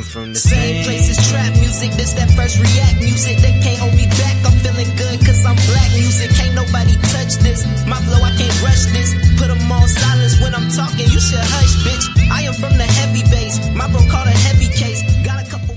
from the Same places, trap music, this that first react music. They can't hold me back, I'm feeling good cause I'm black music. Can't nobody touch this, my flow I can't rush this. Put them on silence when I'm talking, you should hush bitch. I am from the heavy base, my bro called a heavy case. Got a couple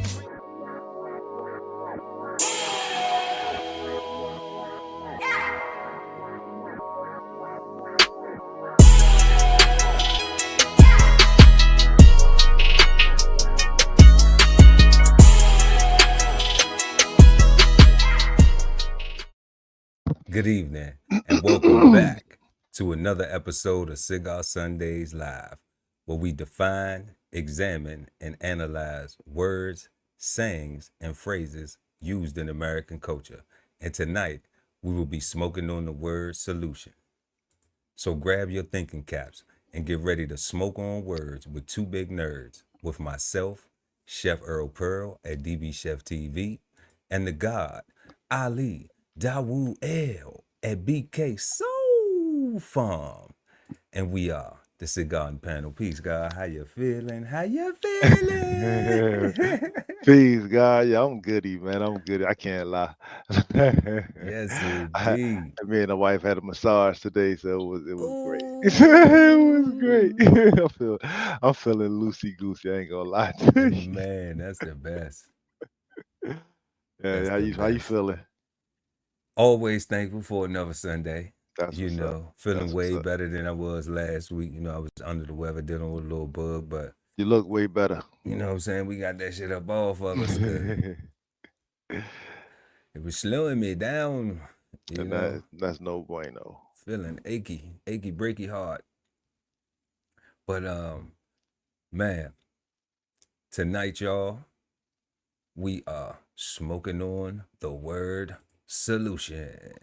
Good evening and welcome back to another episode of Cigar Sundays Live, where we define, examine, and analyze words, sayings, and phrases used in American culture. And tonight, we will be smoking on the word solution. So grab your thinking caps and get ready to smoke on words with two big nerds, with myself, Chef Earl Pearl at DBCHEFTV, and the God, Ali Dawood L at BK Soul Farm. And we are the Cigarden Panel. Peace, God. How you feeling? How you feeling? Peace, God. Yeah, I'm goody, man. I'm goody. I can't lie. Yes, indeed. Me and the wife had a massage today, so it was great. Ooh. It was great. I'm feeling loosey goosey. I ain't gonna lie to you. Man, that's the best. Yeah, That's how the you best. feeling? Always thankful for another Sunday. That's You what's know, up. feeling That's what's way up. better than I was last week. You know, I was under the weather, dealing with a little bug, but You look way better. you know what I'm saying? We got that shit up off of us 'cause it was slowing me down, you And know, that's no bueno. feeling achy, breaky heart. But man, tonight, y'all, we are smoking on the word solution.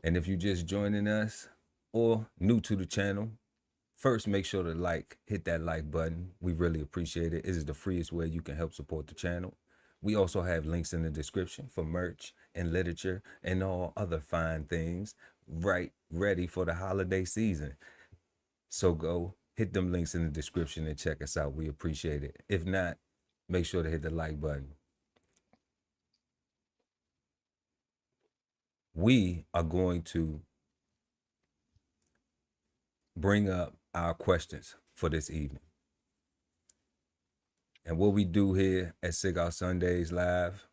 And if you just joining us or new to the channel, first make sure to hit that like button. We really appreciate it. It is the freest way you can help support the channel. We also have links in the description for merch and literature and all other fine things ready for the holiday season. So go hit them links in the description and check us out. We appreciate it. If not, make sure to hit the like button. We are going to bring up our questions for this evening. And what we do here at Cigar Sundays Live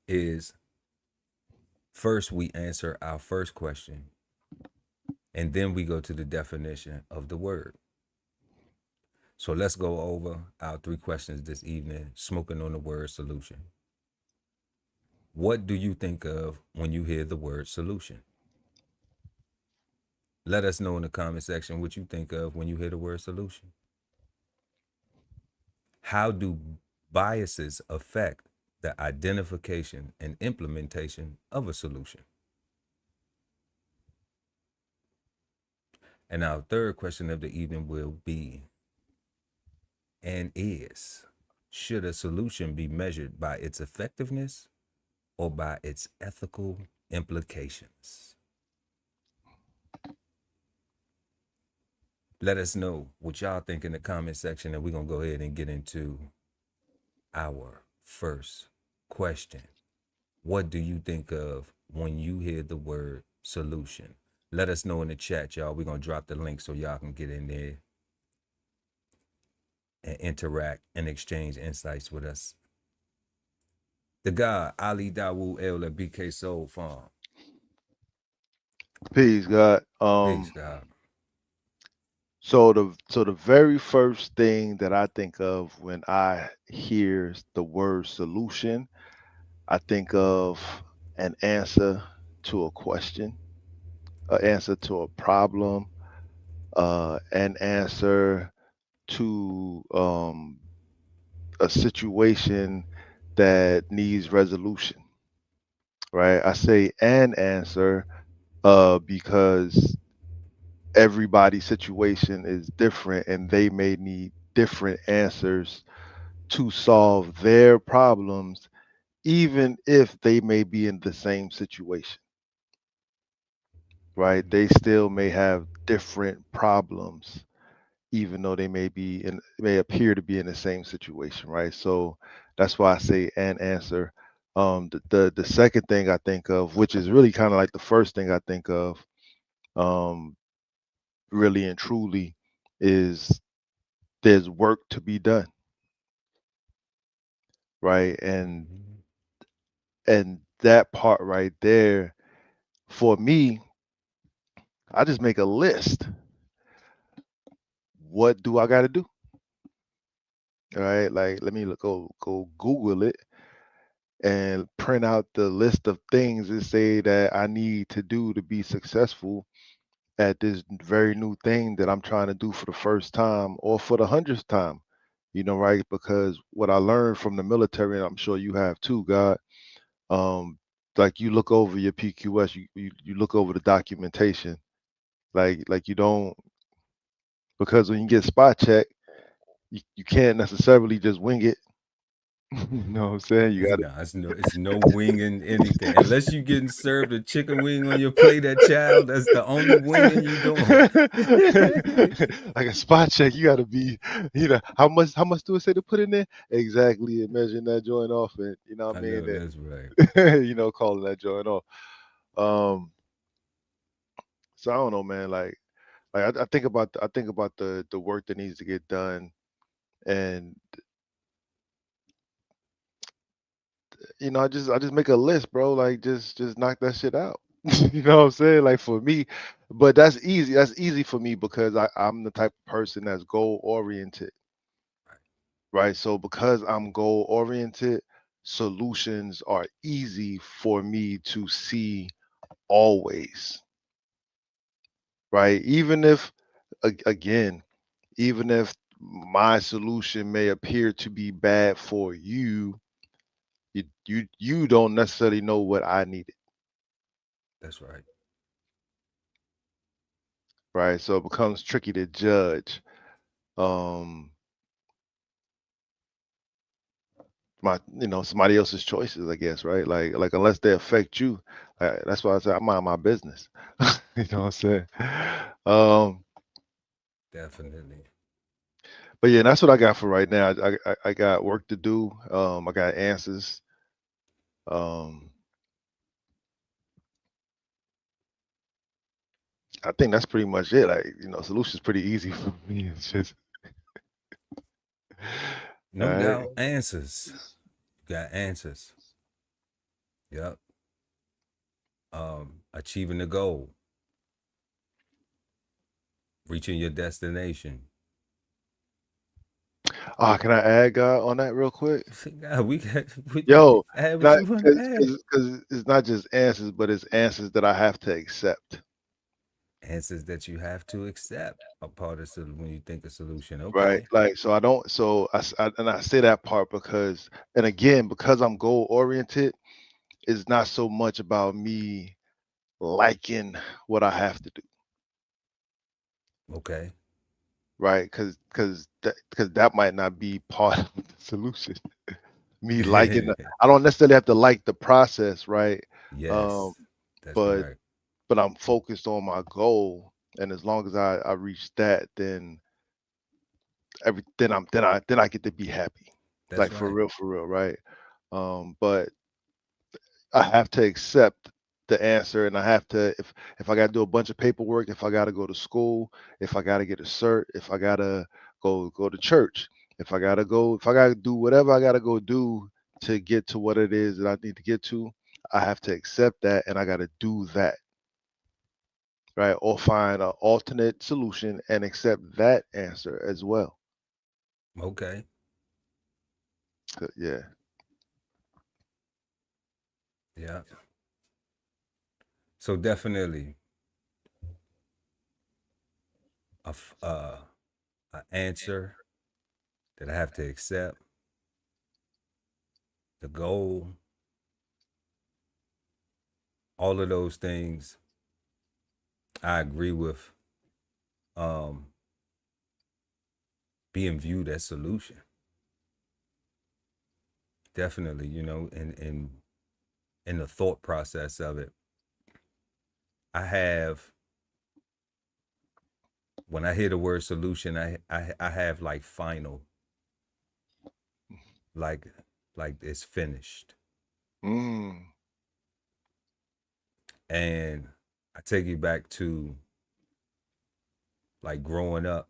is first we answer our first question, and then we go to the definition of the word. So let's go over our three questions this evening, smoking on the word solution. What do you think of when you hear the word solution? Let us know in the comment section what you think of when you hear the word solution. How do biases affect the identification and implementation of a solution? And our third question of the evening will be, and is, should a solution be measured by its effectiveness or by its ethical implications? Let us know what y'all think in the comment section, and we're going to go ahead and get into our first question. What do you think of when you hear the word solution? Let us know in the chat, y'all. We're going to drop the link so y'all can get in there and interact and exchange insights with us. The God, Ali Dawood L at BK Soul Farm. Peace, God. Peace, God. So the very first thing that I think of when I hear the word solution, I think of an answer to a question, an answer to a problem, an answer to a situation that needs resolution, right? I say an answer because everybody's situation is different and they may need different answers to solve their problems, even if they may be in the same situation, right? They still may have different problems even though they may appear to be in the same situation, right? So that's why I say an answer. The second thing I think of, which is really kind of like the first thing I think of, um, really and truly, is there's work to be done, right? Mhm. And that part right there, for me, I just make a list. What do I got to do? All right, like let me go Google it and print out the list of things that say that I need to do to be successful at this very new thing that I'm trying to do for the first time or for the hundredth time. Right? Because what I learned from the military, and I'm sure you have too, God, um, like you look over your PQS, you look over the documentation, like you don't, because when you get spot check, you can't necessarily just wing it. You know what I'm saying? You got No, it's no winging anything unless you getting served a chicken wing on your plate at child. That's the only winging you doing. like a spot check, you gotta be, how much do it say to put in there? Exactly, and measuring that joint off, and you know what I I mean, know that's right. and calling that joint off. Um, so I don't know, man. Like I think about the work that needs to get done, and I just make a list, bro. Like just knock that shit out. You know what I'm saying? Like for me, but that's easy. That's easy for me because I'm the type of person that's goal oriented, right? So because I'm goal oriented, solutions are easy for me to see always, right? Even if again, even if my solution may appear to be bad for you, you don't necessarily know what I need, That's right. right? So it becomes tricky to judge um somebody else's choices, I guess, right? Like unless they affect you, that's why I say I mind my business. You know what I'm saying? Um, Definitely. but yeah, that's what I got for right now. I got work to do. I got answers. Um, I think that's pretty much it. Like solution's pretty easy for me. It's just all No right. doubt. Answers. You got answers. Yep. Achieving the goal, reaching your destination. Can I add God on that real quick? God, we Yo, add what not you want to add. because it's not just answers, but it's answers that I have to accept. Answers that you have to accept a part of when you think of solution. Right. Okay. Like, so I don't, so and I say that part because, and again, because I'm goal oriented, it's not so much about me liking what I have to do. Okay. Right. Because that might not be part of the solution. Me liking, I don't necessarily have to like the process. Right. Um, Yes, that's but, correct. but I'm focused on my goal. And as long as I reach that, then then I get to be happy. That's Like right. for real. Right. But I have to accept the answer, and I have to, if I got to do a bunch of paperwork, if I got to go to school, if I got to get a cert, if I got to go to church, if I got to do whatever I got to go do to get to what it is that I need to get to, I have to accept that, and I got to do that, right? Or find an alternate solution and accept that answer as well. Okay. Yeah. Yeah. So definitely a answer that I have to accept, the goal, all of those things I agree with um being viewed as solution. Definitely, in the thought process of it. I have when I hear the word solution, I have like final, like it's finished. Mm. And I take you back to like growing up,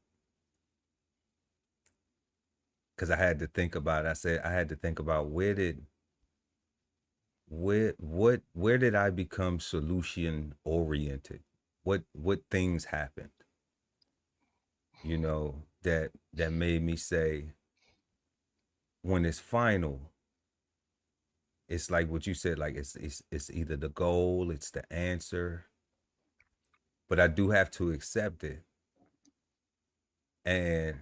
because I had to think about it. I said I had to think about where did I become solution oriented? What things happened? You know, that made me say, when it's final, it's like what you said, like it's either the goal, it's the answer, but I do have to accept it. And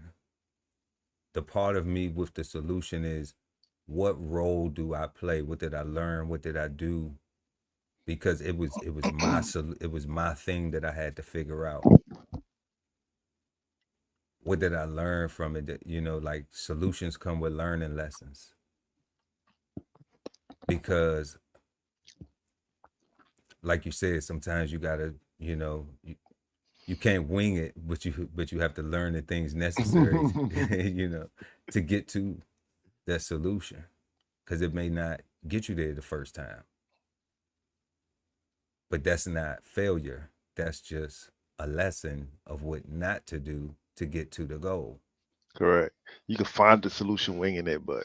the part of me with the solution is, what role do I play? What did I learn? What did I do? Because it was my thing that I had to figure out. What did I learn from it? That, you know, like solutions come with learning lessons. Because like you said, sometimes you gotta, you know, you can't wing it, but you have to learn the things necessary, you know, to get to that solution, because it may not get you there the first time. But that's not failure. That's just a lesson of what not to do to get to the goal. Correct. You can find the solution winging it, but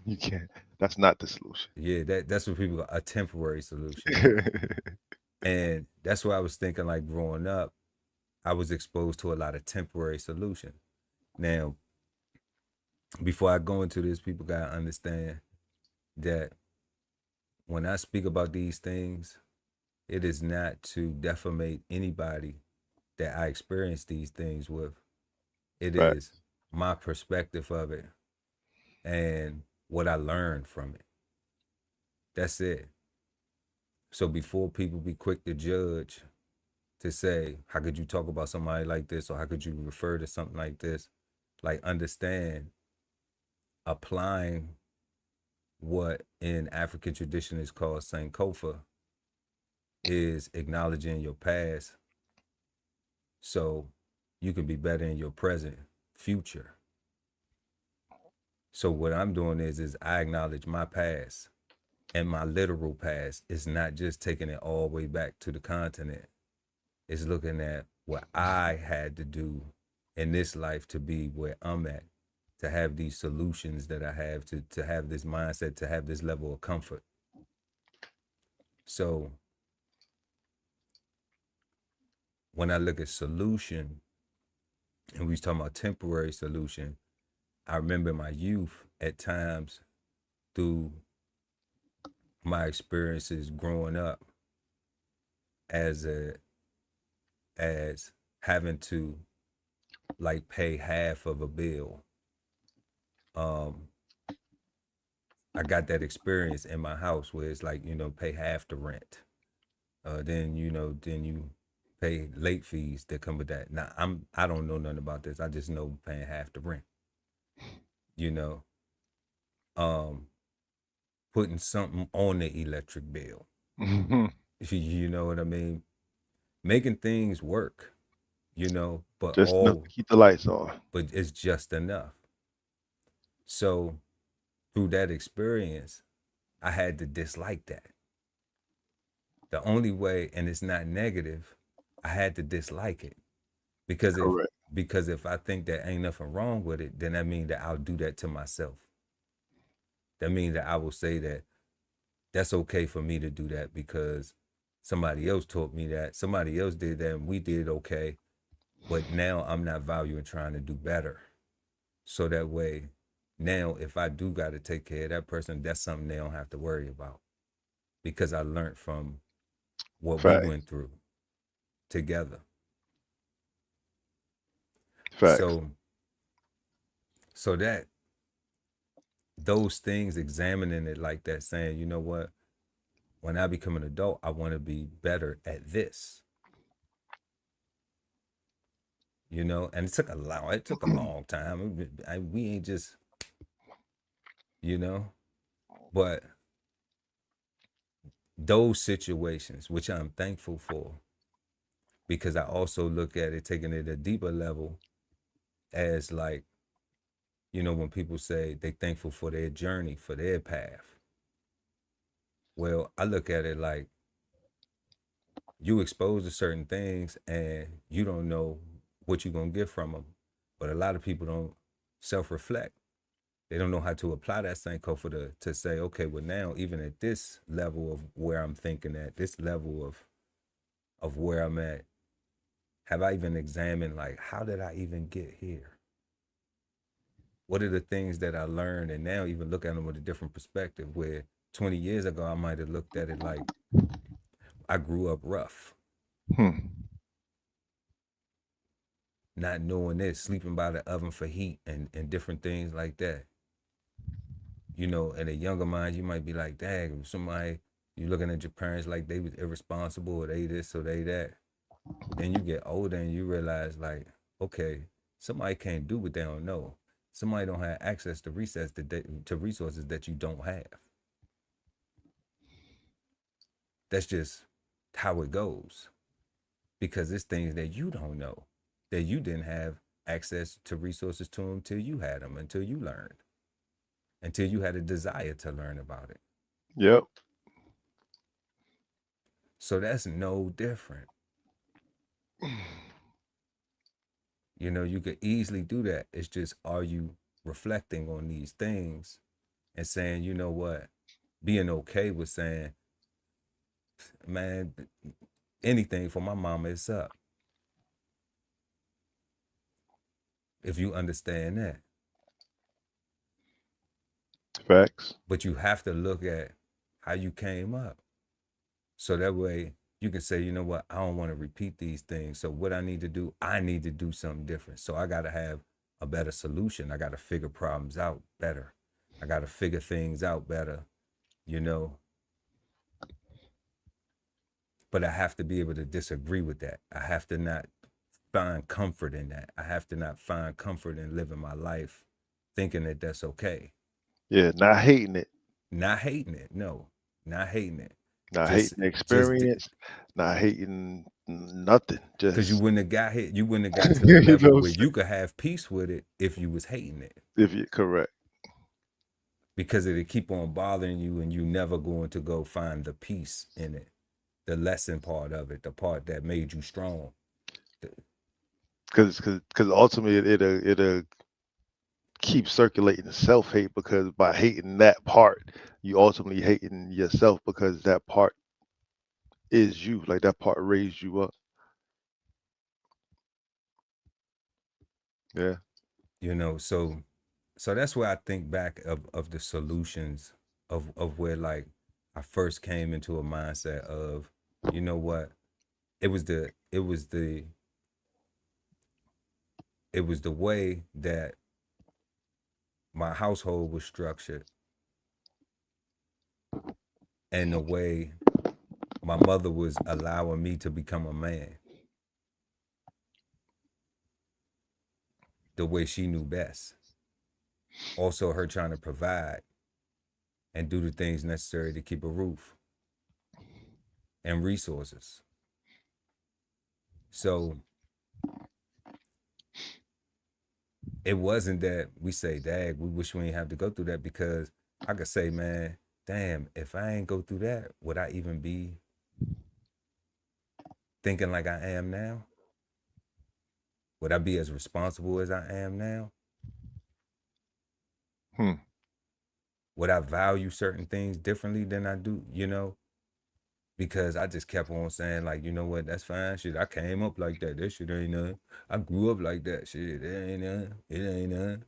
you can't. That's not the solution. Yeah, that's what people call a temporary solution. And that's why I was thinking, like growing up, I was exposed to a lot of temporary solutions. Now, before I go into this, people gotta understand that when I speak about these things, it is not to defamate anybody that I experience these things with. It Right. is my perspective of it and what I learned from it. That's it. So before people be quick to judge, to say, how could you talk about somebody like this, or how could you refer to something like this? Like, understand, applying what in African tradition is called Sankofa is acknowledging your past so you can be better in your present future. So what I'm doing is I acknowledge my past, and my literal past is not just taking it all the way back to the continent. It's looking at what I had to do in this life to be where I'm at, to have these solutions that I have, to have this mindset, to have this level of comfort. So when I look at solution, and we was talking about temporary solution, I remember my youth at times, through my experiences growing up, as having to like pay half of a bill. I got that experience in my house where it's like, you know, pay half the rent. Then you pay late fees that come with that. Now I don't know nothing about this. I just know paying half the rent. You know, putting something on the electric bill. You know what I mean? Making things work. You know, but Just enough to keep the lights on. But it's just enough. So through that experience, I had to dislike that. The only way, and it's not negative, I had to dislike it. Because if I think that ain't nothing wrong with it, then that means that I'll do that to myself. That means that I will say that that's okay for me to do that because somebody else taught me that, somebody else did that, and we did okay. But now I'm not valuing trying to do better. So that way, now if I do got to take care of that person, that's something they don't have to worry about. Because I learned from what we went through together. Facts. So that those things, examining it like that, saying, you know what, when I become an adult, I want to be better at this. You know, and it took a long time. We ain't just, you know, but those situations, which I'm thankful for, because I also look at it, taking it a deeper level, as like, you know, when people say they thankful for their journey, for their path. Well, I look at it like you exposed to certain things and you don't know what you're going to get from them. But a lot of people don't self-reflect. They don't know how to apply that same code to say, okay, well now, even at this level of where I'm thinking at, this level of where I'm at, have I even examined, like, how did I even get here? What are the things that I learned? And now even look at them with a different perspective, where 20 years ago, I might have looked at it like I grew up rough, Hmm. not knowing this, sleeping by the oven for heat and different things like that. You know, in a younger mind, you might be like, dang, somebody, you looking at your parents like they was irresponsible or they this or they that. But then you get older and you realize, like, okay, somebody can't do what they don't know. Somebody don't have access to resources that you don't have. That's just how it goes, because it's things that you don't know, that you didn't have access to resources to until you had them, until you learned, until you had a desire to learn about it. Yep. So that's no different. You know, you could easily do that. It's just, are you reflecting on these things and saying, you know what, being okay with saying, man, anything for my mama is up. If you understand that. Facts. But you have to look at how you came up. So that way you can say, you know what, I don't want to repeat these things. So what I need to do, I need to do something different. So I got to have a better solution. I got to figure problems out better. I got to figure things out better, you know. But I have to be able to disagree with that. I have to not find comfort in that. I have to not find comfort in living my life thinking that that's okay. Yeah, not hating it. Not hating it. No, not hating it. Not Just, hating the experience. Not hating nothing. because you Just wouldn't have got hit. You wouldn't have got to the you level know, where you could have peace with it if you was hating it. if you're correct. Because it'll keep on bothering you and you never going to go find the peace in it. The lesson part of it, the part that made you strong. Because ultimately it'll keep circulating self-hate, because by hating that part, you ultimately hating yourself, because that part is you. Like that part raised you up. Yeah. You know, so that's where I think back of the solutions of where, like, I first came into a mindset of, you know what, it was the way that my household was structured, and the way my mother was allowing me to become a man, the way she knew best. Also, her trying to provide and do the things necessary to keep a roof and resources. So it wasn't that we say, Dad, we wish we didn't have to go through that, because I could say, man, damn, if I ain't go through that, would I even be thinking like I am now? Would I be as responsible as I am now? Would I value certain things differently than I do, you know? Because I just kept on saying, like, you know what, that's fine. Shit, I came up like that. That shit ain't nothing. I grew up like that. Shit, it ain't nothing. It ain't nothing.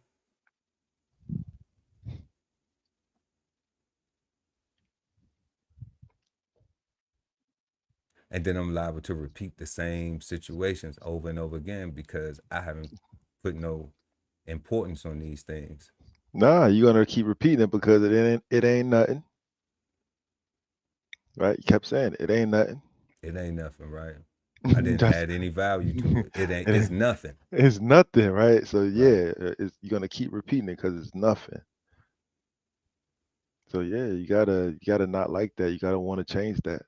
And then I'm liable to repeat the same situations over and over again because I haven't put no importance on these things. Nah, you're gonna keep repeating it because it ain't nothing. Right? You kept saying it ain't nothing. It ain't nothing, right? I didn't add any value to it. It's nothing. It's nothing, right? So Right. yeah, you're gonna keep repeating it because it's nothing. So yeah, you gotta not like that. You gotta want to change that.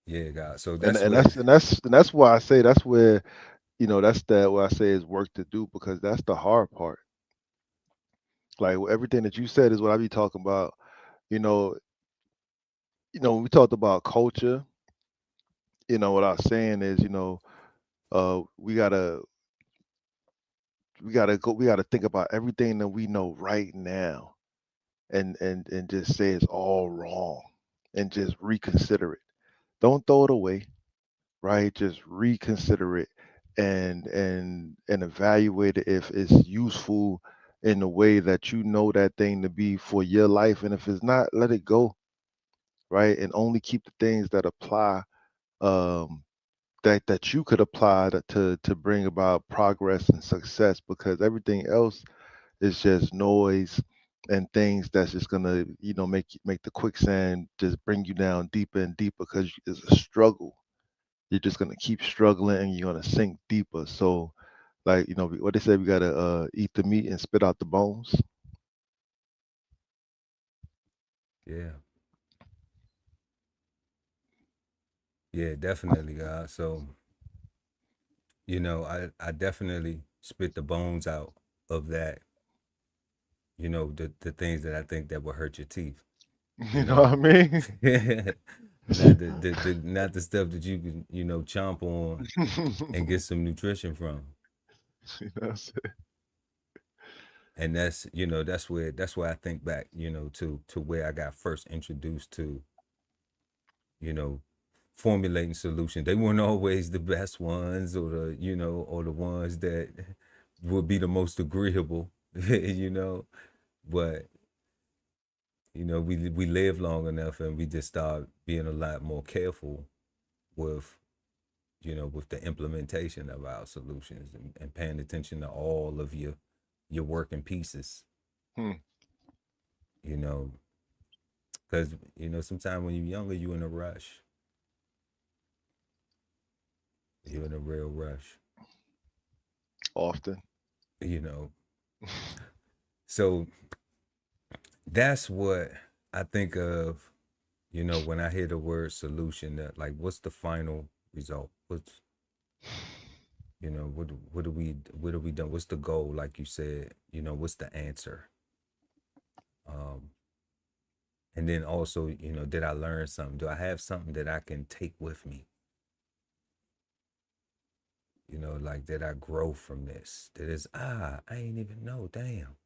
Yeah, God. So And that's and where, that's why I say that's where, that's that what I say is work to do, because that's the hard part. Like everything that you said is what I be talking about. You know, when we talked about culture, what I was saying is, we gotta think about everything that we know right now, and just say it's all wrong, and just reconsider it. Don't throw it away, right? Just reconsider it, and evaluate it if it's useful in the way that you know that thing to be for your life. And if it's not, let it go, right? And only keep the things that apply, um that you could apply to bring about progress and success, because everything else is just noise and things that's just gonna, make the quicksand just bring you down deeper and deeper, because it's a struggle. You're just gonna keep struggling, and you're gonna sink deeper. So, like, what they say, we gotta eat the meat and spit out the bones. yeah, yeah, definitely, God. So, I definitely spit the bones out of that, the things that I think that will hurt your teeth, you You know what know. I mean? Not the stuff that you can, chomp on and get some nutrition from. That's it. And that's where I think back, to where I got first introduced to, you know, formulating solutions. They weren't always the best ones, or the ones that would be the most agreeable, but we live long enough, and we just start being a lot more careful with, with the implementation of our solutions, and paying attention to all of your working pieces, Hmm. you know, because sometimes when you're younger, you in a rush. You're in a real rush, Often. you know. So that's what I think of, when I hear the word solution. That, like, what's the final result? What are we done? What's the goal? Like you said, what's the answer? Um, and then also, did I learn something? Do I have something that I can take with me? Like, did I grow from this? That is, I ain't even know. Damn,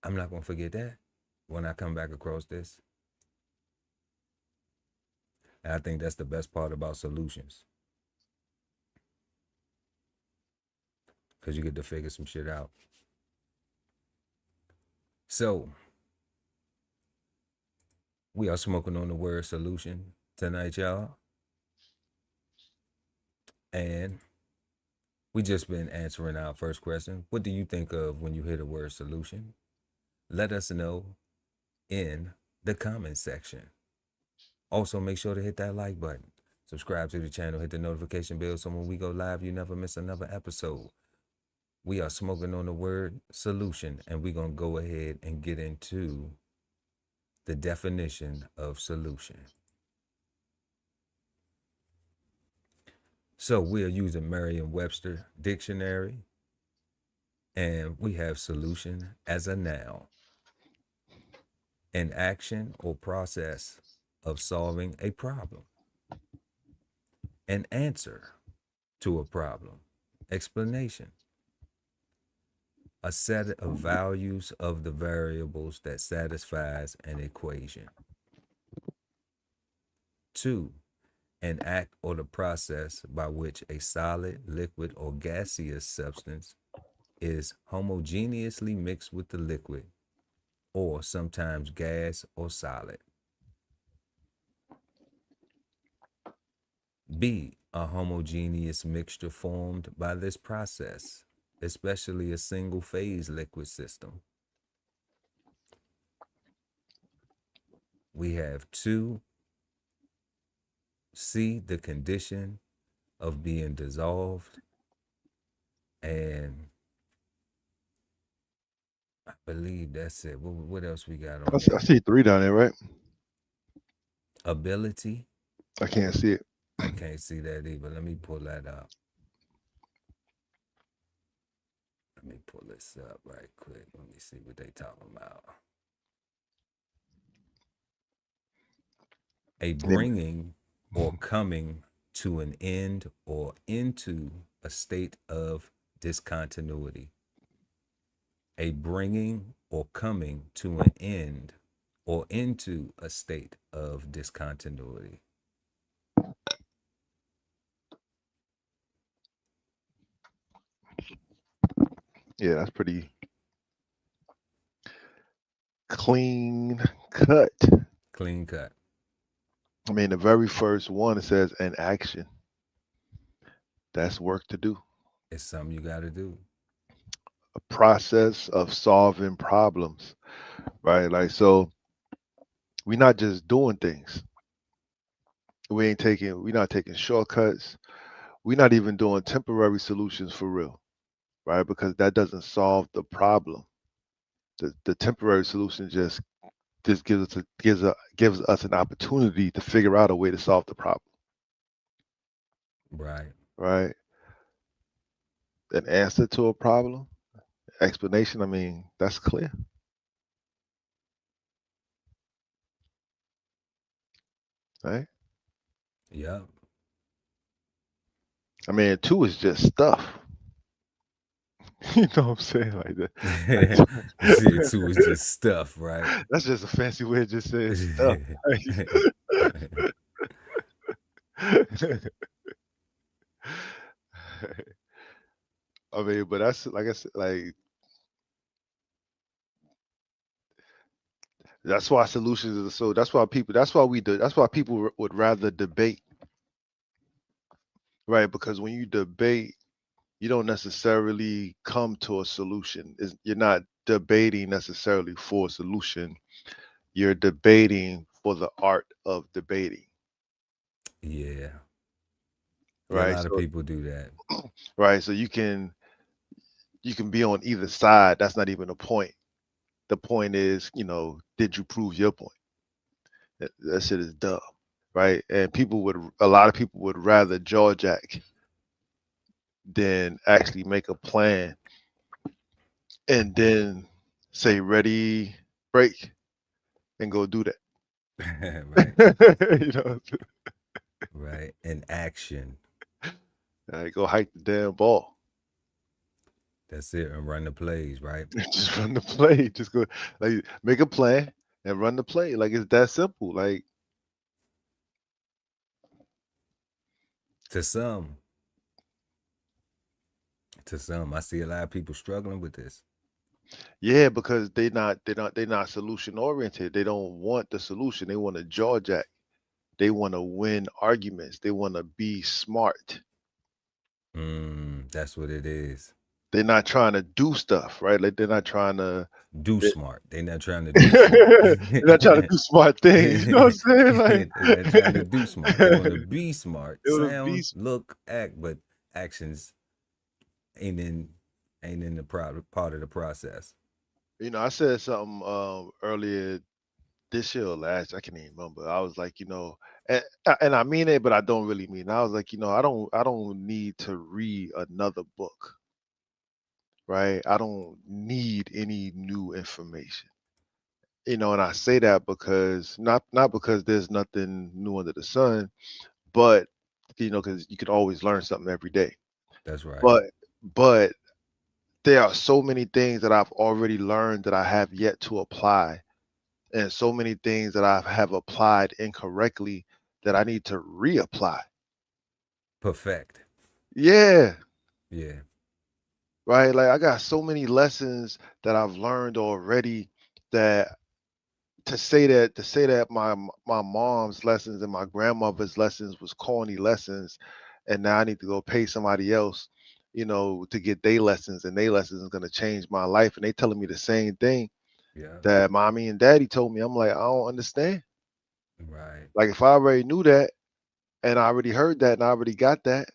I'm not gonna forget that when I come back across this. And I think that's the best part about solutions, because you get to figure some shit out. So we are smoking on the word solution tonight, y'all. And we just been answering our first question. What do you think of when you hear the word solution? Let us know in the comment section. Also, make sure to hit that like button. Subscribe to the channel, hit the notification bell, so when we go live, you never miss another episode. We are smoking on the word solution, and we're going to go ahead and get into the definition of solution. So we are using Merriam-Webster dictionary, and we have solution as a noun, an action or process of solving a problem, an answer to a problem, explanation, a set of values of the variables that satisfies an equation. 2, an act or the process by which a solid, liquid, or gaseous substance is homogeneously mixed with the liquid, or sometimes gas or solid. B, a homogeneous mixture formed by this process, especially a single phase liquid system. We have 2, C, the condition of being dissolved. And I believe that's it. What else we got I on see, I there? see three down there, right? Ability. I can't see it. I can't see that either. Let me pull that up. Let me pull this up right quick. Let me see what they talking about. A bringing or coming to an end or into a state of discontinuity. A bringing or coming to an end or into a state of discontinuity. Yeah, that's pretty clean cut. Clean cut. I mean, the very first one, it says an action. That's work to do. It's something you got to do. A process of solving problems, right? Like, so we're not just doing things. We're not taking shortcuts. We're not even doing temporary solutions for real, right? Because that doesn't solve the problem. The temporary solution just gives us an opportunity to figure out a way to solve the problem, Right. right? An answer to a problem, explanation. I mean, that's clear, right? Yep. I mean, two is just stuff. You know what I'm saying? Like that. Shit too is just stuff, right? That's just a fancy way of just saying stuff. I mean, but that's like I said, like that's why solutions are so. That's why people. That's why we do. That's why people would rather debate, right? Because when you debate, you don't necessarily come to a solution. You're not debating necessarily for a solution. You're debating for the art of debating, Yeah. Yeah, a right? lot of So, people do that. right. So you can be on either side. That's not even the point. The point is, did you prove your point? That shit is dumb, right? And a lot of people would rather jaw jack than actually make a plan and then say ready, break, and go do Right. that. Right. In action. Go hike the damn ball. That's it. And run the plays, right? Just run the play. Just go like make a plan and run the play. Like it's that simple. Like To some, I see a lot of people struggling with this. yeah, because they're not solution oriented. They don't want the solution. They want to jaw jack. They want to win arguments. They want to be smart. That's what it is. They're not trying to do stuff, right? Like they're not trying to. Do They, smart. They not trying to do smart. they're not trying to do smart things. You know what I'm saying? Like They not trying to do smart. They want to be smart, it would be. sound, look, act, but actions ain't in the part of the process. I said something earlier this year or last. I can't even remember. I was like, and I mean it, but I don't really mean it. I was like, I don't need to read another book, right? I don't need any new information. And I say that because not because there's nothing new under the sun, but because you could always learn something every day. That's right. But there are so many things that I've already learned that I have yet to apply, and so many things that I have applied incorrectly that I need to reapply. Perfect. Yeah, Yeah. right. Like I got so many lessons that I've learned already that to say that my mom's lessons and my grandmother's lessons was corny lessons, and now I need to go pay somebody else, to get their lessons, and their lessons is gonna change my life, and they telling me the same thing Yeah. that mommy and daddy told me. I'm like, I don't understand. Right. Like if I already knew that and I already heard that and I already got that,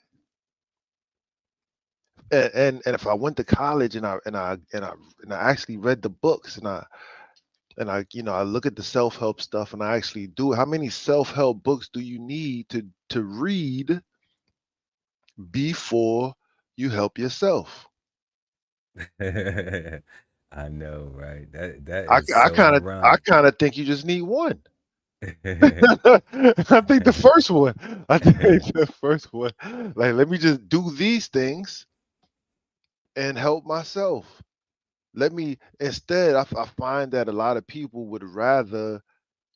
and if I went to college and I actually read the books and And I look at the self-help stuff and I actually do. How many self-help books do you need to read before you help yourself? I know, right? That I is I so kind of I ironic. kind of think you just need one. I think the first one. I think the first one. Like, let me just do these things and help myself. Let me instead. I find that a lot of people would rather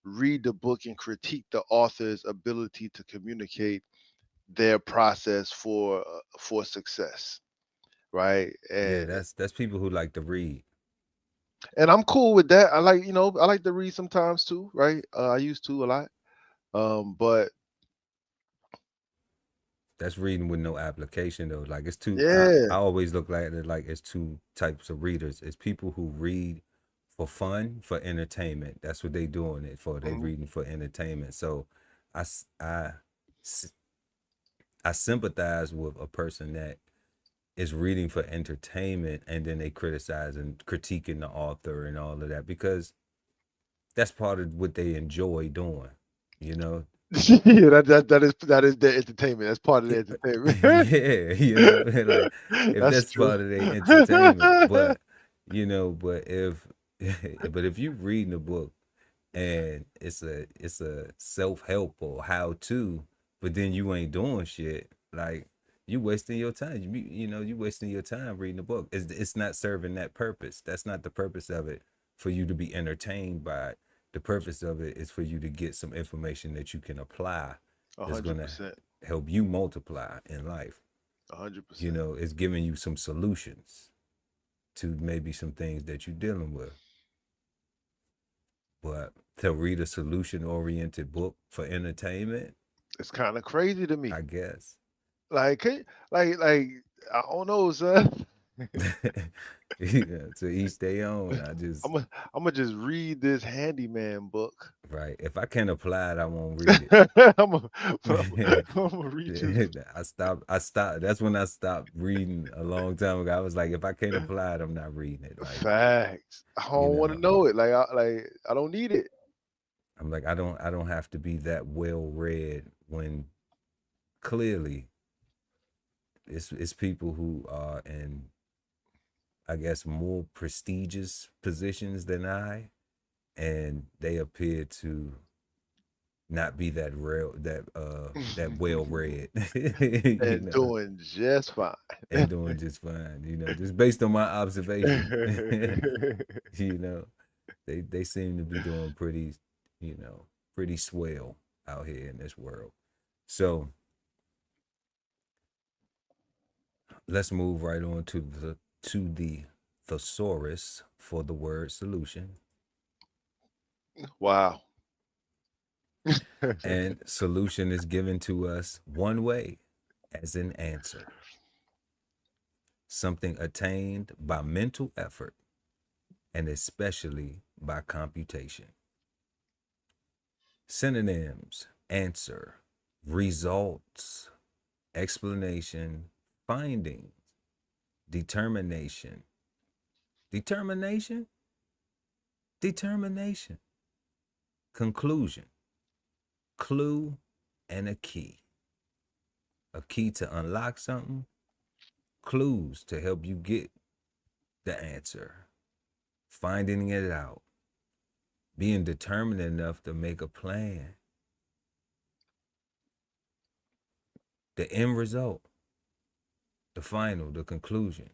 read the book and critique the author's ability to communicate their process for success, right? Yeah, that's people who like to read. And I'm cool with that. I like to read sometimes too, right? I used to a lot. But That's reading with no application though. Like it's two. I yeah, always look at it like it's two types of readers. It's people who read for fun, for entertainment. That's what they doing it for. They mhm. reading for entertainment. So I s- I s- I sympathize with a person that is reading for entertainment and then they criticize and critiquing the author and all of that because that's part of what they enjoy doing. You know, Yeah, that is their entertainment. That's part of their entertainment. yeah, you know, like if That's that's true. part of their entertainment, but but if you reading a book and it's a self-help or how to, but then you ain't doing shit, like you wasting your time. You wasting your time reading a book. It's not serving that purpose. That's not the purpose of it, for you to be entertained by it. The purpose of it is for you to get some information that you can apply, A that's hundred gonna percent. help you multiply in life. 100%. It's giving you some solutions to maybe some things that you're dealing with. But to read a solution oriented book for entertainment, It's kind of crazy to me. I guess. Like, like I don't know, son. Yeah, to each their own. I'm gonna I'm gonna just read this handyman book. Right. If I can't apply it, I won't read I'm gonna it. I'm gonna read this. I stopped. That's when I stopped reading a long time ago. I was like, if I can't apply it, I'm not reading it. Like, Facts. I you don't want to know, know it. I don't need it. I'm like, I don't have to be that well read when clearly it's people who are in, I guess, more prestigious positions than I, and they appear to not be that well read, And doing just fine. and doing just fine, just based on my observation. you know, they seem to be doing pretty swell out here in this world. So let's move right on to the thesaurus for the word solution. Wow. And solution is given to us one way, as an answer. Something attained by mental effort and especially by computation. Synonyms: answer, results, explanation, findings, determination, determination, determination, conclusion, clue, and a key. A key to unlock something, clues to help you get the answer, finding it out, being determined enough to make a plan, the end result, the final, the conclusion,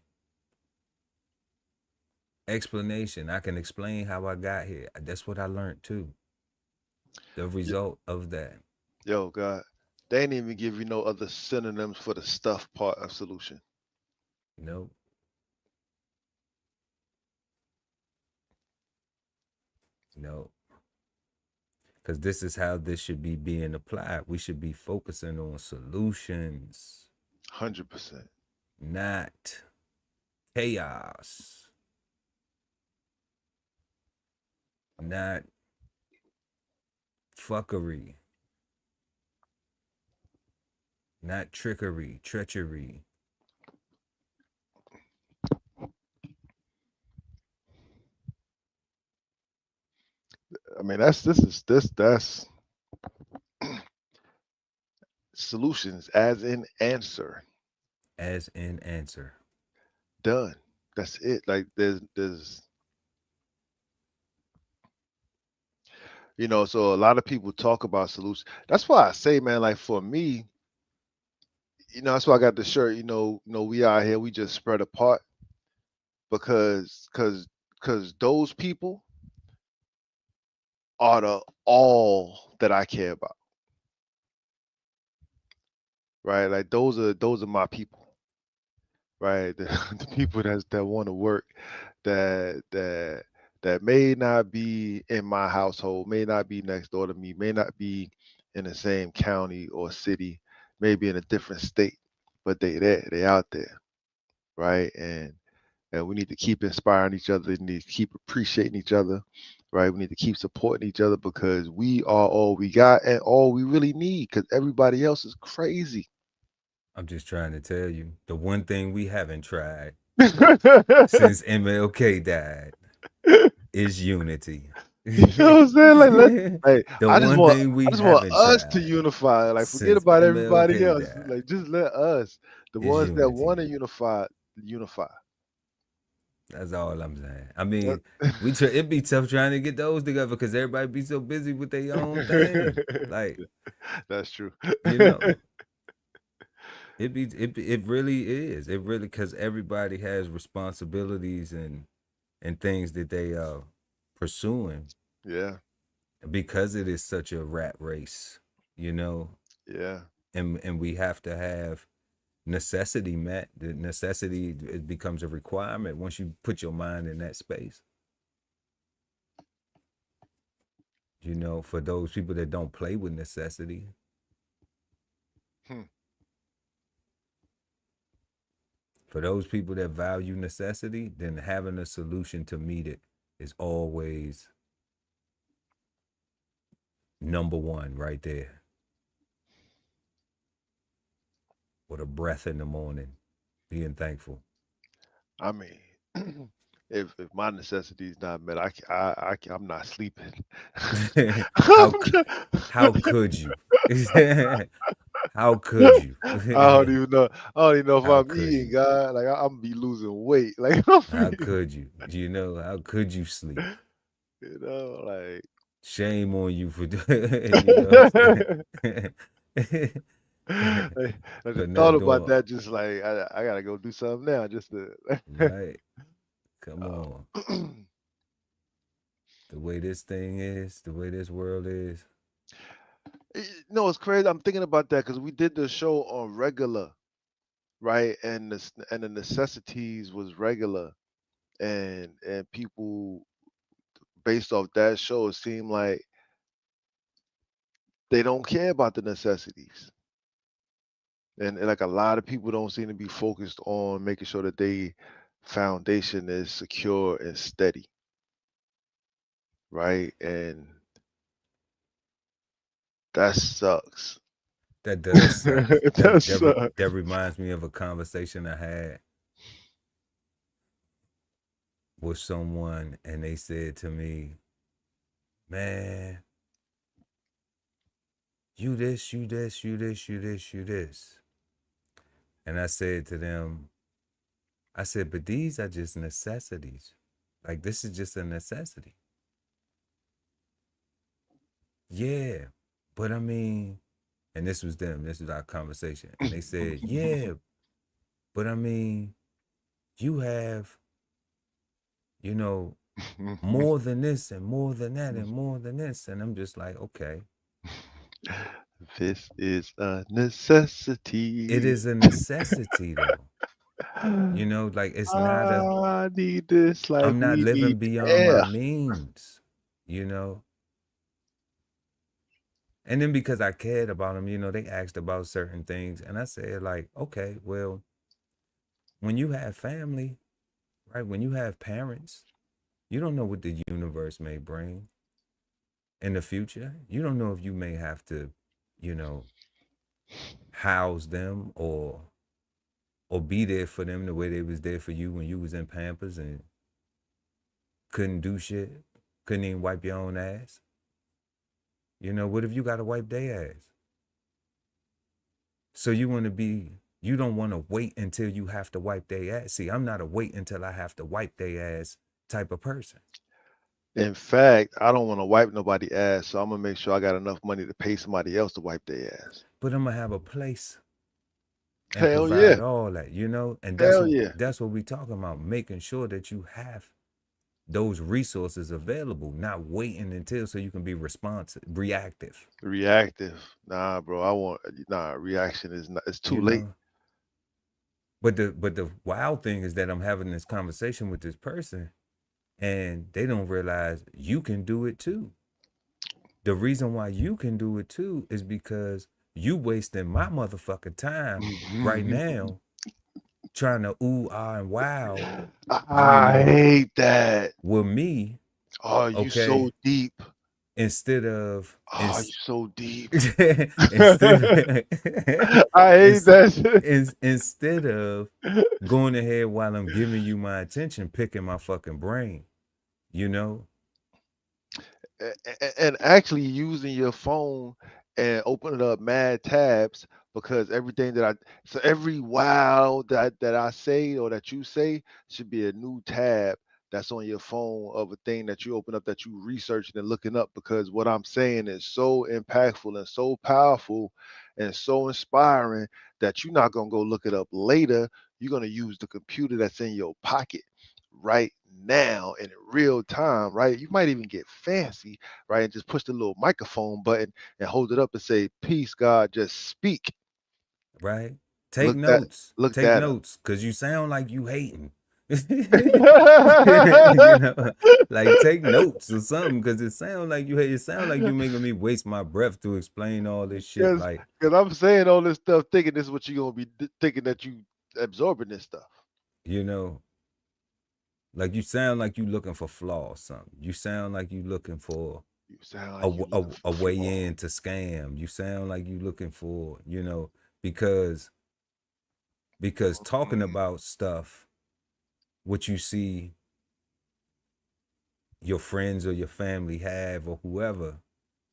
explanation. I can explain how I got here. That's what I learned too. The Y- result of that. Yo, God, they ain't even give you no other synonyms for the stuff part of solution. No, no. Because this is how this should be being applied. We should be focusing on solutions, 100%. not chaos, not fuckery, not trickery, treachery. I mean, that's solutions as in answer. As in answer. Done. That's it. Like there's so a lot of people talk about solutions. That's why I say, man, like for me, that's why I got the shirt, we out here, we just spread apart because those people are the all that I care about. Right? Like those are my people, right? The people that want to work, that may not be in my household, may not be next door to me, may not be in the same county or city, maybe in a different state, but they out there, right? And we need to keep inspiring each other. We need to keep appreciating each other, right? We need to keep supporting each other because we are all we got and all we really need. Because everybody else is crazy. I'm just trying to tell you, the one thing we haven't tried since MLK died is unity. You know what I'm saying? Like The I just one want thing I we just want haven't us to tried unify. Like forget since about everybody MLK else. died Like just let us, the is ones that unity. want to unify. That's all I'm saying. I mean, it'd be tough trying to get those together because everybody be so busy with their own thing. Like, That's true. you know, it really is. It really because everybody has responsibilities and things that they pursuing Yeah, because it is such a rat race, you know, yeah. and we have to have necessity met. The necessity it becomes a requirement once you put your mind in that space. You know, for those people that don't play with necessity, Hmm. for those people that value necessity, then having a solution to meet it is always number one right there. With a breath in the morning, being thankful. I mean, if my necessities not met, I'm not sleeping. how I'm not- how could you? How could you? I don't even know. I don't even know if How I'm could eating, you? God. Like I'm be losing weight. Like How could you? You know, how could you sleep? like. Shame on you for you know what I'm saying? Like, I For just thought not about doing that. Just like I gotta go do something now. Just to. right. Come uh, on. The way this thing is, the way this world is. no, it's crazy. I'm thinking about that because we did the show on regular, right? And the necessities was regular, and people based off that show, it seemed like they don't care about the necessities. And like a lot of people don't seem to be focused on making sure that they foundation is secure and steady, right? And that sucks. That does suck. That sucks. That reminds me of a conversation I had with someone, and they said to me, "Man, you this, you this, you this, you this, you this." And I said to them, I said, "But these are just necessities. Like this is just a necessity." Yeah, but I mean, and this was them. This was our conversation, and they said, "Yeah, but I mean, you have, you know, more than this and more than that and more than this." And I'm just like, okay, This is a it necessity. is a necessity though. You know, like it's not I need this like I'm not we need living beyond my air. means, you know. And then because I cared about them, you know, they asked about certain things, and I said like, okay, well, when you have family, right? When you have parents, you don't know what the universe may bring in the future. You don't know if you may have to, you know, house them or be there for them the way they was there for you when you was in Pampers and couldn't do shit, couldn't even wipe your own ass. You know, what if you got to wipe their ass? So you want to be, you don't want to wait until you have to wipe their ass. See, I'm not a wait until I have to wipe their ass type of person. In fact, I don't want to wipe nobody ass, so I'm gonna make sure I got enough money to pay somebody else to wipe their ass. But I'm gonna have a place and Hell yeah. provide all that, you know? And Hell yeah. that's what we talking about, making sure that you have those resources available, not waiting until so you can be responsive, reactive. Reactive. Nah, bro. Reaction is not, it's too You late. know? But the wild thing is that I'm having this conversation with this person and they don't realize you can do it too. The reason why you can do it too is because you wasting my motherfucking time right now trying to ooh, ah, and wow, I hate that. with me, Oh, you so okay, deep. instead of Oh, you so deep. instead I hate that shit. instead of going ahead while I'm giving you my attention, picking my fucking brain, you know? And actually using your phone and opening up mad tabs because everything that so every wow that I say or that you say should be a new tab that's on your phone of a thing that you open up that you researching and looking up because what I'm saying is so impactful and so powerful and so inspiring that you're not gonna go look it up later. You're gonna use the computer that's in your pocket right now in real time, right? You might even get fancy, right? And just push the little microphone button and hold it up and say, "Peace, God, just speak." Right? Take Look that, notes. look Take that up. notes, cause you sound like you hating. You know, like take notes or something, cause it sound like you hate. It sound like you making me waste my breath to explain all this shit. Because Like, I'm saying all this stuff, thinking this is what you're gonna be thinking that you absorbing this stuff. you know, like you sound like you looking for flaws. Something. You sound like you looking for You sound like you looking a for way flaw. in to scam. You sound like you looking for, because talking about stuff, what you see your friends or your family have or whoever,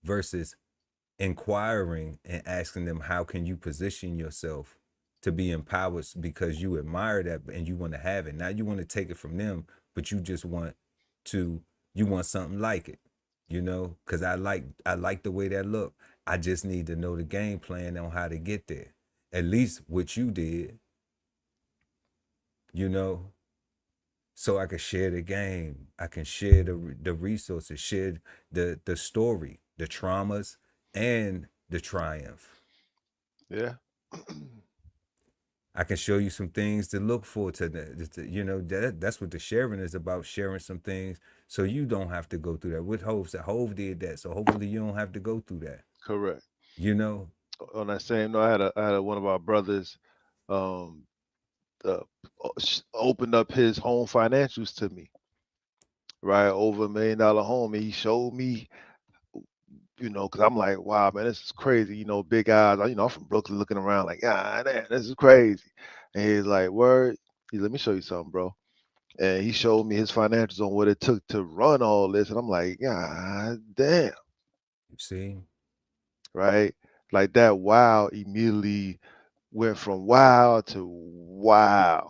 versus inquiring and asking them how can you position yourself to be empowered because you admire that and you want to have it. Now you want to take it from them, but you just want to you want something like it, because I like the way that look. I just need to know the game plan on how to get there. At least what you did, you know, so I can share the game. I can share the resources, share the story, the traumas, and the triumph. Yeah. I can show you some things to look for that's what the sharing is about, sharing some things so you don't have to go through that. With Hove said Hove did that, so hopefully you don't have to go through that. Correct. You know? On that same note, I had one of our brothers um uh, opened up his home financials to me, right? Over $1 million home. And he showed me, because I'm like, wow, man, this is crazy. Big eyes. I'm from Brooklyn looking around like, ah, damn, this is crazy. And he's like, word, let me show you something, bro. And he showed me his financials on what it took to run all this. And I'm like, God damn, You see? right? Like that wow immediately went from wow to wow.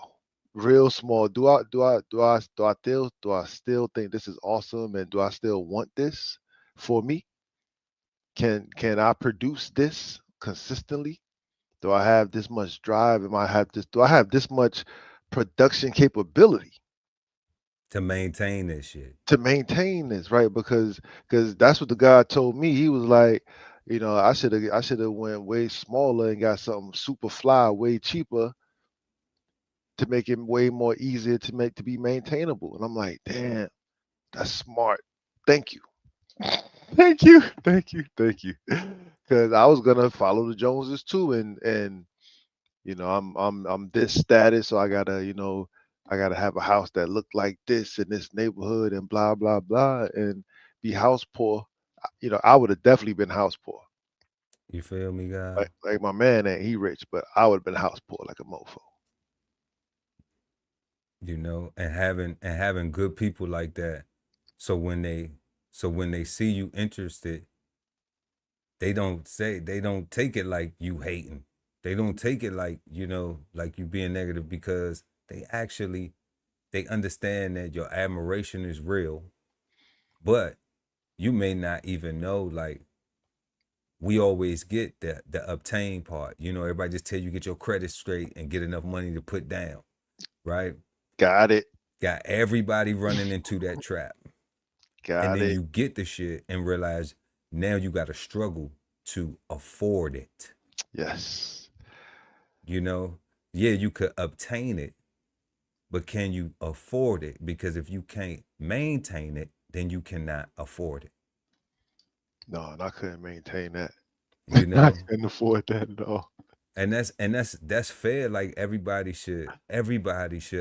Real small. Do I still think this is awesome and do I still want this for me? Can I produce this consistently? Do I have this much drive? Do I have this much production capability To maintain this shit. to maintain this, right? Because that's what the guy told me. He was like, I should have went way smaller and got something super fly, way cheaper to make it way more easier to be maintainable. And I'm like, damn, that's smart. Thank you. Thank you. Thank you. Thank you. Because I was gonna follow the Joneses too, and I'm this status, so I gotta have a house that looked like this in this neighborhood and blah blah blah and be house poor. I would have definitely been house poor. You feel me, guy? Like my man ain't he rich, but I would have been house poor like a mofo. And having good people like that. So when they see you interested they don't take it like you hating. They don't take it like, like you being negative, because they understand that your admiration is real, but you may not even know, like, we always get the obtain part. Everybody just tell you get your credit straight and get enough money to put down, right? Got it. Got everybody running into that trap. And Got then it. you get the shit and realize now you got to struggle to afford it. Yes. Yeah, you could obtain it, but can you afford it? Because if you can't maintain it, then you cannot afford it. No, and I couldn't maintain that. You I know, couldn't afford that at all. and that's fair. Like everybody should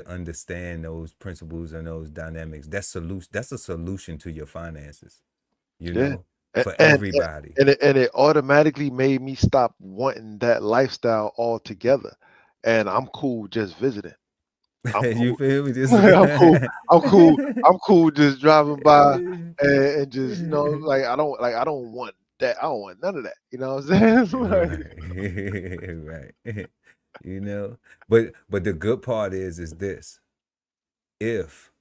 understand those principles and those dynamics. That's a solution to your finances. Yeah. For And everybody. it automatically made me stop wanting that lifestyle altogether. And I'm cool just visiting. I'm You cool. feel me? Just I'm cool. I'm cool. I'm cool just driving by and just like I don't want that. I don't want none of that. You know what I'm saying? Right. Right. you know but the good part is this: if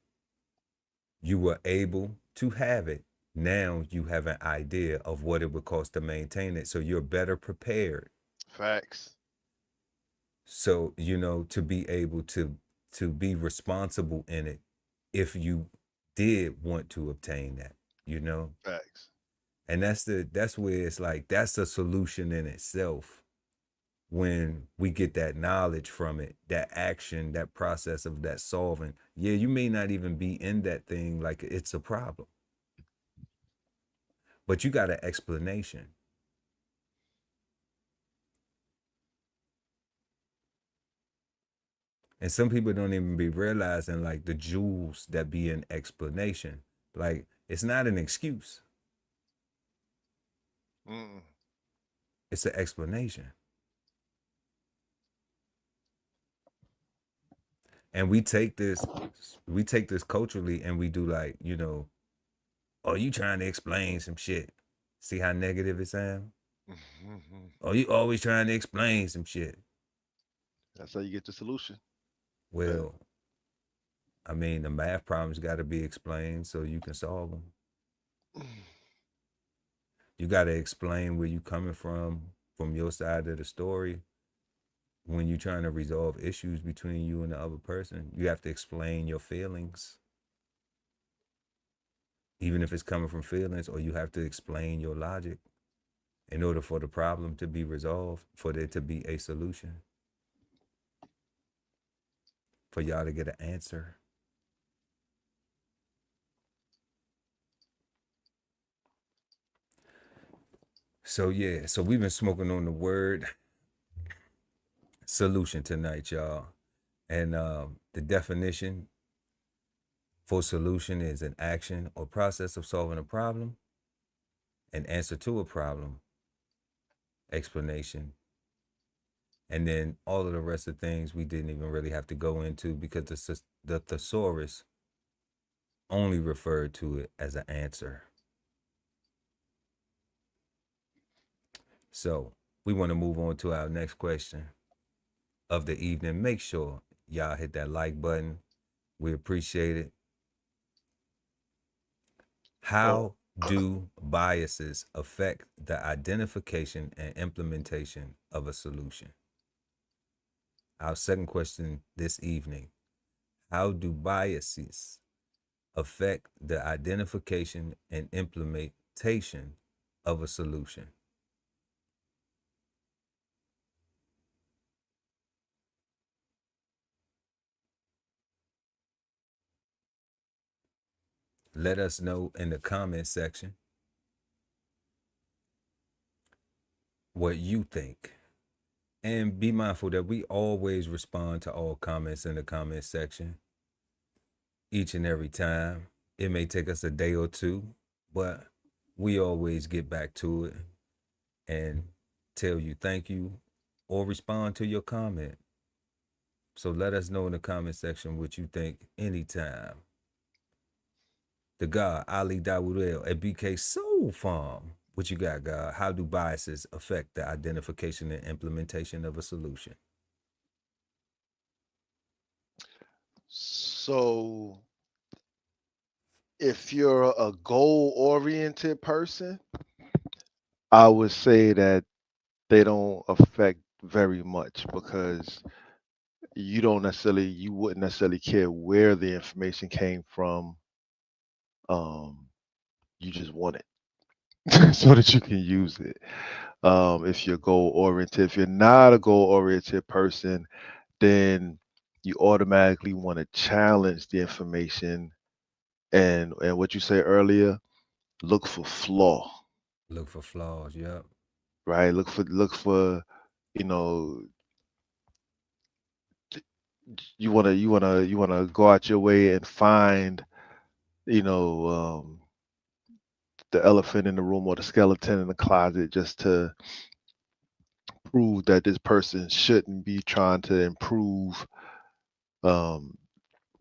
you were able to have it, now you have an idea of what it would cost to maintain it, so you're better prepared. Facts. So to be able to be responsible in it, if you did want to obtain that. Facts. And that's where it's like, that's a solution in itself. When we get that knowledge from it, that action, that process of that solving, yeah, you may not even be in that thing like it's a problem, but you got an explanation. And some people don't even be realizing, like, the jewels that be in explanation. Like, it's not an excuse, Mm. it's an explanation. And we take this culturally, and we do, like, oh, you trying to explain some shit. See how negative it sounds? Oh, you always trying to explain some shit. That's how you get the solution. Well, I mean, the math problems got to be explained so you can solve them. You got to explain where you coming from your side of the story. When you're trying to resolve issues between you and the other person, you have to explain your feelings. Even if it's coming from feelings, or you have to explain your logic in order for the problem to be resolved, for there to be a solution, for y'all to get an answer. So yeah, so we've been smoking on the word solution tonight, y'all. And the definition for solution is an action or process of solving a problem, an answer to a problem, explanation, and then all of the rest of things we didn't even really have to go into, because the thesaurus only referred to it as an answer. So we want to move on to our next question of the evening. Make sure y'all hit that like button. We appreciate it. How do biases affect the identification and implementation of a solution? Our second question this evening: how do biases affect the identification and implementation of a solution? Let us know in the comment section what you think. And be mindful that we always respond to all comments in the comment section each and every time. It may take us a day or two, but we always get back to it and tell you thank you or respond to your comment. So let us know in the comment section what you think anytime. The God, Ali Dawudel at BK Soul Farm. What you got, God? How do biases affect the identification and implementation of a solution? So if you're a goal-oriented person, I would say that they don't affect very much because you wouldn't necessarily care where the information came from. Um, you just want it so that you can use it. If you're goal oriented, if you're not a goal oriented person, then you automatically want to challenge the information and what you said earlier, look for flaw, Look for flaws. Yep. right? Look for you know you wanna go out your way and find you know the elephant in the room or the skeleton in the closet just to prove that this person shouldn't be trying to improve um,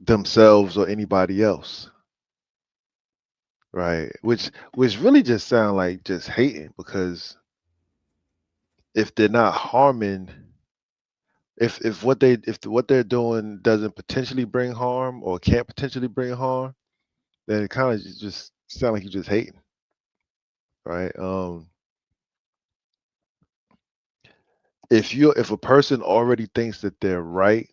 themselves or anybody else, right? Which really just sound like just hating because if they're not harming, if what they're doing doesn't potentially bring harm or can't potentially bring harm, then it kind of just sound like you're just hating, right? If a person already thinks that they're right,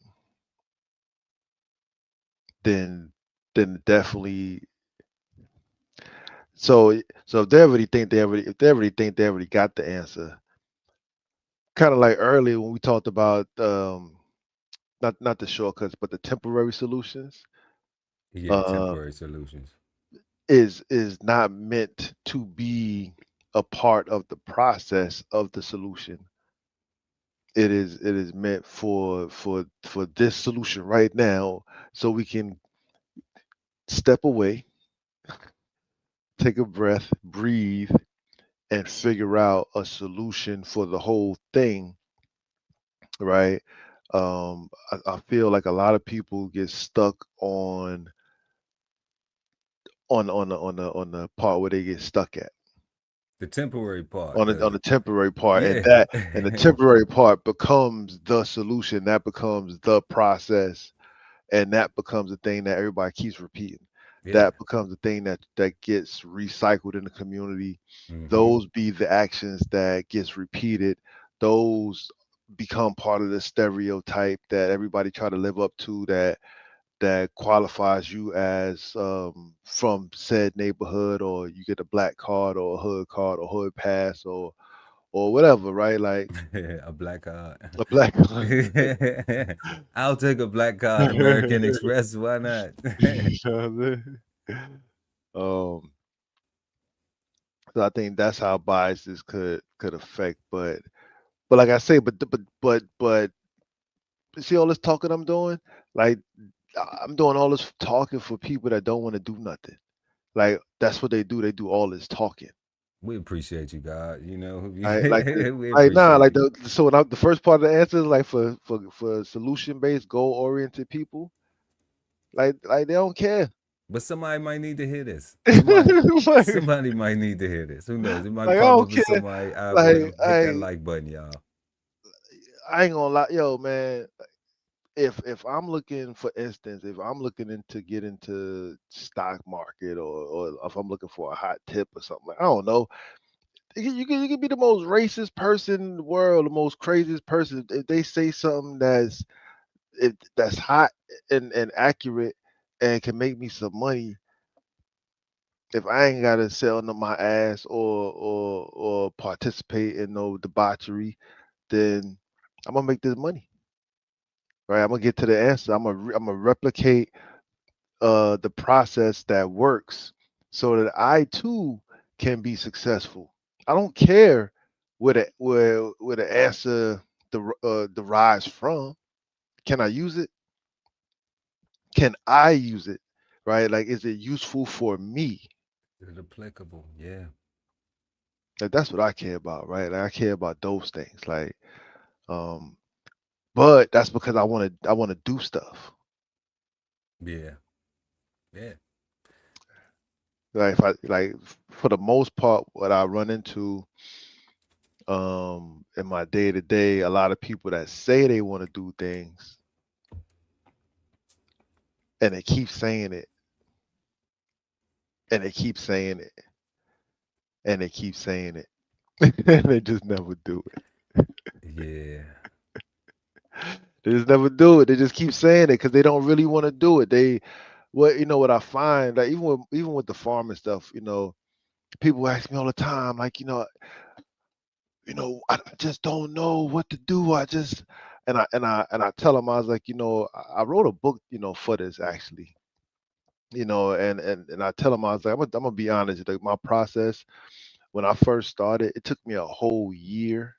then definitely so if they already think they already got the answer, kind of like earlier when we talked about not the shortcuts but the temporary solutions, Yeah, uh temporary solutions. is not meant to be a part of the process of the solution. It is meant for this solution right now so we can step away, take a breath, breathe, and figure out a solution for the whole thing, right? I feel like a lot of people get stuck on the part where they get stuck at The temporary part. on the temporary part, and Yeah. the temporary part becomes the solution. That becomes the process, and that becomes the thing that everybody keeps repeating. Yeah. That becomes the thing that gets recycled in the community. Mm-hmm. Those be the actions that gets repeated. Those become part of the stereotype that everybody try to live up to, that qualifies you as from said neighborhood, or you get a black card or hood pass or whatever, right? Like A black card. a black card. I'll take a black card, American Express. Why not? You know what I'm saying? Um, so I think that's how biases could affect, but like I say, but see all this talking I'm doing, like I'm doing all this talking for people that don't want to do nothing. Like that's what they do. They do all this talking. We appreciate you, God. You know, Right? we Like nah, appreciate like you. the first part of the answer is like for solution based, goal oriented people, like they don't care. But somebody might need to hear this. like, Somebody might need to hear this. Who knows? It might I pop don't up for care. somebody. I Like will hit that like button, y'all. I ain't gonna lie, yo man. If I'm looking, for instance, if I'm looking into get into stock market or if I'm looking for a hot tip or something, like I don't know. You can be the most racist person in the world, the most craziest person. If they say something that's hot and accurate and can make me some money, if I ain't gotta sell them my ass or participate in no debauchery, then I'm gonna make this money, right? I'm gonna get to the answer. I'm gonna replicate the process that works so that I too can be successful. I don't care where the answer derives from. Can I use it? Can I use it? Right? Like, is it useful for me? Is it applicable? Yeah. Like, that's what I care about, right? Like, I care about those things. Like, um, but that's because I want to do stuff. Yeah. Yeah. Like if I like for the most part, what I run into in my day to day, a lot of people that say they want to do things and they keep saying it and they keep saying it and they keep saying it and they just never do it. Yeah. They just never do it. They just keep saying it because they don't really want to do it. They what you know what I find that even with the farming stuff, people ask me all the time, like, I just don't know what to do. I just and I tell them I was like, I wrote a book, for this actually, and I tell them I was like, I'm gonna be honest, like my process when I first started, it took me a whole year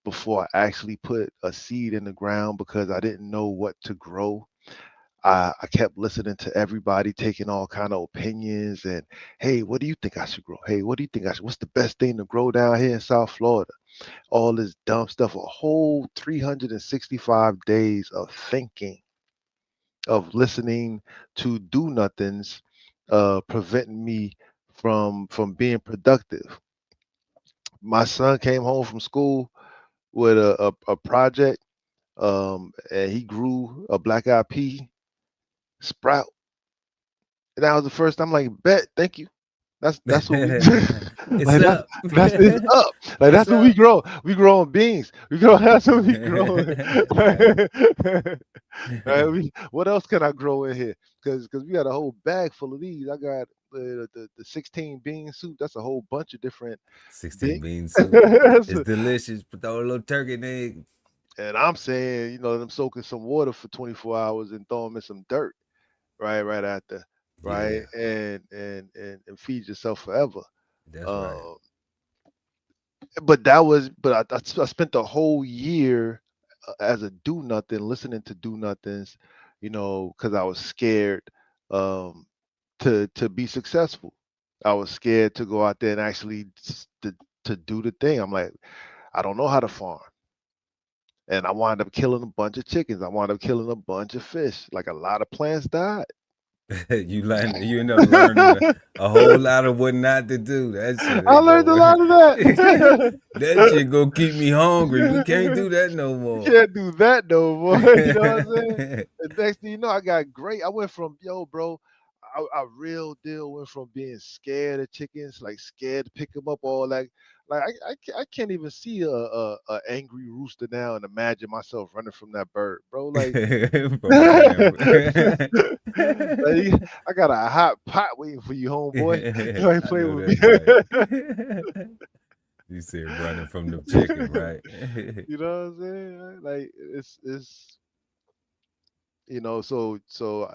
before I actually put a seed in the ground because I didn't know what to grow. I kept listening to everybody, taking all kind of opinions, and hey, what do you think I should grow? Hey, what do you think I should? What's the best thing to grow down here in South Florida? All this dumb stuff. A whole 365 days of thinking, of listening to do nothings, preventing me from being productive. My son came home from school with a project, and he grew a black eyed pea sprout. And that was the first time, like, bet, thank you. That's what we It's like. That's up. that's it's up. Like It's that's what we up. grow. We grow on beans. We grow. That's what we grow. Right? What else can I grow in here? Because we got a whole bag full of these. I got the 16 bean soup. That's a whole bunch of different 16 beans. bean soup. It's delicious. Put throw a little turkey and egg. And I'm saying, them soaking some water for 24 hours and throw them in some dirt, right after, right, Yeah, and feed yourself forever. that's right. Um, but I spent the whole year as a do nothing, listening to do nothings, because I was scared um, to be successful. I was scared to go out there and actually to do the thing. I'm like, I don't know how to farm. And I wound up killing a bunch of chickens. I wound up killing a bunch of fish. Like a lot of plants died. You end up learning a whole lot of what not to do. That shit I ain't learned a going. lot of that. That shit gonna keep me hungry. We can't do that no You more. can't do that no more. You know what I'm saying? The next thing you know, I got great. I went from bro. I real deal went from being scared of chickens, like scared to pick them up, all like I can't even see a angry rooster now and imagine myself running from that bird, bro. Like, From a damn. like I got a hot pot waiting for you, homeboy. You ain't I playing know with me. that's right. You said running from the chicken, right? You know what I'm saying? Right? Like it's so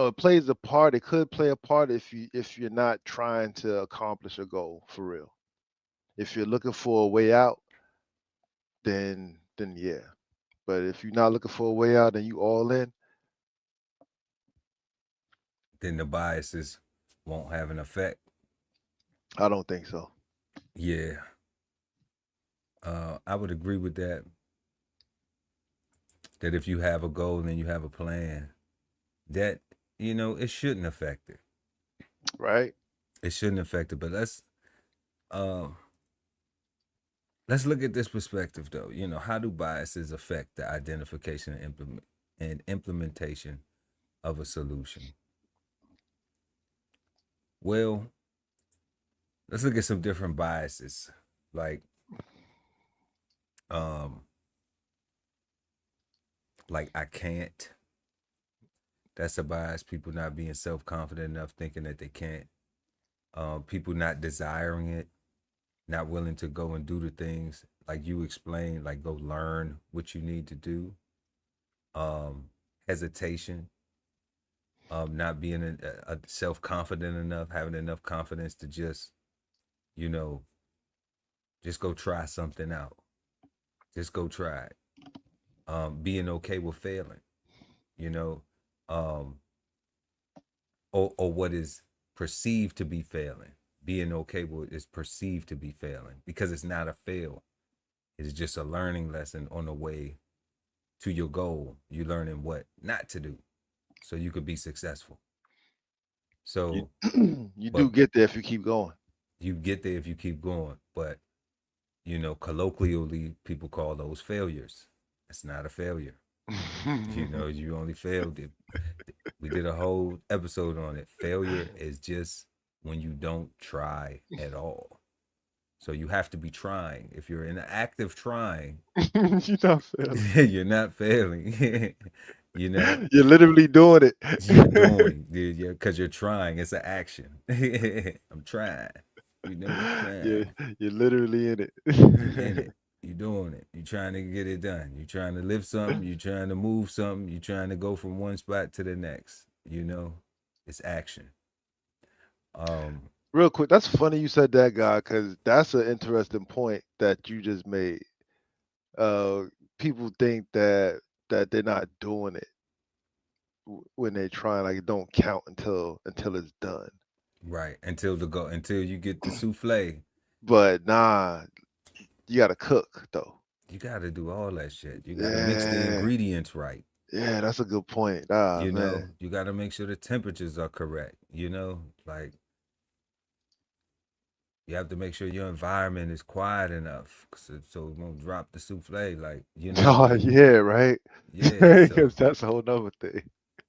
it plays a part. It could play a part if you're not trying to accomplish a goal for real. If you're looking for a way out, then yeah. But if you're not looking for a way out and you all in, Then the biases won't have an effect. I don't think so. Yeah, I would agree with that. That if you have a goal and you have a plan, that it shouldn't affect it. Right? It shouldn't affect it. But um let's look at this perspective though. How do biases affect the identification and implementation of a solution? Well, let's look at some different biases. Like um like I can't. That's a bias. People not being self-confident enough, thinking that they can't. People not desiring it, not willing to go and do the things like you explained, like go learn what you need to do. Um, Hesitation, not being a self-confident enough, having enough confidence to you know, just go try something out. Just go try it. Being okay with failing, you know, um, or what is perceived to be failing. Being okay with is perceived to be failing because it's not a fail. It's just a learning lesson on the way to your goal. You learning what not to do so you could be successful. You So, you but do get there if you keep going. you get there if you keep going. But colloquially, people call those failures. It's not a failure. You only failed it. We did a whole episode on it. Failure is just when you don't try at all. So you have to be trying. If you're in active trying, You're not failing. you're not failing. you know, You're literally doing it. you're doing, dude. Yeah, because you're trying. It's an action. I'm trying. I'm you're, trying. you're literally in it. You in it. You doing it. You trying to get it done. You trying to lift something. You trying to move something. You trying to go from one spot to the next. It's action. Um, Real quick, that's funny you said that, guy, because that's an interesting point that you just made. Uh, People think that they're not doing it when they're trying, like it don't count until it's done. right. Until you get the souffle. But nah, you gotta cook though. You got to do all that shit. You got to mix the Yeah, ingredients right. yeah, that's a good point. Ah, man. You got to make sure the temperatures are correct. Like you have to make sure your environment is quiet enough so it won't drop the souffle. Like, Oh, yeah, right. yeah. So Because that's a whole nother thing.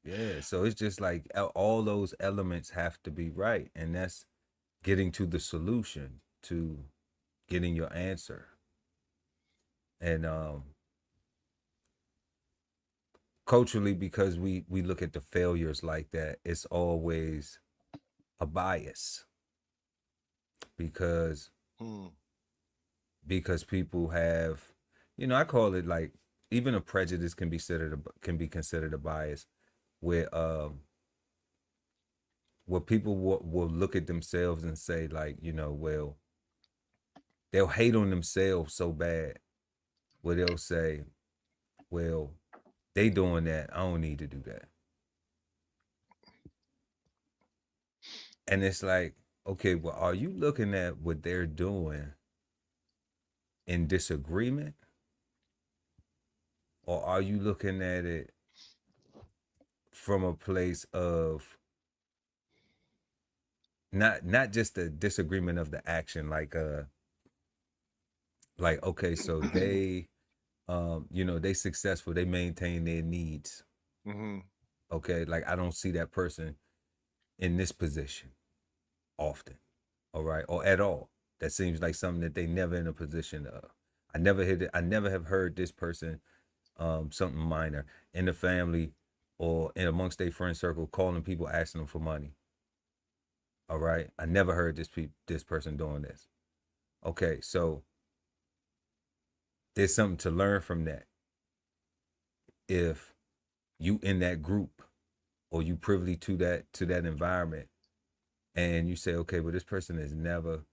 yeah, so it's just like all those elements have to be right, and that's getting to the solution to getting your answer. And culturally, because we look at the failures like that, it's always a bias because Hmm. people have, I call it like even a prejudice can be considered a bias where people will look at themselves and say like, well, they'll hate on themselves so bad where they'll say, well, they doing that, I don't need to do that. And it's like, okay, well, are you looking at what they're doing in disagreement? Or are you looking at it from a place of not just the disagreement of the action, like okay, so they they successful, they maintain their needs. Hmm. Okay, like I don't see that person in this position often, all right, or at all. That seems like something that they never in a position of. I never have heard this person something minor in the family or in amongst their friend circle calling people asking them for money. All right, I never heard this person doing this. Okay, so there's something to learn from that. If you in that group or you privy to that environment and you say, okay, well, this person is never,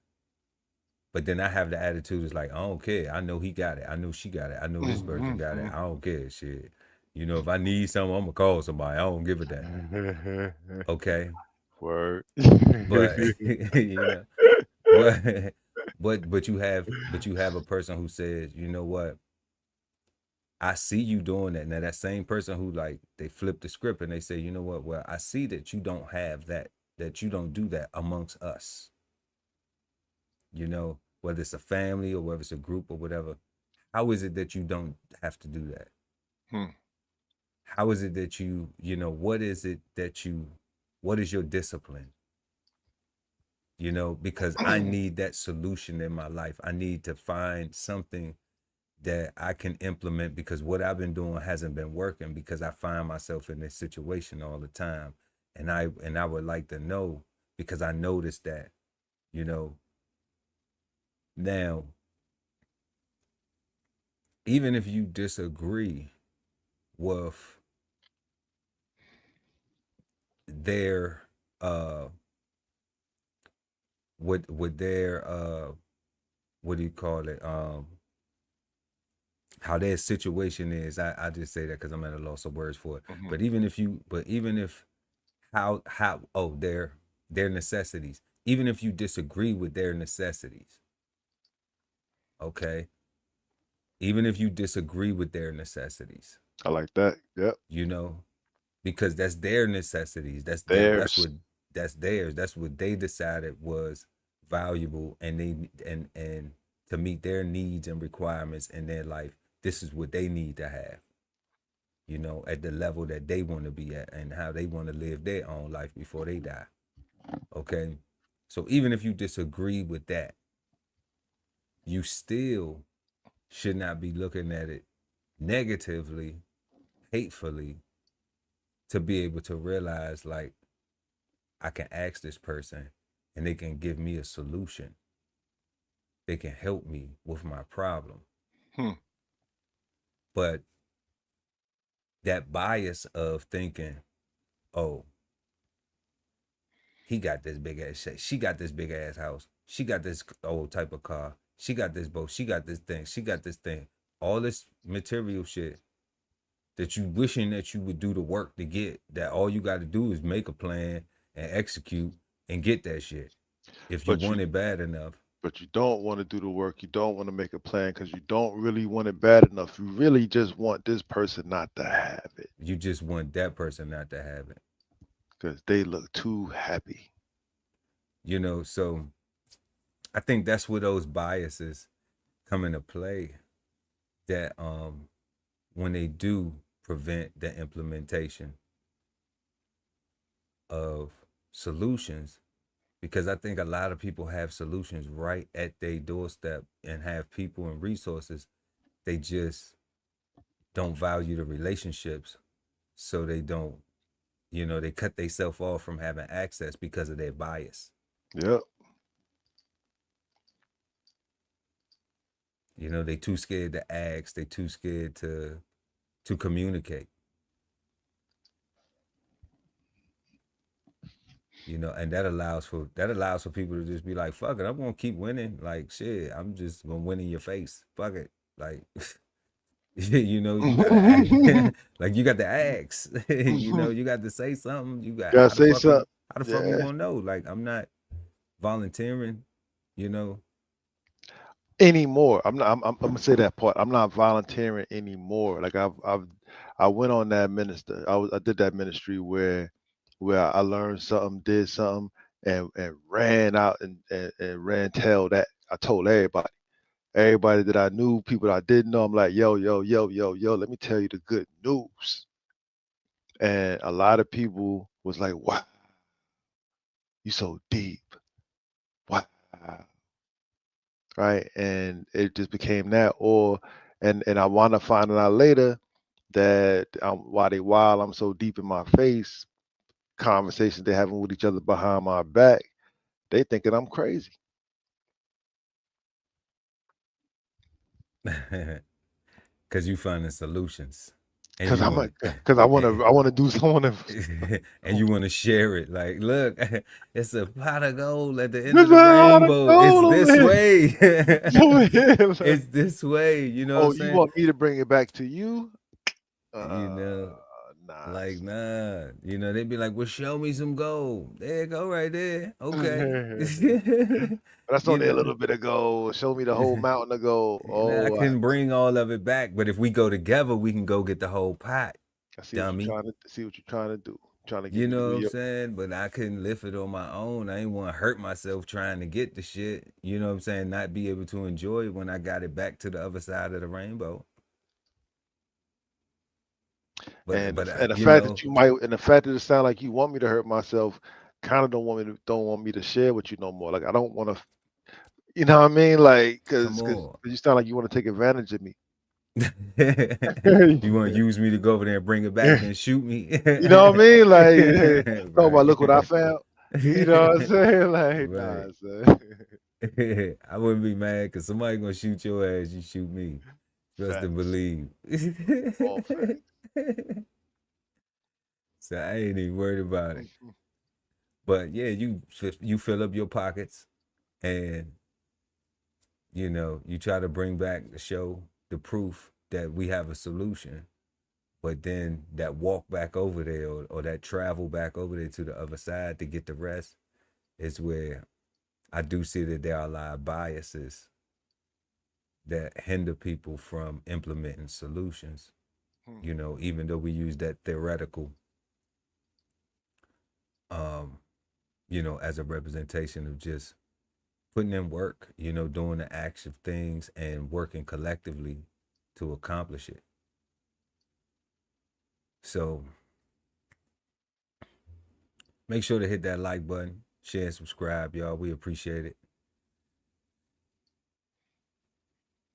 but then I have the attitude is like, I don't care. I know he got it. I know she got it. I know this person got it. I don't care. Shit. If I need something, I'm gonna call somebody. I don't give a damn. Okay. Word. But but but you have a person who says, you know what? I see you doing that. Now that same person who like they flip the script and they say, you know what? Well, I see that you don't have that you don't do that amongst us. Whether it's a family or whether it's a group or whatever. How is it that you don't have to do that? Hmm. How is it that what is it what is your discipline? Because I need that solution in my life. I need to find something that I can implement because what I've been doing hasn't been working because I find myself in this situation all the time. And I would like to know because I noticed that, now, even if you disagree with their with their what do you call it, how their situation is, I just say that because I'm at a loss of words for it. Mhm. But even if how their necessities, even if you disagree with their necessities, okay, even if you disagree with their necessities, I like that. Yep. because that's their necessities. That's Theirs. that's theirs. That's what they decided was valuable, and and to meet their needs and requirements in their life. This is what they need to have, you know, at the level that they want to be at and how they want to live their own life before they die. Okay. So even if you disagree with that, you still should not be looking at it negatively, hatefully, to be able to realize, like, I can ask this person and they can give me a solution. They can help me with my problem. But that bias of thinking, oh, he got this big ass shit. She got this big ass house. She got this old type of car. She got this boat. She got this thing. She got this thing. All this material shit that you wishing that you would do the work to get, that all you got to do is make a plan and execute and get that shit. If you want it bad enough. But you don't want to do the work. You don't want to make a plan because you don't really want it bad enough. You really just want this person not to have it. You just want that person not to have it. Because they look too happy. You know, so I think that's where those biases come into play, that when they do prevent the implementation of solutions, because I think a lot of people have solutions right at their doorstep and have people and resources. They just don't value the relationships, so they don't, you know, they cut themselves off from having access because of their bias. Yep. You know, they too scared to ask. They too scared to communicate. You know, and that allows for people to just be like, fuck it, I'm gonna keep winning. Like, shit, I'm just gonna win in your face. Fuck it. Like, you know, you gotta act. Like, you got to ask. You know, you got to say something. You got to say something. How the fuck we gonna know? Like, I'm not volunteering, you know. Anymore. I'm gonna say that part. I'm not volunteering anymore. Like I went on that minister. I did that ministry where I learned something, did something, and ran out and ran tell that. I told everybody that I knew, people that I didn't know. I'm like, yo, let me tell you the good news. And a lot of people was like, wow, you so deep. Wow. Right. And it just became that. And I wound up finding out later that while I'm so deep in my face, conversations they're having with each other behind my back, they thinking I'm crazy. Because you finding solutions. Because I want to do someone and you want to share it. Like, look, it's a pot of gold at the end of the rainbow. It's this way. It's this way. You know what I'm saying? You want me to bring it back to you? You know, nah. Like, nah. You know, they'd be like, well, show me some gold. There you go, right there. Okay. That's only a little bit of gold. Show me the whole mountain of gold. I can bring all of it back, but if we go together, we can go get the whole pot. I see dummy. what you're trying to do. You know what I'm saying? But I couldn't lift it on my own. I ain't want to hurt myself trying to get the shit. You know what I'm saying? Not be able to enjoy it when I got it back to the other side of the rainbow. But the fact that it sounds like you want me to hurt myself, kind of don't want me to share with you no more. Like, I don't want to, you know what I mean? Like, because you sound like you want to take advantage of me. You want to use me to go over there and bring it back and shoot me? You know what I mean? Like, hey, talk about, look what I found. You know what I'm saying? Like, right. Nah, son. I wouldn't be mad because somebody gonna shoot your ass. You shoot me. Trust and believe. So I ain't even worried about it. But yeah, you fill up your pockets, and you know, you try to bring back the show, the proof that we have a solution. But then that walk back over there, or that travel back over there to the other side to get the rest, is where I do see that there are a lot of biases that hinder people from implementing solutions. You know, even though we use that theoretical as a representation of just putting in work, doing the active things and working collectively to accomplish it. So make sure to hit that like button, share and subscribe, y'all. We appreciate it.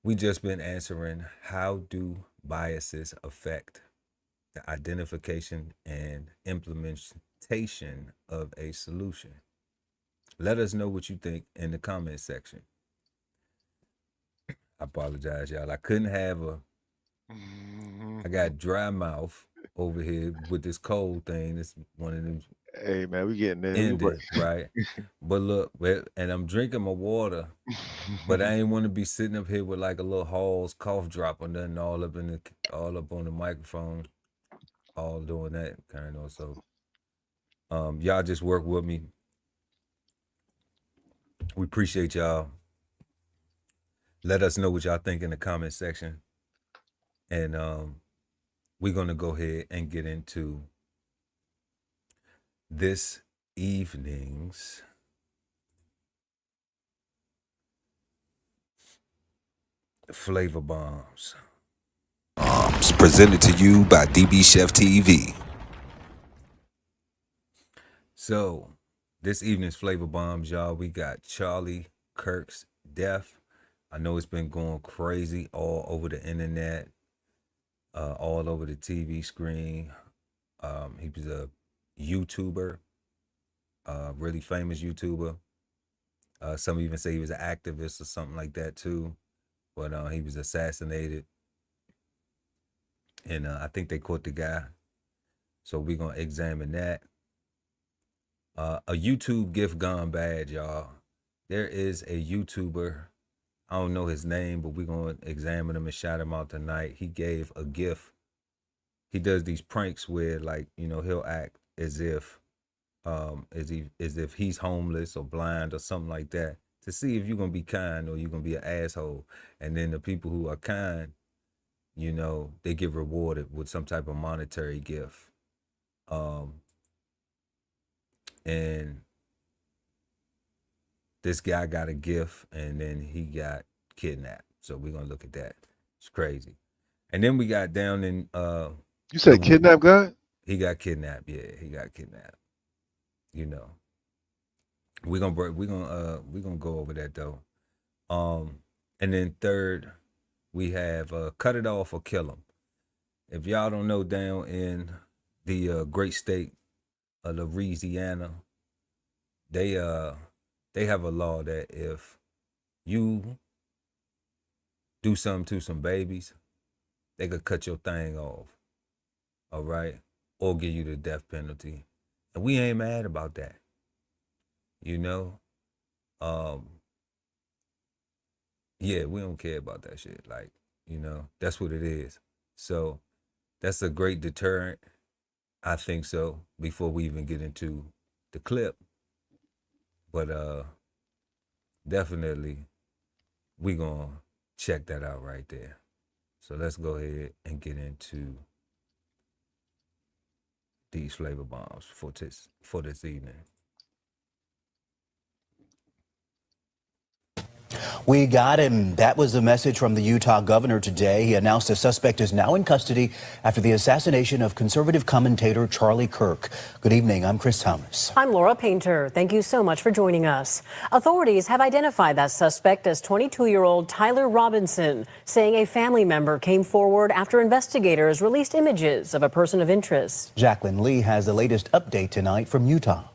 We just been answering, how do biases affect the identification and implementation of a solution? Let us know what you think in the comment section. I apologize, y'all. I couldn't have I got dry mouth over here with this cold thing. It's one of them. Hey man, we getting there. Ended, right? But look, and I'm drinking my water, but I ain't want to be sitting up here with like a little Hall's cough drop or nothing all up on the microphone, all doing that kind of. So, y'all just work with me. We appreciate y'all. Let us know what y'all think in the comment section, and we're gonna go ahead and get into this evening's Flavor Bombs. Presented to you by DBCHEFTV. So, this evening's Flavor Bombs, y'all, we got Charlie Kirk's death. I know it's been going crazy all over the internet, all over the TV screen. He was a YouTuber, really famous YouTuber. Some even say he was an activist or something like that too. But he was assassinated, and I think they caught the guy. So we're gonna examine that. A YouTube gift gone bad, y'all. There is a YouTuber, I don't know his name, but we're gonna examine him and shout him out tonight. He gave a gift. He does these pranks where, like, he'll act as if he's homeless or blind or something like that, to see if you're gonna be kind or you're gonna be an asshole. And then the people who are kind, they get rewarded with some type of monetary gift. And this guy got a gift and then he got kidnapped. So we're gonna look at that. It's crazy. And then we got down in you said kidnap guy? He got kidnapped, yeah. He got kidnapped. We're gonna go over that though. And then third, we have cut it off or kill him. If y'all don't know, down in the great state of Louisiana, they have a law that if you do something to some babies, they could cut your thing off. All right? Or give you the death penalty. And we ain't mad about that. Yeah, we don't care about that shit. Like, that's what it is. So that's a great deterrent. I think so, before we even get into the clip. But definitely we gonna check that out right there. So let's go ahead and get into these flavor bombs for this evening. We got him. That was the message from the Utah governor today. He announced the suspect is now in custody after the assassination of conservative commentator Charlie Kirk. Good evening. I'm Chris Thomas. I'm Laura Painter. Thank you so much for joining us. Authorities have identified that suspect as 22-year-old Tyler Robinson, saying a family member came forward after investigators released images of a person of interest. Jacqueline Lee has the latest update tonight from Utah.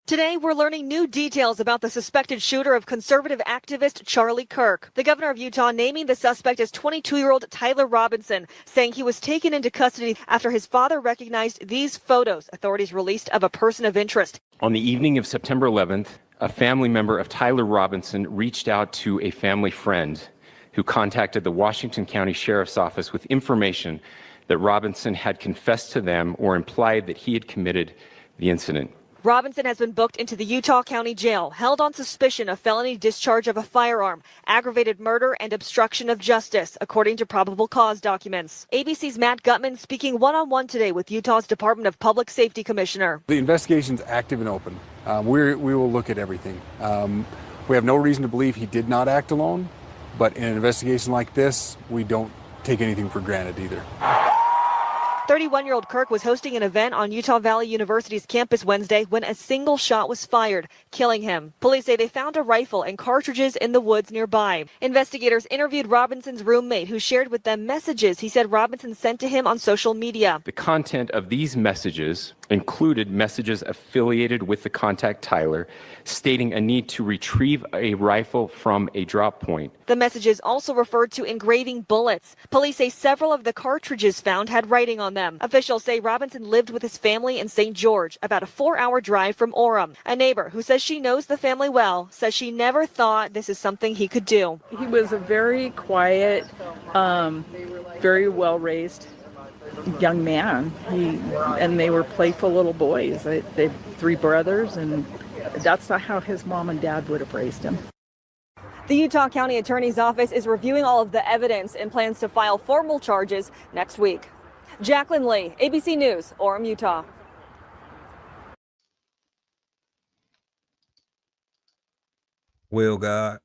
Today, we're learning new details about the suspected shooter of conservative activist Charlie Kirk. The governor of Utah naming the suspect as 22-year-old Tyler Robinson, saying he was taken into custody after his father recognized these photos authorities released of a person of interest. On the evening of September 11th, a family member of Tyler Robinson reached out to a family friend who contacted the Washington County Sheriff's Office with information that Robinson had confessed to them or implied that he had committed the incident. Robinson has been booked into the Utah County Jail, held on suspicion of felony discharge of a firearm, aggravated murder, and obstruction of justice, according to probable cause documents. ABC's Matt Gutman speaking one-on-one today with Utah's Department of Public Safety Commissioner. The investigation's active and open. We will look at everything. We have no reason to believe he did not act alone, but in an investigation like this, we don't take anything for granted either. 31-year-old Kirk was hosting an event on Utah Valley University's campus Wednesday when a single shot was fired, killing him. Police say they found a rifle and cartridges in the woods nearby. Investigators interviewed Robinson's roommate, who shared with them messages he said Robinson sent to him on social media. The content of these messages included messages affiliated with the contact Tyler, stating a need to retrieve a rifle from a drop point. The messages also referred to engraving bullets. Police say several of the cartridges found had writing on them. Officials say Robinson lived with his family in St. George, about a 4-hour drive from Orem. A neighbor who says she knows the family well says she never thought this is something he could do. He was a very quiet, very well-raised young man. And they were playful little boys. They had 3 brothers, and that's not how his mom and dad would have raised him. The Utah County Attorney's Office is reviewing all of the evidence and plans to file formal charges next week. Jacqueline Lee, ABC News, Orem, Utah. Well, God.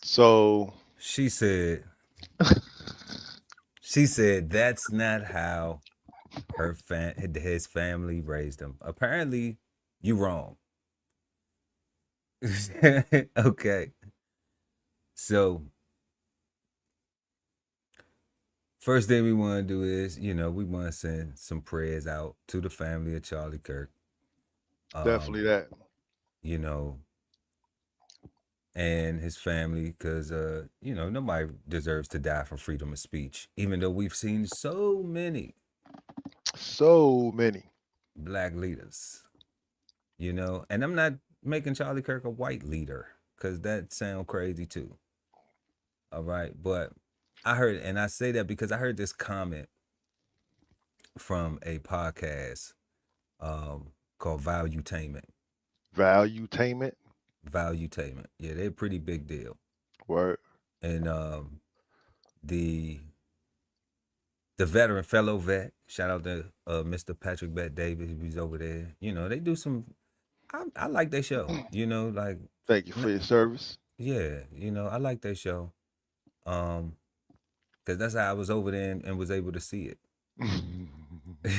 So She said that's not how his family raised him. Apparently, you wrong. Okay. So, first thing we want to do is, we want to send some prayers out to the family of Charlie Kirk. definitely that. And his family, because, nobody deserves to die for freedom of speech, even though we've seen so many black leaders, and I'm not making Charlie Kirk a white leader, because that sounds crazy too. All right. But I heard, and I say that because I heard this comment from a podcast called Valuetainment. Valuetainment. Yeah, they're a pretty big deal. Word. And the veteran fellow vet, shout out to Mr. Patrick Bet Davis, who's over there. They do some, I like their show, like. Thank you for your service. Yeah, I like their show. Because that's how I was over there and was able to see it.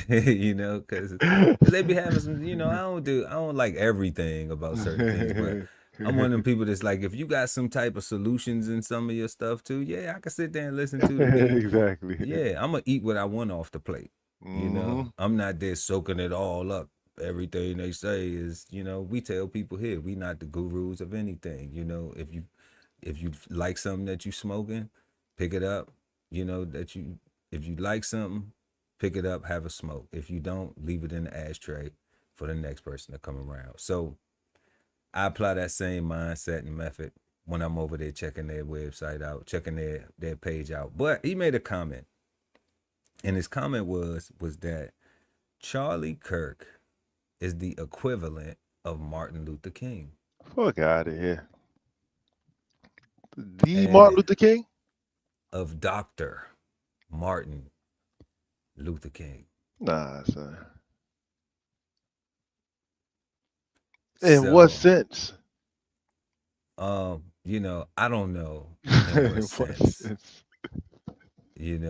Because they be having some, I don't like everything about certain things, but I'm one of them people that's like, if you got some type of solutions in some of your stuff too, yeah, I can sit there and listen to it. Exactly. Yeah, I'm gonna eat what I want off the plate. I'm not there soaking it all up. Everything they say is, we tell people here, we not the gurus of anything. If you like something that you smoking, pick it up. If you like something, pick it up, have a smoke. If you don't, leave it in the ashtray for the next person to come around. So I apply that same mindset and method when I'm over there checking their website out, checking their page out. But he made a comment, and his comment was that Charlie Kirk is the equivalent of Martin Luther King. Fuck out of here. The Martin Luther King? Of Dr. Martin Luther King. Nah, son. In what sense? I don't know in what sense. In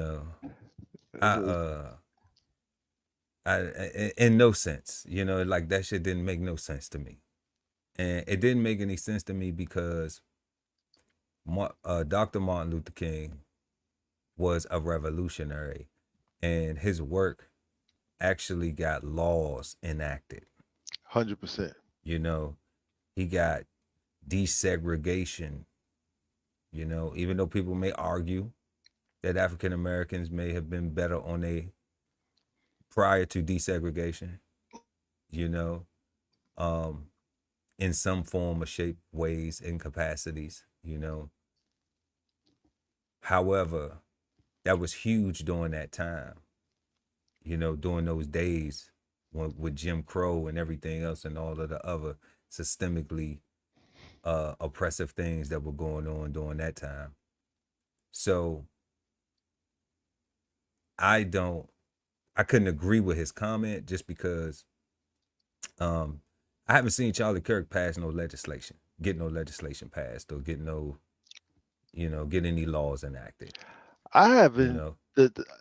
no sense, like that shit didn't make no sense to me. And it didn't make any sense to me because Dr. Martin Luther King was a revolutionary, and his work actually got laws enacted. 100%. He got desegregation, even though people may argue that African Americans may have been better prior to desegregation, in some form or shape, ways, and capacities, However, that was huge during that time, during those days with Jim Crow and everything else and all of the other systemically oppressive things that were going on during that time. So I couldn't agree with his comment just because I haven't seen Charlie Kirk pass no legislation, get no legislation passed, or get no, get any laws enacted. I You haven't. know,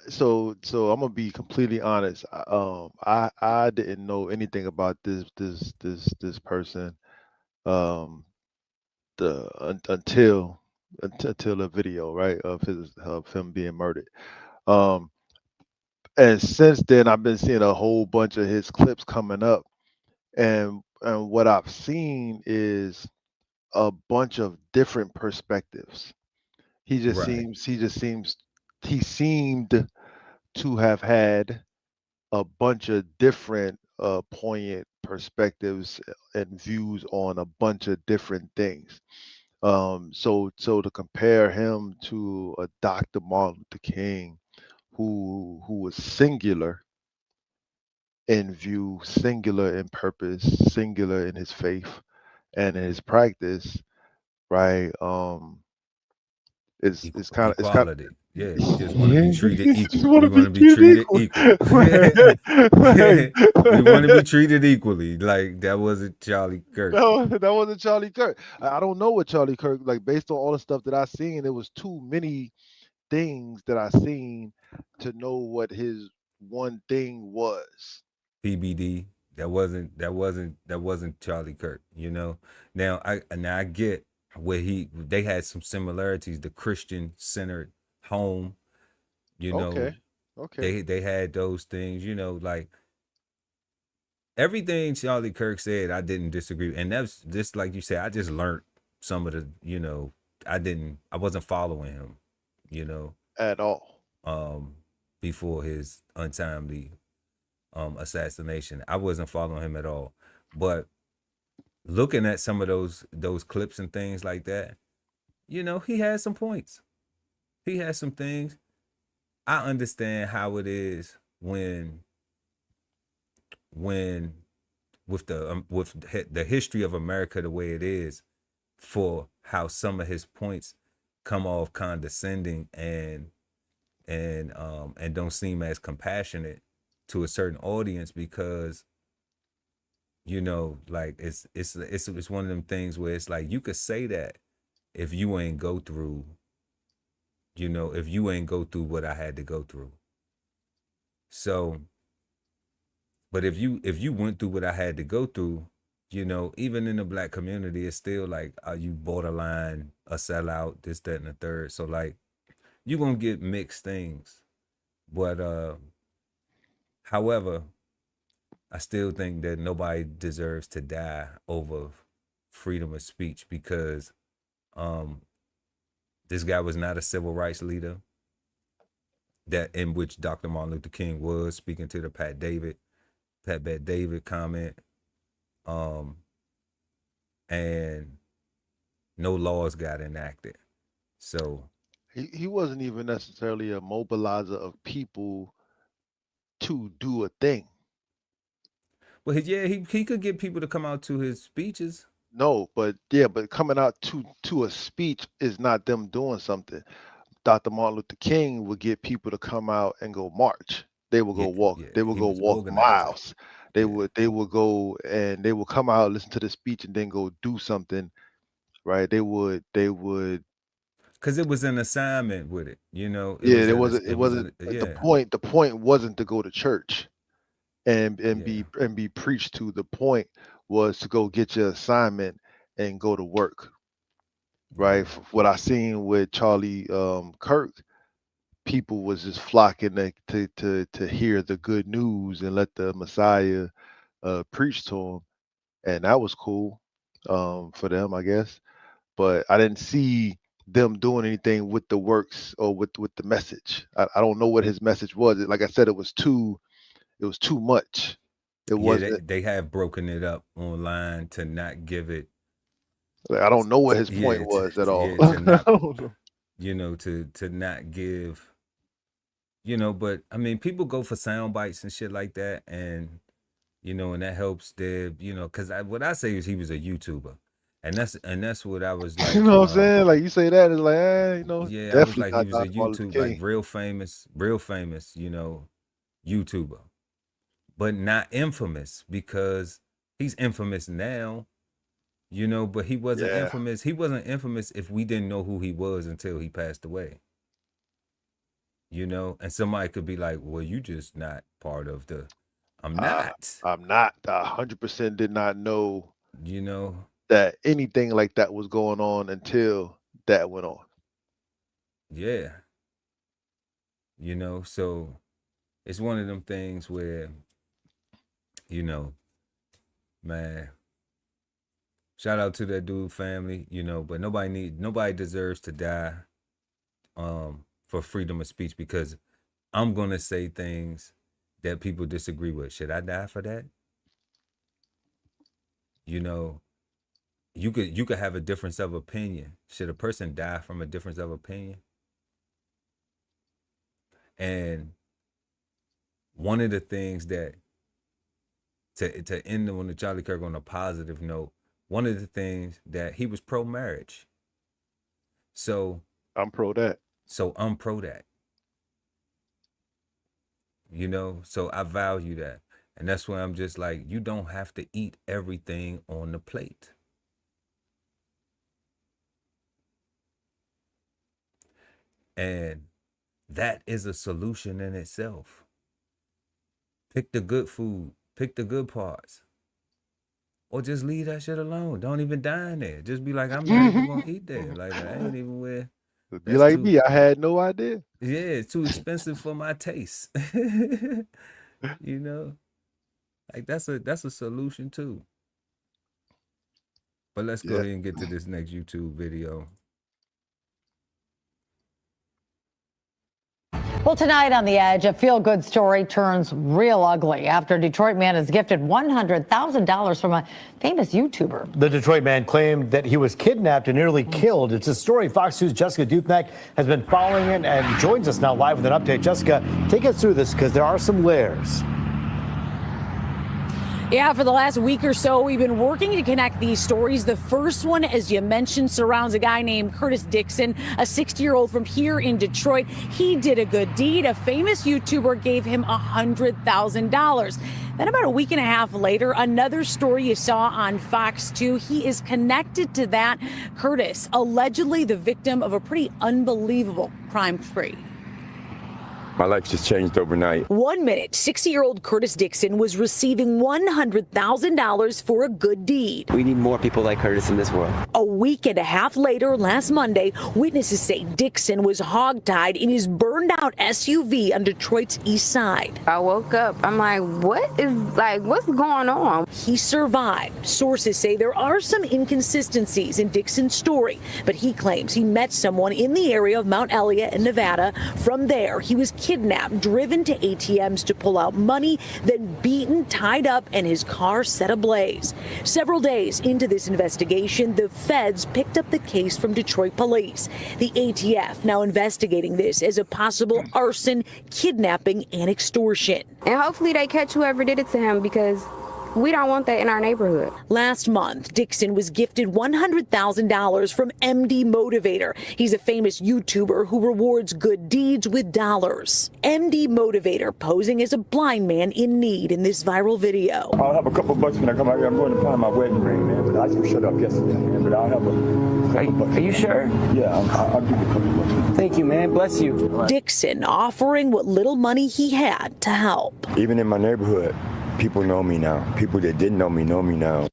So I'm gonna be completely honest. I didn't know anything about this person um until the video, right, of him being murdered. Um, and since then, I've been seeing a whole bunch of his clips coming up, and what I've seen is a bunch of different perspectives. right. He seemed to have had a bunch of different poignant perspectives and views on a bunch of different things. So to compare him to a Dr. Martin Luther King, who was singular in view, singular in purpose, singular in his faith and in his practice, right? It's kind Equality. Yeah, we just want to be yeah, treated just equal. want We to be want to be treated treated equal. equal. We want to be treated equally. Like that wasn't Charlie Kirk. That wasn't Charlie Kirk. I don't know what Charlie Kirk, like, based on all the stuff that I seen. It was too many things that I seen to know what his one thing was. PBD. That wasn't Charlie Kirk. Now I get where they had some similarities. The Christian centered home. You know, Okay, okay. they had those things. Like everything Charlie Kirk said, I didn't disagree. And that's just like you said, I just learned some of the, I wasn't following him, you know, At all. um, before his untimely assassination. I wasn't following him at all. But looking at some of those clips and things like that, he had some points. He had some things. I understand how it is when with the history of America the way it is, for how some of his points come off condescending and don't seem as compassionate to a certain audience, because like it's one of them things where it's like you could say that if you ain't go through what I had to go through. So, but if you went through what I had to go through, even in the Black community, it's still like, are you borderline a sellout, this, that, and the third. So like you're gonna get mixed things. But however, I still think that nobody deserves to die over freedom of speech, because um this guy was not a civil rights leader, that in which Dr. Martin Luther King was, speaking to the Pat Bet David comment. Um, and no laws got enacted. So He wasn't even necessarily a mobilizer of people to do a thing. well, yeah, he could get people to come out to his speeches. No, but yeah, but coming out to a speech is not them doing something. Dr. Martin Luther King would get people to come out and go march. They would go Yeah, walk. yeah, They would he go was walk organizing. miles. Yeah, They would go and they would come out, listen to the speech, and then go do something. Right? They would. because it was an assignment with it. Yeah, it It was wasn't a yeah, the point wasn't to go to church and yeah, be preached to. The point was to go get your assignment and go to work. Right? yeah. What I seen with Charlie Kirk, people was just flocking to hear the good news and let the Messiah preach to them, and that was cool for them, I guess. But I didn't see them doing anything with the works or with the message. I don't know what his message was. Like I said, it was too much. It Yeah, they, wasn't. they have broken it up online to not give it. Like, I don't know what his point Yeah, was at all. yeah, to I not, don't know. to not give. But I mean, people go for sound bites and shit like that, and you know, and that helps their, you know, because what I say is he was a YouTuber, and that's what I was like. You know what I'm saying? Like you say that, it's like, you know, Yeah, I was definitely like, he not was a Martin Luther YouTube, like King. real famous, you know, YouTuber, but not infamous, because he's infamous now, you know, but he wasn't Yeah. infamous. He wasn't infamous if we didn't know who he was until he passed away. You know, and somebody could be like, well, you just not part of the, I'm not. I'm not. 100% did not know, You know, that anything like that was going on until that went on. yeah. You know, so it's one of them things where, you know, man, shout out to that dude family, you know, but nobody deserves to die for freedom of speech, because I'm gonna say things that people disagree with. Should I die for that? You know, you could have a difference of opinion. Should a person die from a difference of opinion? And one of the things that to end on the Charlie Kirk on a positive note, one of the things that he was pro-marriage. So I'm pro that. So I'm pro that. You know, so I value that. And that's why I'm just like, you don't have to eat everything on the plate. And that is a solution in itself. Pick the good food, pick the good parts. Or just leave that shit alone. Don't even dine there. Just be like, I'm not even gonna eat there. Like, I ain't even where. Be like me, I had no idea. Yeah, it's too expensive for my taste. You know? Like that's a solution too. But let's go ahead and get to this next YouTube video. Well, tonight on The Edge, a feel-good story turns real ugly after a Detroit man is gifted $100,000 from a famous YouTuber. The Detroit man claimed that he was kidnapped and nearly killed. It's a story Fox News' Jessica Dupnack has been following it and joins us now live with an update. Jessica, take us through this because there are some layers. Yeah, for the last week or so, we've been working to connect these stories. The first one, as you mentioned, surrounds a guy named Curtis Dixon, a 60-year-old from here in Detroit. He did a good deed. A famous YouTuber gave him $100,000. Then about a week and a half later, another story you saw on Fox 2. He is connected to that. Curtis, allegedly the victim of a pretty unbelievable crime spree. My life just changed overnight. 1 minute, 60-year-old Curtis Dixon was receiving $100,000 for a good deed. We need more people like Curtis in this world. A week and a half later, last Monday, witnesses say Dixon was hogtied in his burned-out SUV on Detroit's east side. I woke up. I'm like, what's going on? He survived. Sources say there are some inconsistencies in Dixon's story, but he claims he met someone in the area of Mount Elliott in Nevada. From there, he was kidnapped, driven to ATMs to pull out money, then beaten, tied up, and his car set ablaze. Several days into this investigation, the feds picked up the case from Detroit police. The ATF now investigating this as a possible arson, kidnapping, and extortion. And hopefully they catch whoever did it to him, because we don't want that in our neighborhood. Last month, Dixon was gifted $100,000 from MD Motivator. He's a famous YouTuber who rewards good deeds with dollars. MD Motivator posing as a blind man in need in this viral video. I'll have a couple bucks when I come out here. I'm going to find my wedding ring, man. But I just shut up yesterday, man. But I'll have a couple bucks. Are you sure? Yeah, I'll give you a couple bucks. Thank you, man. Bless you. Dixon offering what little money he had to help. Even in my neighborhood, people know me now. People that didn't know me now.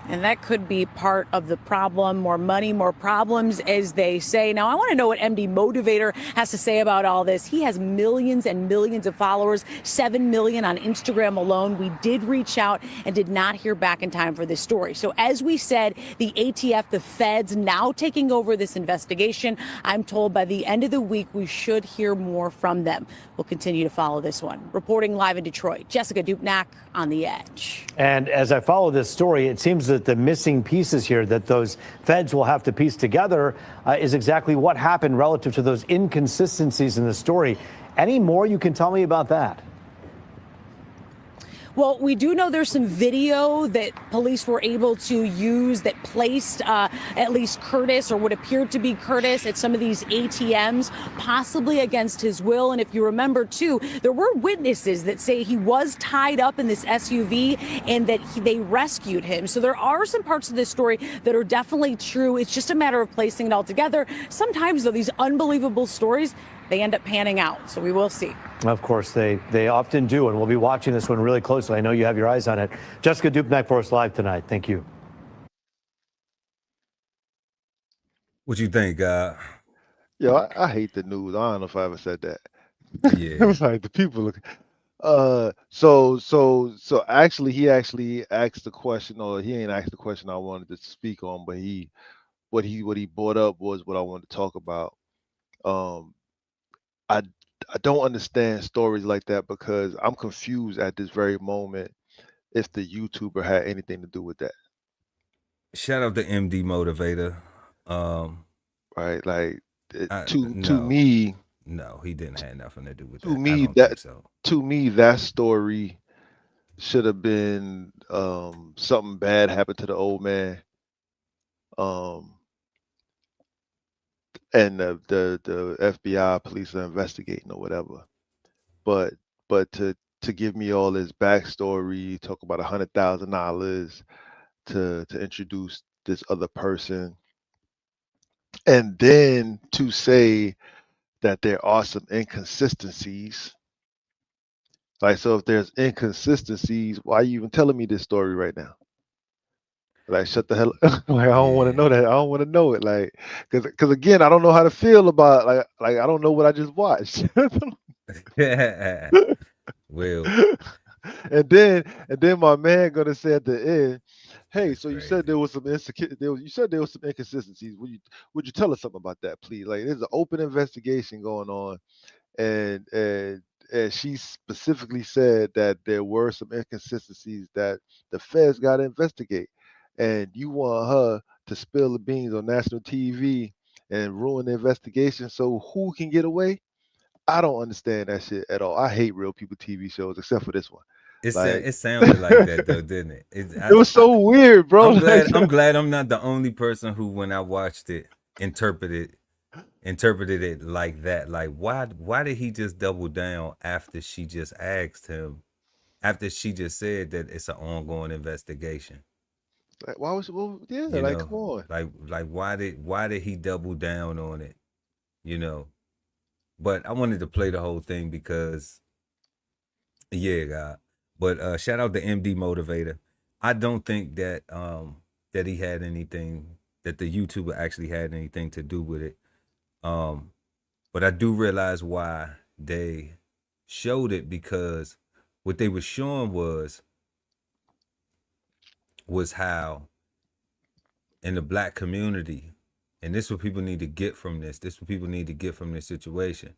And that could be part of the problem. More money, more problems, as they say. Now, I want to know what MD Motivator has to say about all this. He has millions and millions of followers, 7 million on Instagram alone. We did reach out and did not hear back in time for this story. So as we said, the ATF, the feds, now taking over this investigation. I'm told by the end of the week, we should hear more from them. We'll continue to follow this one. Reporting live in Detroit, Jessica Dupnack on The Edge. And as I follow this story, it seems that the missing pieces here that those feds will have to piece together is exactly what happened relative to those inconsistencies in the story. Any more you can tell me about that? Well, we do know there's some video that police were able to use that placed at least Curtis, or what appeared to be Curtis, at some of these ATMs, possibly against his will. And if you remember, too, there were witnesses that say he was tied up in this SUV and that they rescued him. So there are some parts of this story that are definitely true. It's just a matter of placing it all together. Sometimes, though, these unbelievable stories, they end up panning out. So we will see. Of course, they often do, and we'll be watching this one really closely. I know you have your eyes on it. Jessica Dupnack for us live tonight. Thank you. What you think, God? Yo, I hate the news. I don't know if I ever said that. Yeah. It was like the people look. So actually, he actually asked the question, or he ain't asked the question I wanted to speak on, but what he brought up was what I wanted to talk about. I don't understand stories like that, because I'm confused at this very moment if the YouTuber had anything to do with that. Shout out to MD Motivator. Right, like to no, me, no, he didn't have nothing to do with to that. I me don't think so. to me that story should have been something bad happened to the old man. And the FBI police are investigating or whatever. But to give me all this backstory, talk about $100,000 to introduce this other person, and then to say that there are some inconsistencies. Like, so if there's inconsistencies, why are you even telling me this story right now? Like, shut the hell up. Like, I don't want to know that. I don't want to know it. Like, because again, I don't know how to feel about like I don't know what I just watched. Well, and then my man gonna say at the end, hey, that's so you crazy. said there was some you said there was some inconsistencies. Would you tell us something about that, please? Like, there's an open investigation going on, and she specifically said that there were some inconsistencies that the feds got to investigate, and you want her to spill the beans on national TV and ruin the investigation so who can get away? I don't understand that shit at all. I hate real people TV shows except for this one. Like, It sounded like that though, didn't it? it was so weird, bro. I'm glad I'm not the only person who, when I watched it, interpreted it like that. Like, why did he just double down after she just asked him, after she just said that it's an ongoing investigation? Like, why was yeah, You like, know, come on. like why did he double down on it? You know. But I wanted to play the whole thing because, yeah, God. But shout out to MD Motivator. I don't think that that he had anything, that the YouTuber actually had anything to do with it. But I do realize why they showed it, because what they were showing was how in the black community, and this is what people need to get from this. This is what people need to get from this situation.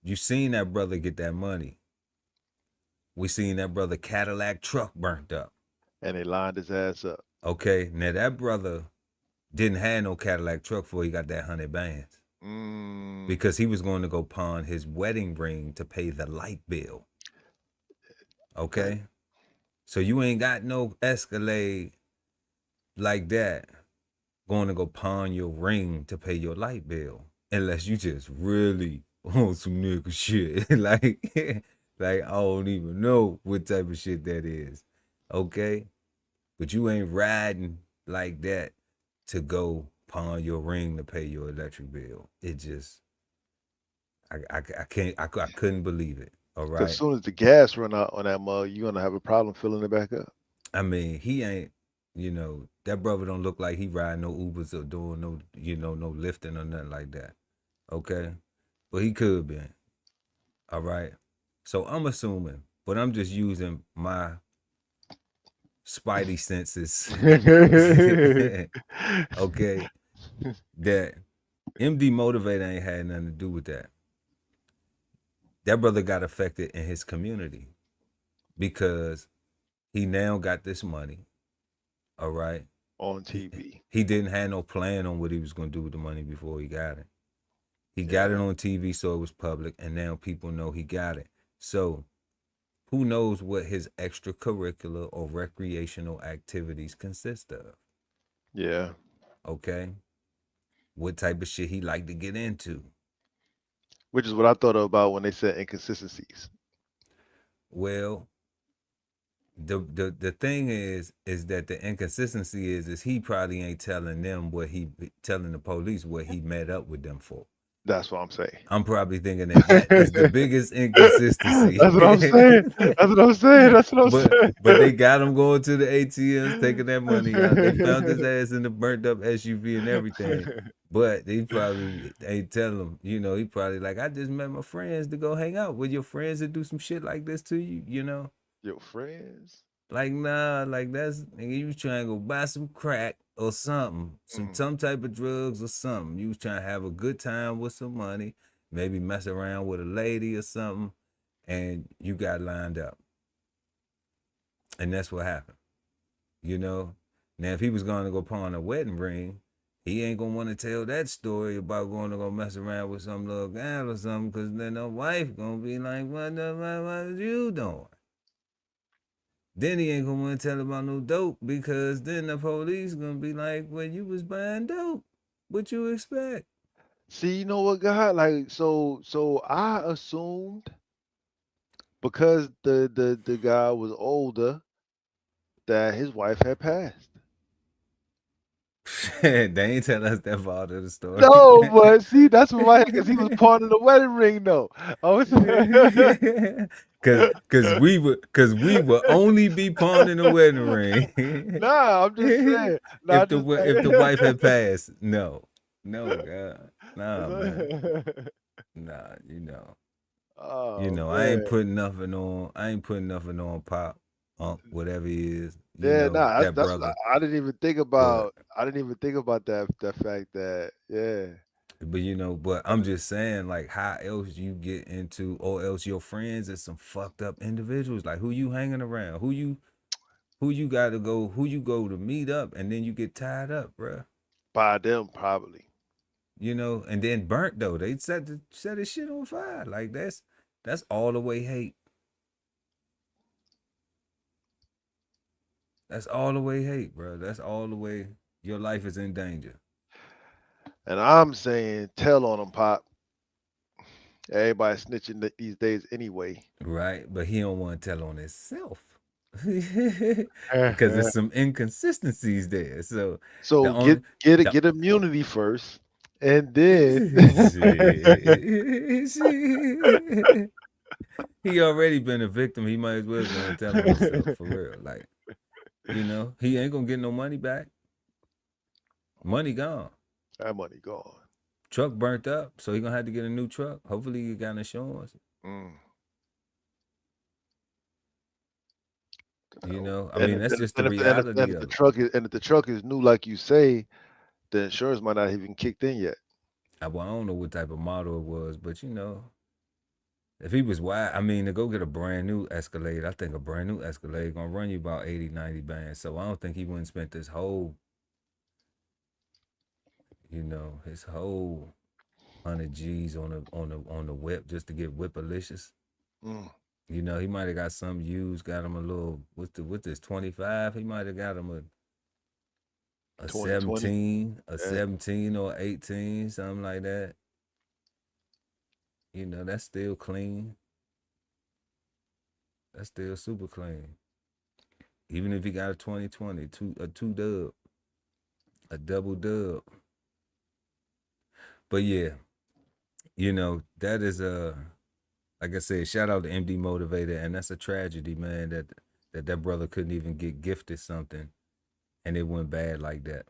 You seen that brother get that money. We seen that brother Cadillac truck burnt up. And they lined his ass up. Okay, now that brother didn't have no Cadillac truck before he got that 100 bands. Because he was going to go pawn his wedding ring to pay the light bill. Okay? So you ain't got no Escalade like that going to go pawn your ring to pay your light bill. Unless you just really on some nigga shit. like I don't even know what type of shit that is. Okay? But you ain't riding like that to go pawn your ring to pay your electric bill. It just, I couldn't believe it. All right. As soon as the gas run out on that mug, you're gonna have a problem filling it back up. I mean, he ain't, that brother don't look like he riding no Ubers or doing no, no lifting or nothing like that. Okay? But he could be. All right? So I'm assuming, but I'm just using my spidey senses. Okay? That MD Motivator ain't had nothing to do with that. That brother got affected in his community because he now got this money. All right? On TV. He didn't have no plan on what he was going to do with the money before he got it. He got it on TV, so it was public, and now people know he got it. So who knows what his extracurricular or recreational activities consist of? Yeah. Okay. What type of shit he like to get into? Which is what I thought about when they said inconsistencies. Well, the thing is that the inconsistency is he probably ain't telling them telling the police what he met up with them for. That's what I'm saying. I'm probably thinking that is the biggest inconsistency. That's what I'm saying. That's what I'm saying. That's what I'm saying. But they got him going to the ATMs, taking that money out. They found his ass in the burnt up SUV and everything. But they probably ain't telling him, you know, he probably like, I just met my friends to go hang out with your friends that do some shit like this to you, you know? Your friends? Like, nah, like that's, nigga, you was trying to go buy some crack or something, some type of drugs or something. You was trying to have a good time with some money, maybe mess around with a lady or something, and you got lined up. And that's what happened. You know? Now, if he was going to go pawn a wedding ring, he ain't going to want to tell that story about going to go mess around with some little gal or something, because then the wife going to be like, what was you doing? Then he ain't gonna want to tell about no dope, because then the police gonna be like, well, you was buying dope. What you expect? See, you know what, God? Like, so I assumed because the guy was older that his wife had passed. They ain't tell us that part of the story. No, but see, that's what my head, because he was part of the wedding ring, though. I was Cause we would only be pawning the wedding ring. Nah, I'm just saying. Nah, if the wife had passed, no, God, nah, man, nah, you know, oh, I ain't man. putting nothing on Pop, whatever he is. Yeah, nah, that that's brother. I didn't even think about. I didn't even think about that fact that But I'm just saying, like, how else you get into, or else your friends is some fucked up individuals. Like, who you hanging around? Who you go to meet up, and then you get tied up, bruh. By them, probably. And then burnt though. They set his shit on fire. Like that's all the way hate. That's all the way hate, bro. That's all the way your life is in danger. And I'm saying, tell on them, Pop. Everybody snitching these days anyway. Right, but he don't want to tell on himself. Because there's some inconsistencies there. So get immunity first, and then he already been a victim. He might as well go and tell on himself, for real. Like, he ain't gonna get no money back. Money gone. That money gone. Truck burnt up, so he gonna have to get a new truck. Hopefully he got insurance. I mean, that's just the reality of it. If the truck is new, like you say, the insurance might not have even kicked in yet. Well, I don't know what type of model it was, but if he was wide, I mean, to go get a brand new Escalade, I think a brand new Escalade gonna run you about 80, 90 bands. So I don't think he wouldn't spend this whole, his whole 100 G's on the whip just to get whipalicious. He might have got some used, got him a little, what's this, 25? He might have got him a 17, a 17 or 18, something like that. That's still clean. That's still super clean. Even if he got a 2020, a two dub, a double dub. But yeah, that is like I said, shout out to MD Motivator, and that's a tragedy, man, that brother couldn't even get gifted something, and it went bad like that.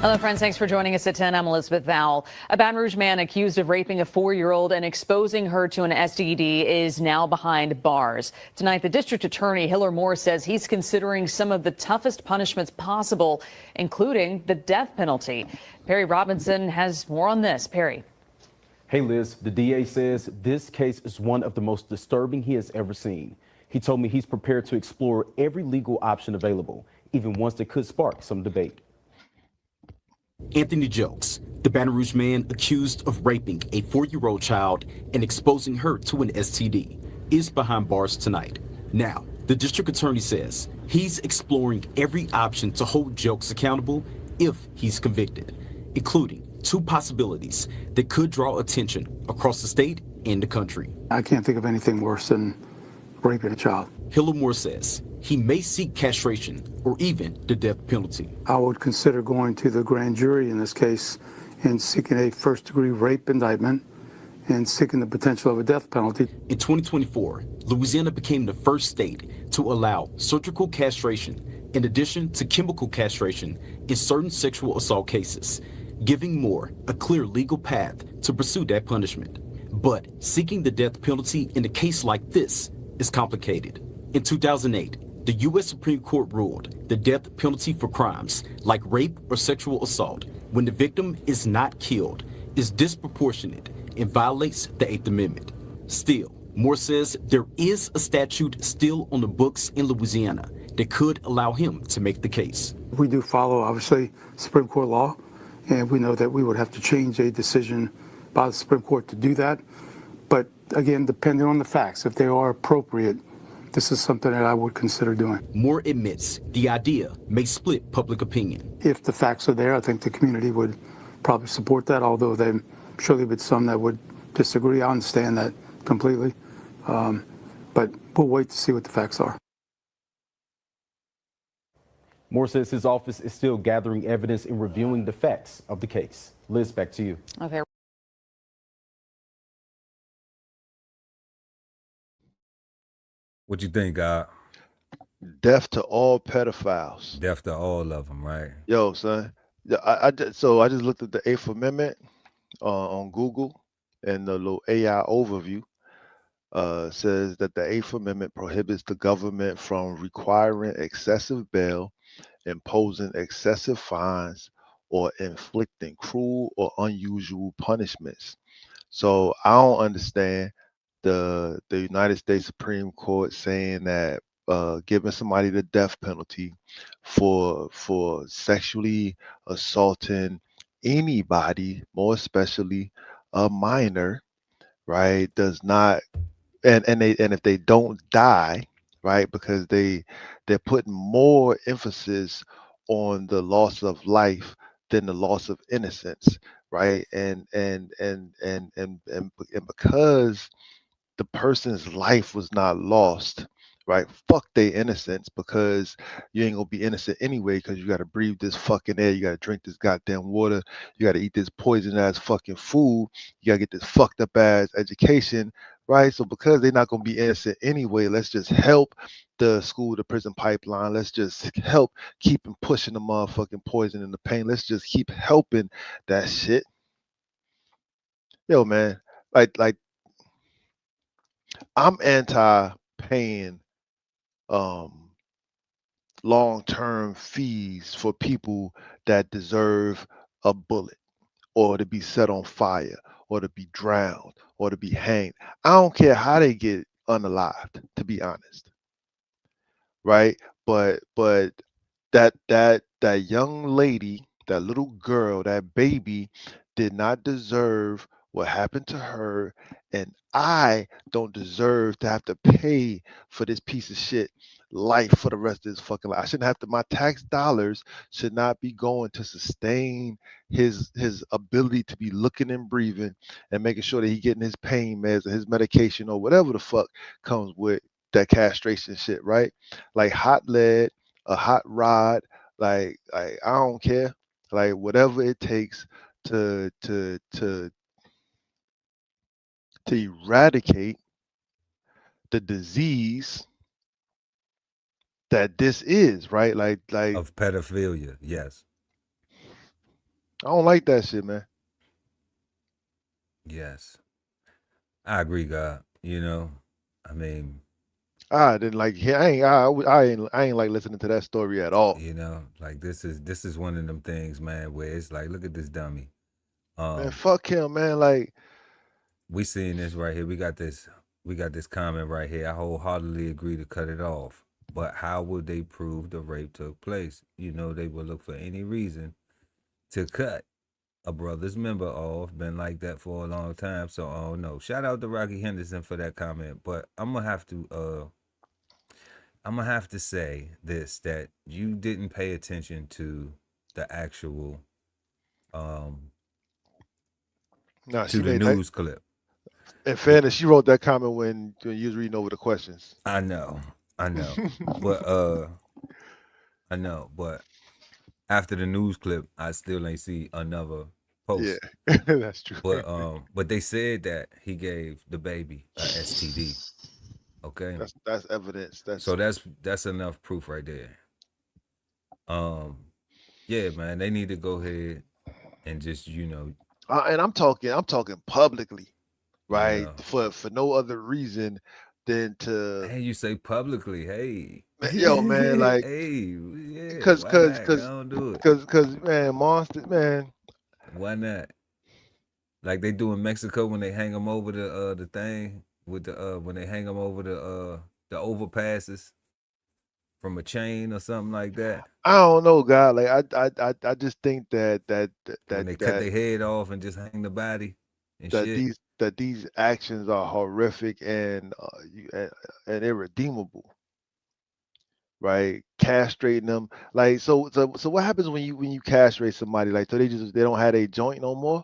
Hello, friends. Thanks for joining us at 10. I'm Elizabeth Vowell. A Baton Rouge man accused of raping a 4-year-old and exposing her to an STD is now behind bars. Tonight, the district attorney, Hiller Moore, says he's considering some of the toughest punishments possible, including the death penalty. Perry Robinson has more on this. Perry. Hey, Liz, the DA says this case is one of the most disturbing he has ever seen. He told me he's prepared to explore every legal option available, even ones that could spark some debate. Anthony Jokes, the Baton Rouge man accused of raping a 4-year-old child and exposing her to an STD, is behind bars tonight. Now, the district attorney says he's exploring every option to hold Jokes accountable if he's convicted, including 2 possibilities that could draw attention across the state and the country. I can't think of anything worse than raping a child. Hiller Moore says he may seek castration or even the death penalty. I would consider going to the grand jury in this case and seeking a first-degree rape indictment and seeking the potential of a death penalty. In 2024, Louisiana became the first state to allow surgical castration in addition to chemical castration in certain sexual assault cases, giving Moore a clear legal path to pursue that punishment. But seeking the death penalty in a case like this is complicated. In 2008, the U.S. Supreme Court ruled the death penalty for crimes like rape or sexual assault, when the victim is not killed, is disproportionate and violates the 8th Amendment. Still, Moore says there is a statute still on the books in Louisiana that could allow him to make the case. We do follow, obviously, Supreme Court law, and we know that we would have to change a decision by the Supreme Court to do that. But again, depending on the facts, if they are appropriate, this is something that I would consider doing. Moore admits the idea may split public opinion. If the facts are there, I think the community would probably support that, although there surely be some that would disagree. I understand that completely. But we'll wait to see what the facts are. Moore says his office is still gathering evidence and reviewing the facts of the case. Liz, back to you. Okay. What you think, God? Death to all pedophiles. Death to all of them, right? Yo, son. I just looked at the 8th Amendment on Google, and the little AI overview says that the 8th Amendment prohibits the government from requiring excessive bail, imposing excessive fines, or inflicting cruel or unusual punishments. So I don't understand the United States Supreme Court saying that giving somebody the death penalty for sexually assaulting anybody, more especially a minor, right, does not, and if they don't die, right, because they're putting more emphasis on the loss of life than the loss of innocence, right, and because the person's life was not lost, right? Fuck their innocence, because you ain't gonna be innocent anyway, because you gotta breathe this fucking air, you gotta drink this goddamn water, you gotta eat this poison ass fucking food, you gotta get this fucked up ass education, right? So because they're not gonna be innocent anyway, let's just help the school to prison pipeline. Let's just help keep them pushing the motherfucking poison and the pain. Let's just keep helping that shit. Yo, man, like I'm anti-paying long-term fees for people that deserve a bullet, or to be set on fire, or to be drowned, or to be hanged. I don't care how they get unalived, to be honest, right? But that young lady, that little girl, that baby did not deserve what happened to her, and I don't deserve to have to pay for this piece of shit life for the rest of his fucking life. I shouldn't have to, my tax dollars should not be going to sustain his ability to be looking and breathing and making sure that he getting his pain meds or his medication or whatever the fuck comes with that castration shit, right? Like hot lead, a hot rod, like I don't care, like whatever it takes to eradicate the disease that this is, right? Like of pedophilia, yes. I don't like that shit, man. Yes, I agree, God. You know, I mean, I didn't like. I ain't like listening to that story at all. you know, like this is one of them things, man, where it's like, look at this dummy. Man, fuck him, man. Like, we seeing this right here. We got this comment right here. I wholeheartedly agree to cut it off. But how would they prove the rape took place? You know, they would look for any reason to cut a brother's member off. Been like that for a long time, so I don't know. Shout out to Rocky Henderson for that comment, but I'm gonna have to say this, that you didn't pay attention to the actual Nah, to she the made that. news clip. In fairness, she wrote that comment when you was reading over the questions. I know, but I know, but after the news clip, I still ain't see another post. Yeah, that's true. But they said that he gave the baby a STD. Okay, That's evidence. so that's enough proof right there. Yeah, man, they need to go ahead and just And I'm talking publicly, right? know. For no other reason than to, Hey, you say publicly, hey, yo, man, like, hey, yeah, cause why cause not? cause Don't do it. cause man, monster, man. Why not? Like they do in Mexico when they hang them over the thing with the when they hang them over the overpasses from a chain or something like that. I don't know, God. Like I just think When they cut their head off and just hang the body and shit. these actions are horrific and and irredeemable, right? Castrating them, like so what happens when you castrate somebody? Like, so they don't have a joint no more.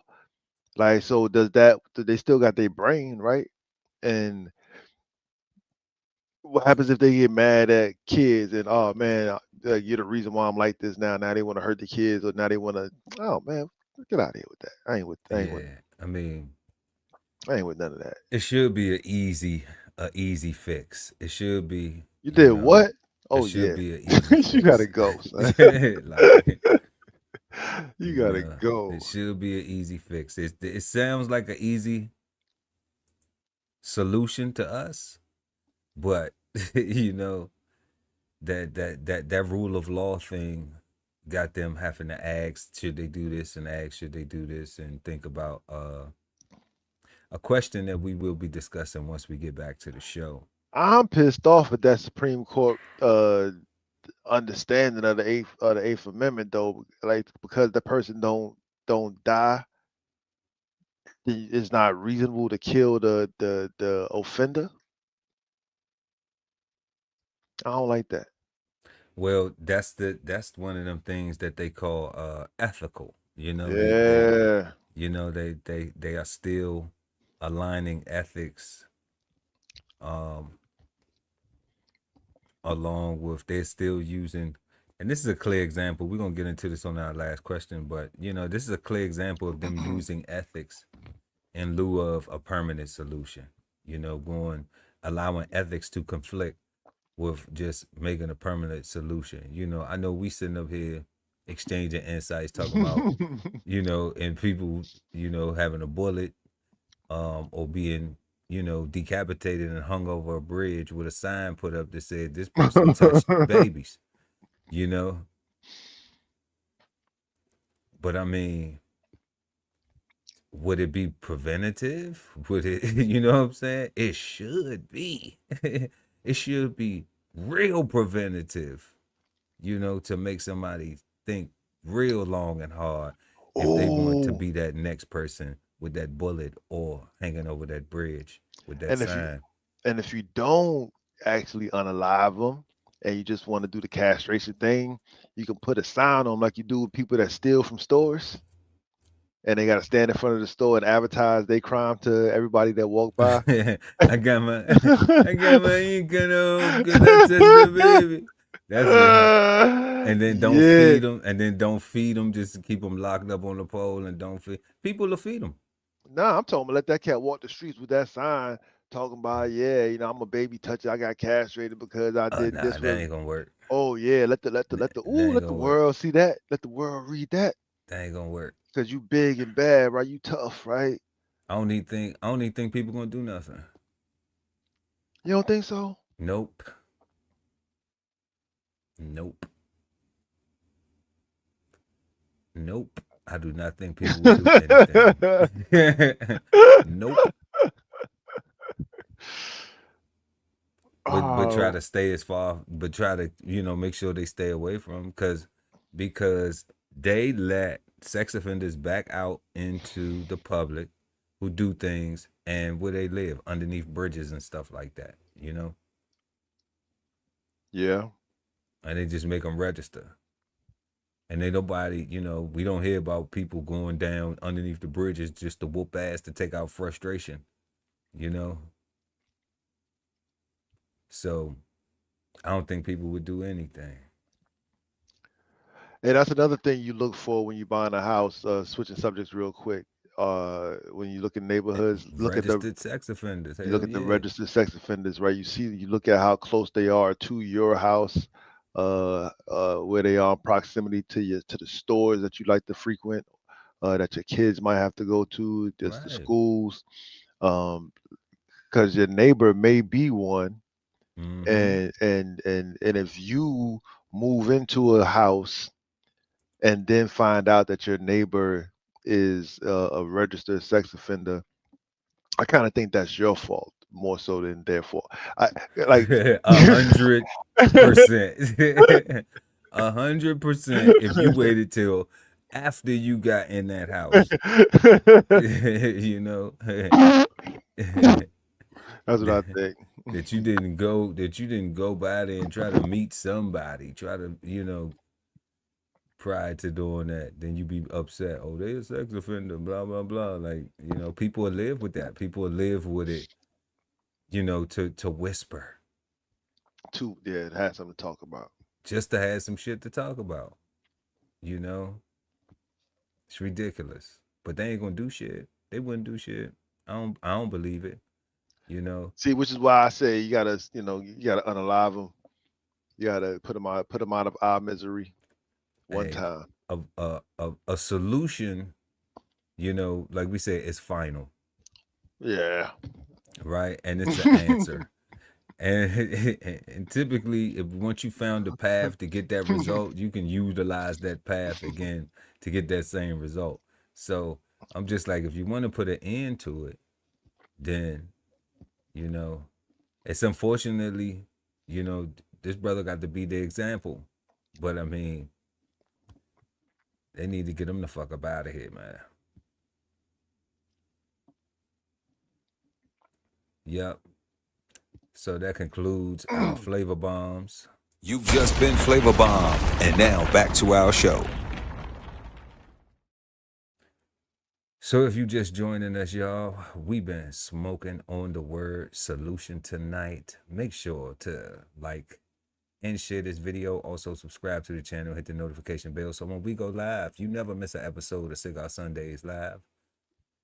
Like, so do they still got their brain, right? And what happens if they get mad at kids and, oh man, you're the reason why I'm like this now. Now they want to hurt the kids, or now they want to, oh man, get out of here with that. I ain't with I mean, none of that. it should be a easy fix. It should be. You did what? Oh It should yeah, be an easy fix. you gotta go, son. Like, you gotta go. It should be an easy fix. It sounds like an easy solution to us, but that rule of law thing got them having to ask, should they do this, and ask, should they do this, and think about a question that we will be discussing once we get back to the show. I'm pissed off at that Supreme Court understanding of the Eighth Amendment, though. Like, because the person don't die, it's not reasonable to kill the offender. I don't like that. Well, that's one of them things that they call ethical. Yeah. They are still aligning ethics along with, they're still using, and this is a clear example. We're gonna get into this on our last question, but this is a clear example of them using ethics in lieu of a permanent solution. Allowing ethics to conflict with just making a permanent solution. I know we sitting up here exchanging insights, talking about, and people, having a bullet, or being, decapitated and hung over a bridge with a sign put up that said, this person touched babies, But I mean, would it be preventative? Would it, you know what I'm saying? It should be. It should be real preventative, to make somebody think real long and hard if they want to be that next person with that bullet or hanging over that bridge with that sign. If you don't actually unalive them and you just want to do the castration thing, you can put a sign on like you do with people that steal from stores. And they got to stand in front of the store and advertise their crime to everybody that walk by. I got my ink on because I touched the baby. That's it. And then don't feed them. And then don't feed them. Just keep them locked up on the pole and don't feed. People will feed them. Nah, I'm talking about let that cat walk the streets with that sign talking about, I'm a baby toucher. I got castrated because I did this. That ain't gonna work. Oh yeah, let the world see that. Let the world read that. That ain't gonna work. Cause you big and bad, right? You tough, right? I don't even think people gonna do nothing. You don't think so? Nope. I do not think people will do anything. Nope. But try to stay as far, but try to, make sure they stay away from them because they let sex offenders back out into the public who do things and where they live underneath bridges and stuff like that, you know? Yeah. And they just make them register. And ain't nobody, you know, we don't hear about people going down underneath the bridges just to whoop ass to take out frustration, you know? So I don't think people would do anything. And that's another thing you look for when you're buying a house. Switching subjects real quick. When you look in neighborhoods, look at Registered sex offenders. you look Hell at the yeah. registered sex offenders, right? You look at how close they are to your house, where they are in proximity to the stores that you like to frequent, that your kids might have to go to, just the Right. schools, because your neighbor may be one, and if you move into a house and then find out that your neighbor is a registered sex offender, I kind of think that's your fault more so than their fault. I like 100%. 100% if you waited till after you got in that house. You know. That's what I think. That you didn't go by there and try to meet somebody, try to, you know, prior to doing that, then you be upset. Oh, they a sex offender, blah, blah, blah. Like, you know, people will live with that. People will live with it, you know, to whisper. Yeah, it had something to talk about. Just to have some shit to talk about. You know? It's ridiculous. But they ain't gonna do shit. They wouldn't do shit. I don't believe it. You know? See, which is why I say you gotta unalive them. You gotta put them out of our misery one time. A solution, you know, like we say, is final. Yeah. Right? And it's an answer. And typically, if once you found the path to get that result, you can utilize that path again to get that same result. So I'm just like, if you want to put an end to it, then, you know, it's unfortunately, you know, this brother got to be the example. But I mean, they need to get him the fuck up out of here, man. Yep. So that concludes our flavor bombs. You've just been flavor bombed, and now back to our show. So if you just joining us, y'all, we've been smoking on the word solution tonight. Make sure to like and share this video. Also subscribe to the channel, hit the notification bell, so when we go live, you never miss an episode of Cigar Sundays Live.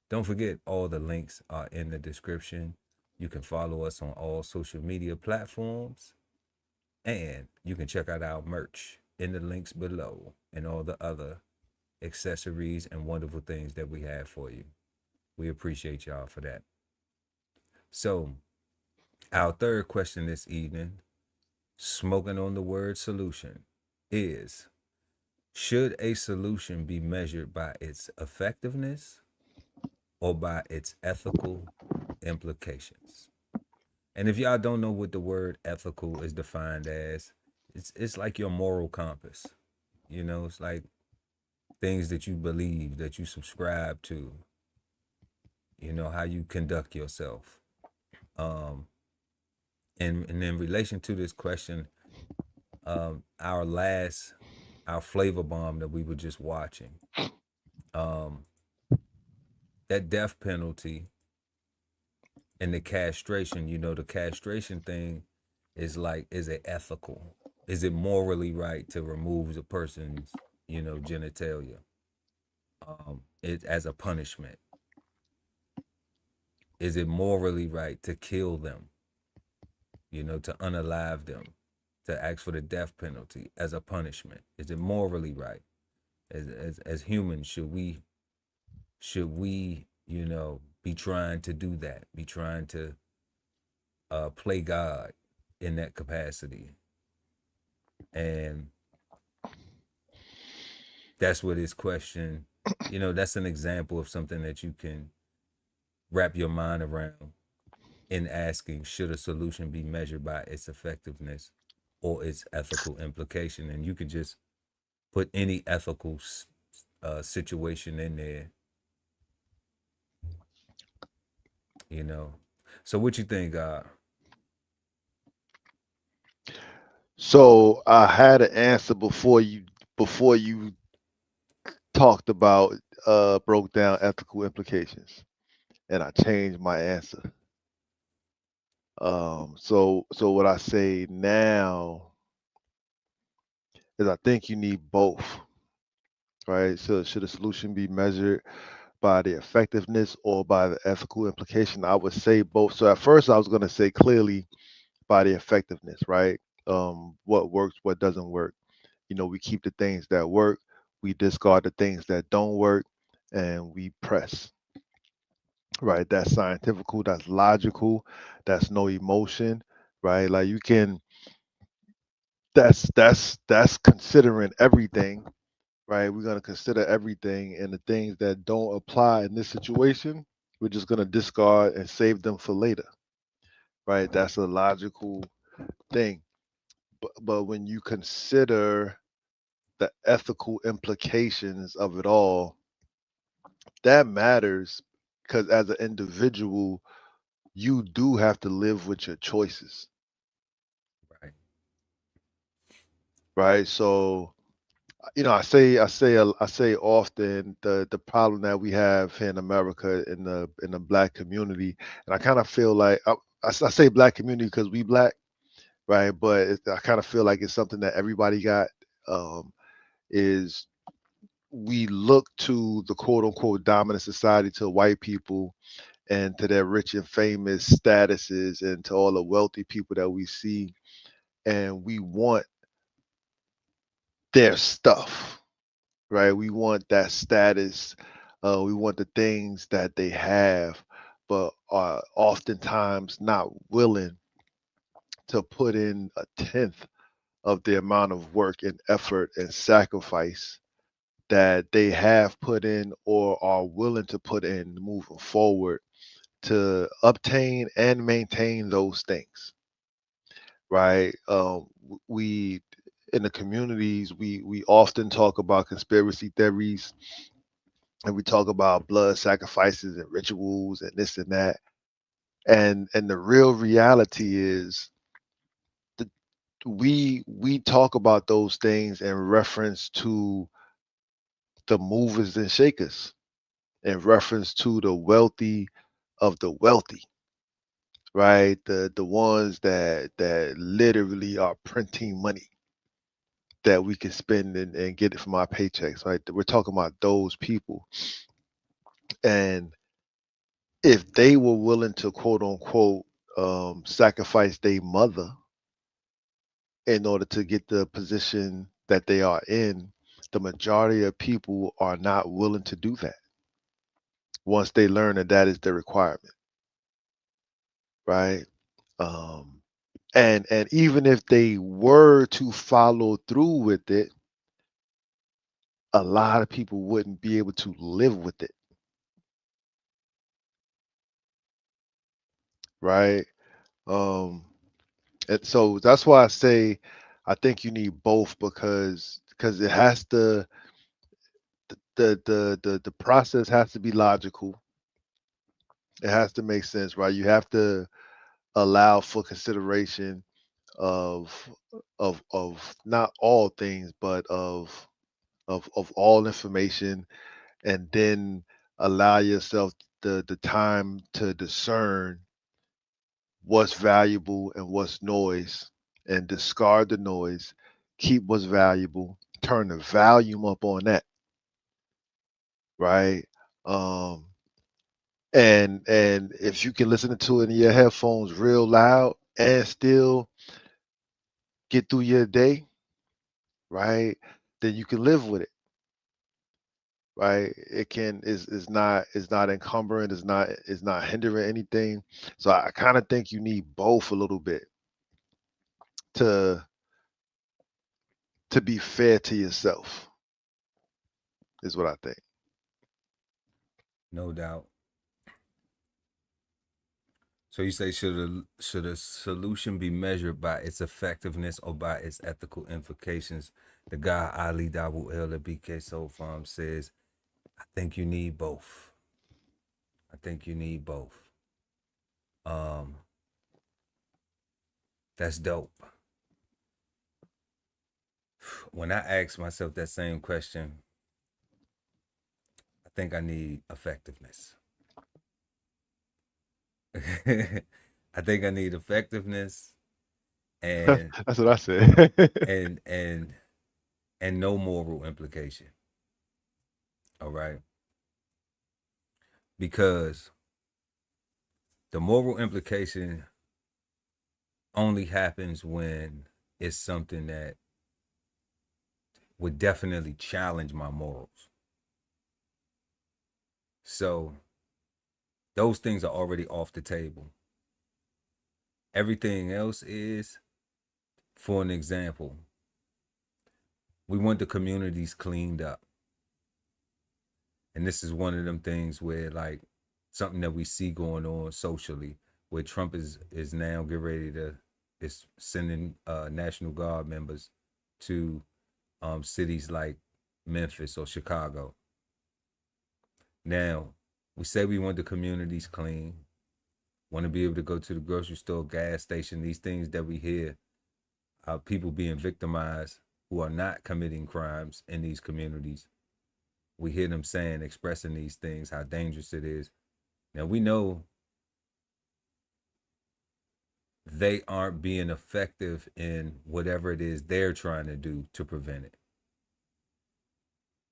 Don't forget, all the links are in the description. You can follow us on all social media platforms, and you can check out our merch in the links below and all the other accessories and wonderful things that we have for you. We appreciate y'all for that. So our third question this evening, smoking on the word solution, is: should a solution be measured by its effectiveness or by its ethical implications? And if y'all don't know what the word ethical is defined as, it's like your moral compass. You know, it's like things that you believe, that you subscribe to, you know, how you conduct yourself. And in relation to this question, our flavor bomb that we were just watching, that death penalty and the castration, you know, the castration thing is like, is it ethical? Is it morally right to remove the person's, you know, genitalia as a punishment? Is it morally right to kill them? You know, to unalive them, to ask for the death penalty as a punishment? Is it morally right? As humans, should we, you know, be trying to do that? Be trying to play God in that capacity? And that's what this question, you know, that's an example of something that you can wrap your mind around in asking, should a solution be measured by its effectiveness or its ethical implication? And you could just put any ethical situation in there, you know. So what you think, So I had an answer before you talked about broke down ethical implications, and I changed my answer. So what I say now is I think you need both, right? So should a solution be measured by the effectiveness or by the ethical implication? I would say both. So at first I was going to say clearly by the effectiveness, right? What works, what doesn't work. We keep the things that work, we discard the things that don't work, and we press, right? That's scientifical, that's logical, that's no emotion, right? Like you can that's considering everything, right? We're going to consider everything, and the things that don't apply in this situation, we're just going to discard and save them for later, right? That's a logical thing. But when you consider the ethical implications of it all, that matters because as an individual, you do have to live with your choices, right? right? So, I say often the problem that we have here in America in the black community, and I kind of feel like I say black community because we black, right? But I kind of feel like it's something that everybody got. Is we look to the quote unquote dominant society, to white people and to their rich and famous statuses and to all the wealthy people that we see, and we want their stuff, right? We want that status. We want the things that they have, but are oftentimes not willing to put in a tenth of the amount of work and effort and sacrifice that they have put in or are willing to put in moving forward to obtain and maintain those things, right? We in the communities, we often talk about conspiracy theories, and we talk about blood sacrifices and rituals and this and that. And the real reality is that we talk about those things in reference to the movers and shakers, in reference to the wealthy of the wealthy, right? The ones that literally are printing money that we can spend and get it from our paychecks, right? We're talking about those people. And if they were willing to quote unquote sacrifice their mother in order to get the position that they are in, the majority of people are not willing to do that once they learn that that is the requirement, right? Um, and even if they were to follow through with it, a lot of people wouldn't be able to live with it, right? Um, and so that's why I say I think you need both because it has to the process has to be logical. It has to make sense, right? You have to allow for consideration of of not all things, but of all information, and then allow yourself the time to discern what's valuable and what's noise, and discard the noise, keep what's valuable, turn the volume up on that, right? um and if you can listen to it in your headphones real loud and still get through your day, right, then you can live with it, right? It can is not encumbering, is not hindering anything. So I kind of think you need both a little bit to be fair to yourself, is what I think. No doubt. So you say should a solution be measured by its effectiveness or by its ethical implications? The guy Ali Dabu El at BK Soul Farm says, I think you need both. I think you need both. That's dope. When I ask myself that same question, I think I need effectiveness. I think I need effectiveness and That's what I said. and no moral implication. All right? Because the moral implication only happens when it's something that would definitely challenge my morals. So those things are already off the table. Everything else is, for an example, we want the communities cleaned up. And this is one of them things where, like, something that we see going on socially, where Trump is now getting ready to is sending National Guard members to cities like Memphis or Chicago. Now, we say we want the communities clean, want to be able to go to the grocery store, gas station, these things that we hear, people being victimized who are not committing crimes in these communities. We hear them saying, expressing these things, how dangerous it is. Now, we know they aren't being effective in whatever it is they're trying to do to prevent it.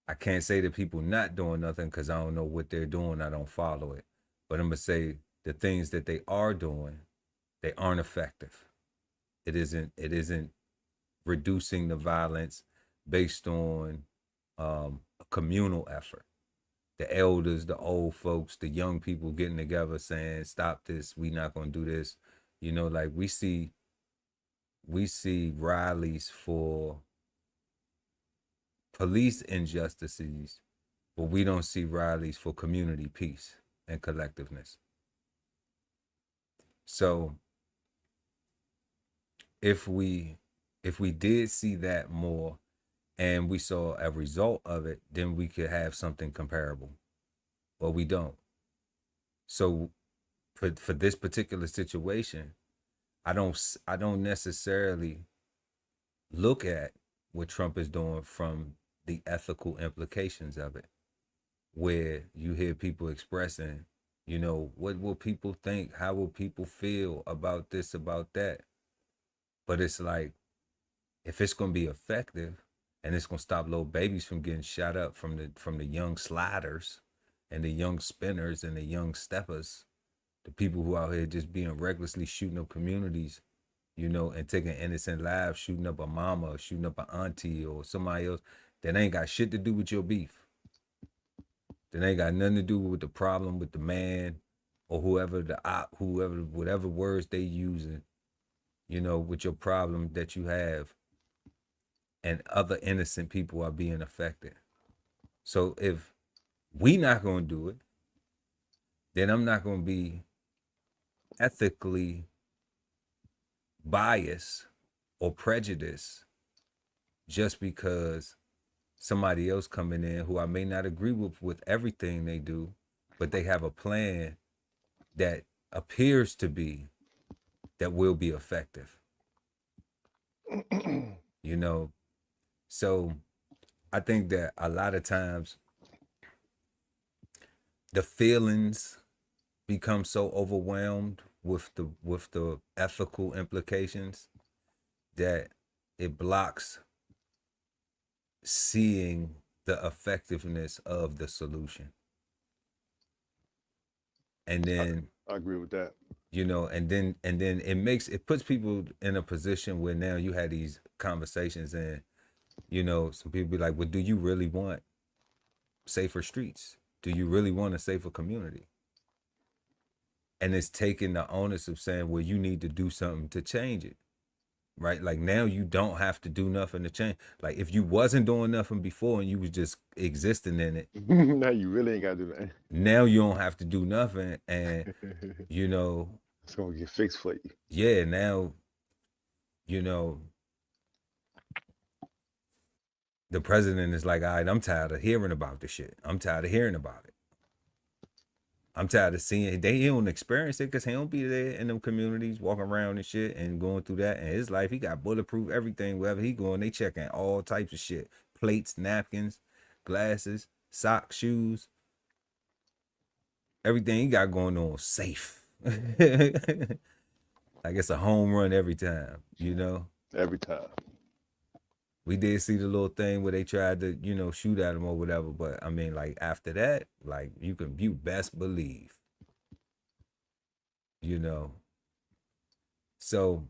I can't say that people not doing nothing because I don't know what they're doing. I don't follow it. But I'm going to say the things that they are doing, they aren't effective. It isn't reducing the violence based on a communal effort. The elders, the old folks, the young people getting together saying, stop this, we not going to do this. You know, like we see rallies for police injustices, but we don't see rallies for community peace and collectiveness. So if we did see that more and we saw a result of it, then we could have something comparable, but we don't. So for this particular situation, I don't necessarily look at what Trump is doing from the ethical implications of it, where you hear people expressing, you know, what will people think? How will people feel about this, about that? But it's like, if it's going to be effective and it's going to stop little babies from getting shot up from the young sliders and the young spinners and the young steppers, the people who out here just being recklessly shooting up communities, you know, and taking innocent lives, shooting up a mama or shooting up an auntie or somebody else that ain't got shit to do with your beef. That ain't got nothing to do with the problem with the man or whoever, whatever words they using, you know, with your problem that you have, and other innocent people are being affected. So if we not going to do it, then I'm not going to be ethically biased or prejudiced just because somebody else coming in who I may not agree with everything they do, but they have a plan that appears to be, that will be effective. You know, so I think that a lot of times the feelings become so overwhelmed with the ethical implications that it blocks seeing the effectiveness of the solution. And then I agree with that. You know, and then it puts people in a position where now you had these conversations and, you know, some people be like, well, do you really want safer streets? Do you really want a safer community? And it's taking the onus of saying, well, you need to do something to change it, right? Like now you don't have to do nothing to change. Like if you wasn't doing nothing before and you was just existing in it. Now you really ain't got to do that. Now you don't have to do nothing. And, you know, it's going to get fixed for you. Yeah, now, you know, the president is like, all right, I'm tired of hearing about this shit. I'm tired of hearing about it. I'm tired of seeing it. He don't experience it because he don't be there in them communities walking around and shit and going through that. And his life, he got bulletproof everything. Wherever he going, they checking all types of shit. Plates, napkins, glasses, socks, shoes. Everything he got going on safe. Like it's a home run every time, you know? Every time. We did see the little thing where they tried to, you know, shoot at him or whatever. But I mean, like after that, like you best believe, you know. So,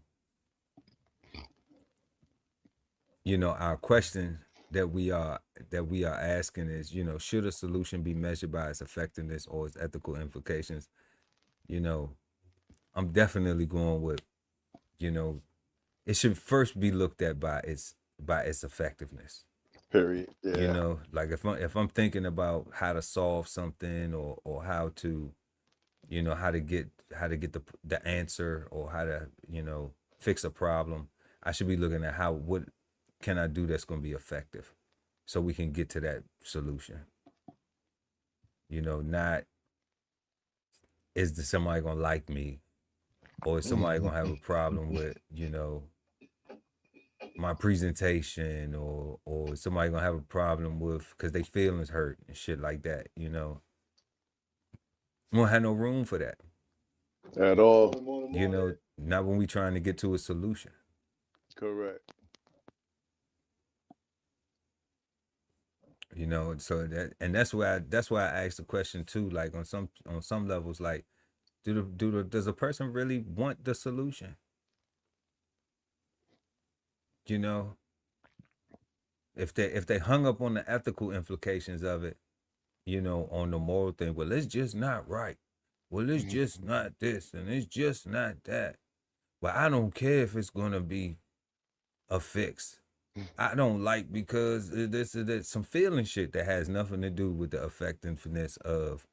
you know, our question that we are asking is, you know, should a solution be measured by its effectiveness or its ethical implications? You know, I'm definitely going with, you know, it should first be looked at by its effectiveness. Period. Yeah. You know, like if I'm thinking about how to solve something or how to, you know, how to get the answer or how to, you know, fix a problem, I should be looking at what can I do that's going to be effective so we can get to that solution. You know, not is somebody going to like me or is somebody going to have a problem with, you know, my presentation or somebody gonna have a problem with because they feelings hurt and shit like that, you know. We don't have no room for that at all. You know, not when we trying to get to a solution. Correct. You know, so that's why I asked the question too, like on some levels, like does a person really want the solution? You know, if they hung up on the ethical implications of it, you know, on the moral thing, well, it's just not right. Well, it's just not this and it's just not that. Well, I don't care if it's gonna be a fix. I don't like because there's some feeling shit that has nothing to do with the effectiveness of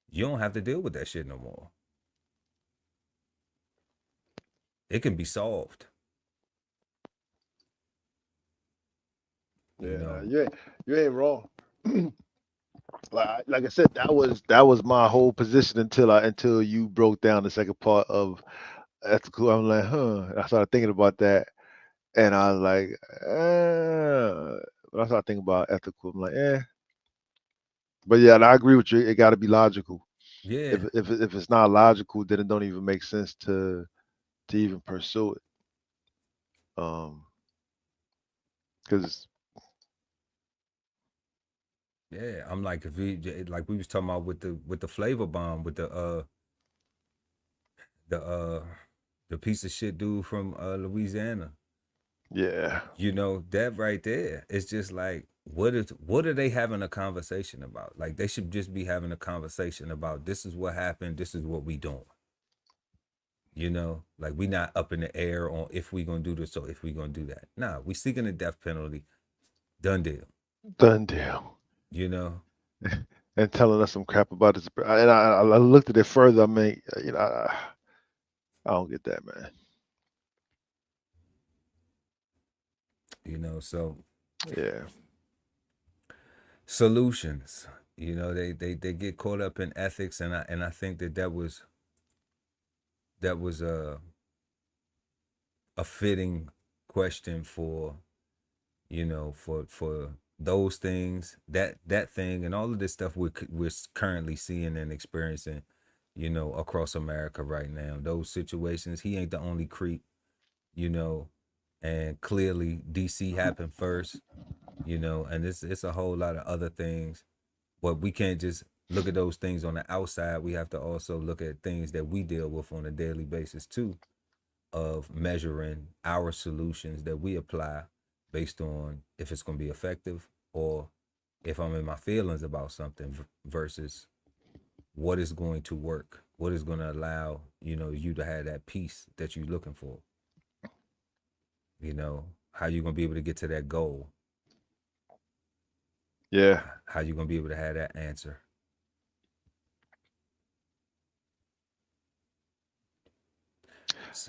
you don't have to deal with that shit no more. It can be solved. Yeah, you ain't wrong. Like I said, that was my whole position until you broke down the second part of ethical. I'm like, I started thinking about that, and I was like, when I started thinking about ethical, I'm like, But yeah, and I agree with you. It got to be logical. Yeah. If it's not logical, then it don't even make sense to even pursue it. Because yeah, I'm like if we like we was talking about with the flavor bomb with the piece of shit dude from Louisiana. Yeah. You know, that right there, it's just like what are they having a conversation about? Like they should just be having a conversation about this is what happened, this is what we doing. You know, like we not up in the air on if we gonna do this or if we gonna do that. Nah, we seeking the death penalty. Done deal. Done deal. You know, and telling us some crap about this. And I looked at it further. I mean, you know, I don't get that, man. You know, so yeah. Solutions. You know, they get caught up in ethics, and I think that was a fitting question for, you know, for those things, that thing, and all of this stuff we're currently seeing and experiencing, you know, across America right now. Those situations, he ain't the only creep, you know, and clearly DC happened first, you know, and it's a whole lot of other things, but we can't just look at those things on the outside. We have to also look at things that we deal with on a daily basis too, of measuring our solutions that we apply based on if it's going to be effective or if I'm in my feelings about something versus what is going to work, what is going to allow, you know, you to have that peace that you're looking for. You know, how you going to be able to get to that goal. Yeah. How you going to be able to have that answer.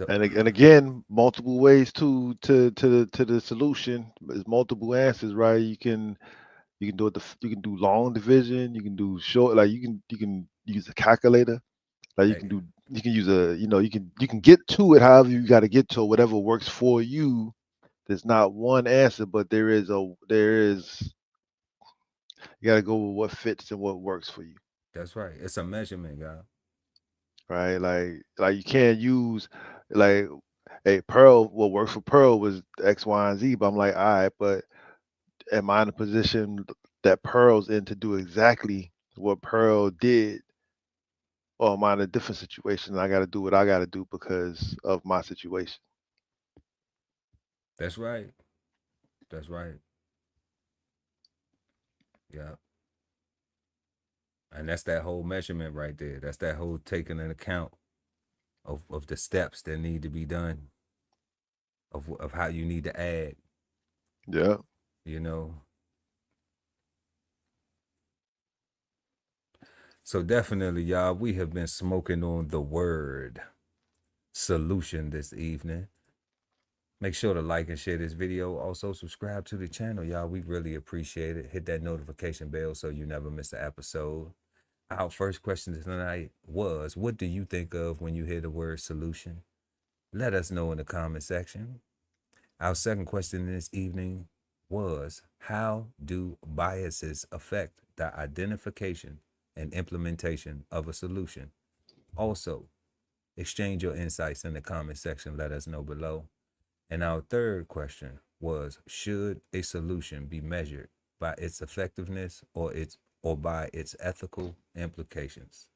And again, multiple ways to the solution. There's multiple answers, right? You can do you can do long division, you can do short, like you can use a calculator, like you can use you can get to it however you got to get to it, whatever works for you. There's not one answer, but there is you got to go with what fits and what works for you. That's right. It's a measurement, guy. Right? Like you can't use like hey Pearl, what worked for Pearl was X, Y, and Z, but I'm like, all right, but am I in a position that Pearl's in to do exactly what Pearl did? Or am I in a different situation and I gotta do what I gotta do because of my situation? That's right. That's right. Yeah. And that's that whole measurement right there. That's that whole taking an account of the steps that need to be done, of how you need to add, Yeah. you know. So definitely, y'all, we have been smoking on the word solution this evening. Make sure to like and share this video. Also, subscribe to the channel, y'all. We really appreciate it. Hit that notification bell so you never miss an episode. Our first question tonight was, what do you think of when you hear the word solution? Let us know in the comment section. Our second question this evening was, how do biases affect the identification and implementation of a solution? Also, exchange your insights in the comment section. Let us know below. And our third question was, should a solution be measured by its effectiveness or by its ethical implications?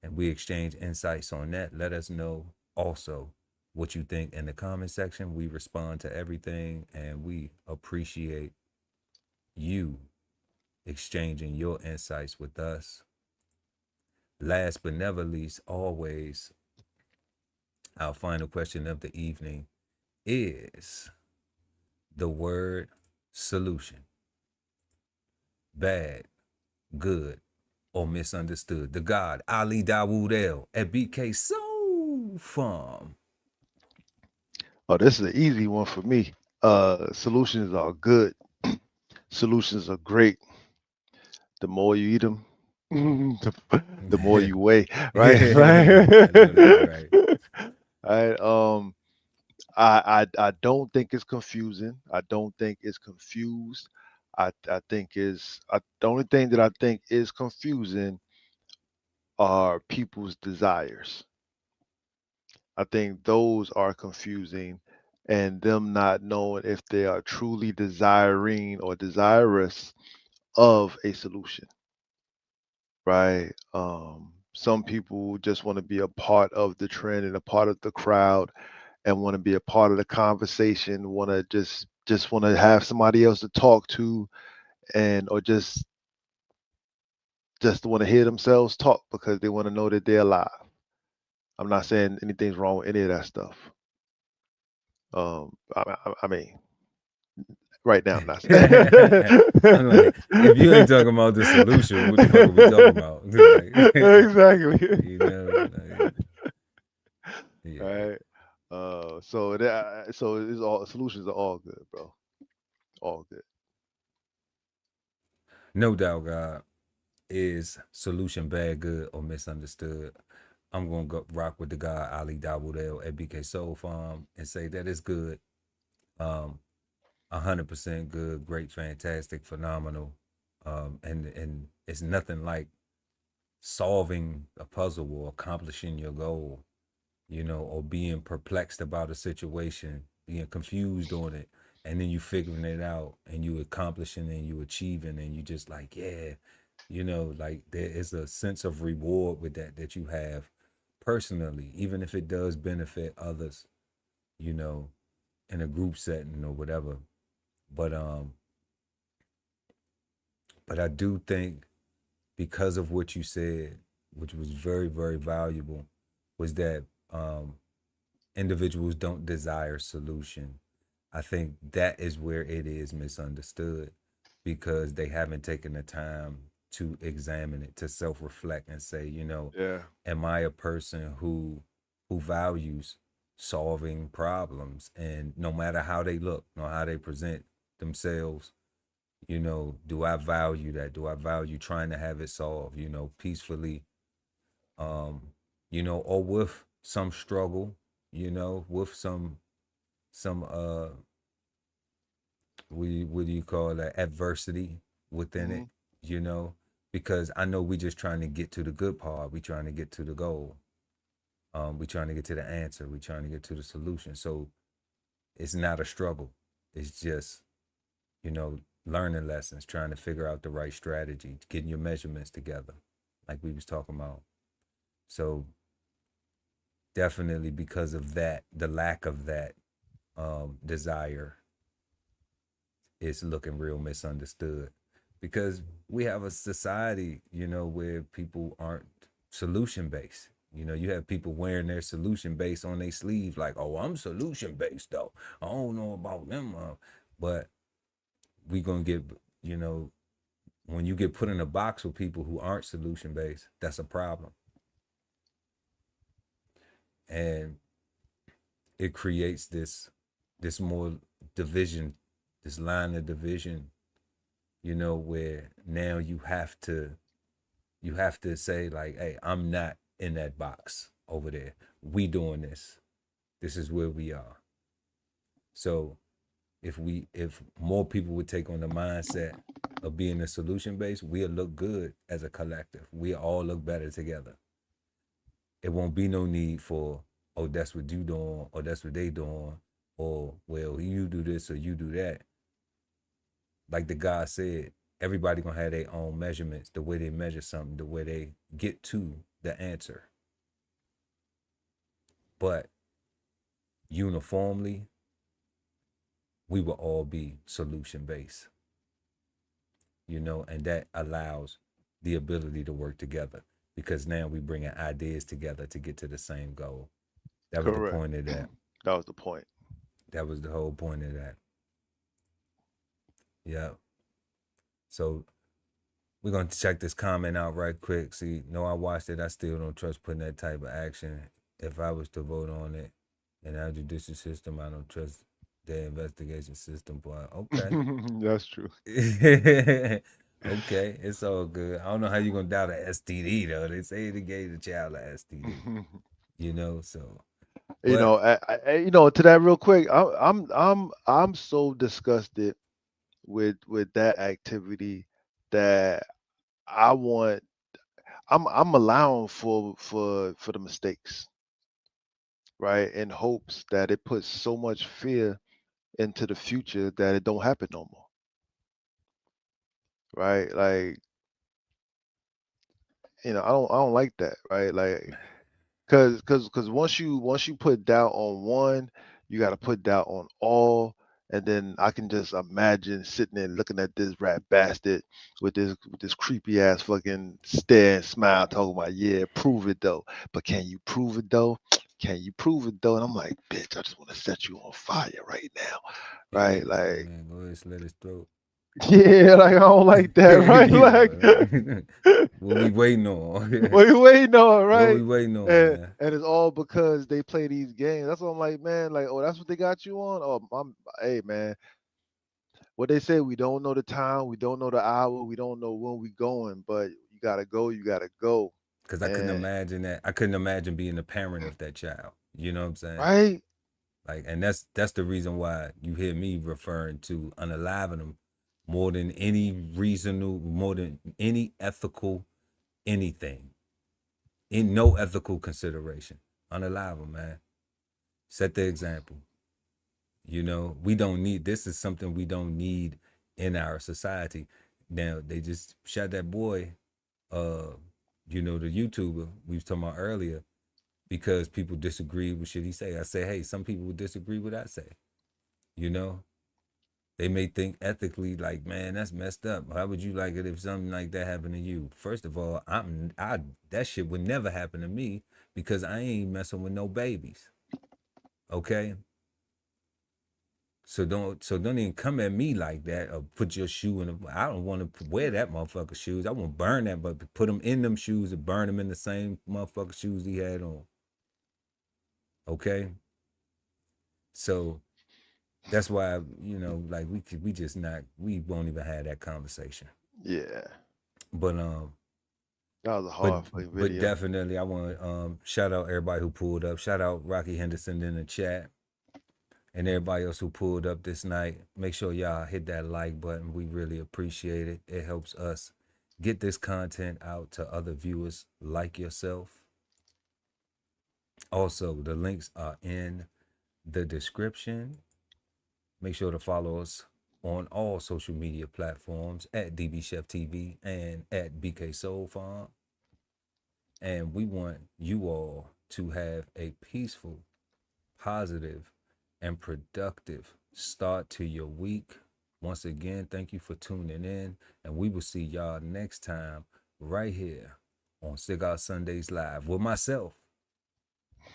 And we exchange insights on that. Let us know also what you think in the comment section. We respond to everything, and we appreciate you exchanging your insights with us. Last but never least, always, our final question of the evening is the word solution bad, good, or misunderstood? The God Ali Dawood El at BK Soul Farm. Oh, this is an easy one for me. Solutions are good. Solutions are great. The more you eat them, the more you weigh, right? Right. Right. I don't think it's confusing. I don't think it's confused. I think the only thing that I think is confusing are people's desires. I think those are confusing, and them not knowing if they are truly desiring or desirous of a solution, right? Some people just want to be a part of the trend and a part of the crowd and want to be a part of the conversation, want to just want to have somebody else to talk to, and or just want to hear themselves talk because they want to know that they're alive. I'm not saying anything's wrong with any of that stuff. I mean, right now, I'm not saying. I'm like, if you ain't talking about the solution, what the fuck are we talking about? Like, exactly. You know, like, yeah. Right. So it's all solutions are all good, bro. All good. No doubt, God. Is solution bad, good, or misunderstood? I'm gonna go rock with the guy Ali Dawood El at BK Soul Farm and say that it's good. 100% good, great, fantastic, phenomenal. And it's nothing like solving a puzzle or accomplishing your goal, or being perplexed about a situation, being confused on it, and then you figuring it out and you accomplishing and you achieving and you just like, yeah, like there is a sense of reward with that you have personally, even if it does benefit others, in a group setting or whatever. But I do think, because of what you said, which was very, very valuable, was that individuals don't desire solution. I think that is where it is misunderstood, because they haven't taken the time to examine it, to self-reflect and say, Yeah. am I a person who who values solving problems, and no matter how they look, no how they present themselves, you know, do I value that? Do I value trying to have it solved, you know, peacefully, you know, or with some struggle, you know, with some what do you call that, adversity within it, you know, because I know we just trying to get to the good part. We trying to get to the goal. We trying to get to the answer. We trying to get to the solution. So it's not a struggle. It's just, you know, learning lessons, trying to figure out the right strategy, getting your measurements together, like we was talking about. So definitely because of that, the lack of that desire is looking real misunderstood, because we have a society, you know, where people aren't solution based. You know, you have people wearing their solution based on their sleeve, like, oh, I'm solution based though. I don't know about them, but we gonna get, you know, when you get put in a box with people who aren't solution based, that's a problem, and it creates this more division, this line of division, you know, where now you have to say like, hey, I'm not in that box over there. We doing this. This is where we are. So if more people would take on the mindset of being a solution based, we'll look good as a collective. We all look better together. It won't be no need for, oh, that's what you doing, or that's what they doing, or, well, you do this or you do that. Like the guy said, everybody gonna have their own measurements, the way they measure something, the way they get to the answer. But uniformly, we will all be solution based, you know, and that allows the ability to work together, because now we bringing ideas together to get to the same goal. That was the point of that. That was the point. That was the whole point of that. Yeah. So we're going to check this comment out right quick. See, no, I watched it. I still don't trust putting that type of action. If I was to vote on it in our judicial system, I don't trust the investigation system. But okay. That's true. Okay, it's all good. I don't know how you're going to doubt an STD, though. They say they gave the child an STD, you know, so. You know, you know, to that real quick, I'm so disgusted with that activity that I'm allowing for the mistakes, right? In hopes that it puts so much fear into the future that it don't happen no more, right? Like, you know, I don't like that, right? Like, cause once you put doubt on one, you got to put doubt on all. And then I can just imagine sitting there looking at this rat bastard with this creepy ass fucking stare and smile, talking about, yeah, prove it though. But can you prove it though? Can you prove it though? And I'm like, bitch, I just want to set you on fire right now, right? Yeah, like, man, go ahead and slit his throat. yeah, like I don't like that, right? Like, what we waiting on? what you waiting on, right? What we waiting on, and, man? and it's all because they play these games. That's what I'm like, man. Like, oh, that's what they got you on. Oh, hey, man. What they say, we don't know the time, we don't know the hour, we don't know when we going, but you gotta go, you gotta go. Because I couldn't imagine that. I couldn't imagine being the parent of that child. You know what I'm saying? Right. Like, and that's the reason why you hear me referring to unaliving them more than any reasonable, more than any ethical anything. In no ethical consideration. Unalive them, man. Set the example. You know, we don't need, this is something we don't need in our society. Now, they just shot that boy, you know, the YouTuber we was talking about earlier, because people disagree with shit he say. I say, hey, some people would disagree with what I say. You know, they may think ethically like, man, that's messed up. How would you like it if something like that happened to you? First of all, that shit would never happen to me, because I ain't messing with no babies. Okay? So don't even come at me like that, or put your shoe in I don't want to wear that motherfucker shoes. I want to burn that, but put them in them shoes and burn them in the same motherfucker shoes he had on. Okay. So that's why, like we won't even have that conversation. Yeah. But that was a hard video. But definitely I want to shout out everybody who pulled up. Shout out Rocky Henderson in the chat. And everybody else who pulled up this night. Make sure y'all hit that like button. We really appreciate it. It helps us get this content out to other viewers like yourself. Also, the links are in the description. Make sure to follow us on all social media platforms at DBCHEFTV and at BK Soul Farm. And we want you all to have a peaceful, positive, and productive start to your week. Once again, thank you for tuning in, and we will see y'all next time right here on Cigar Sundays Live with myself,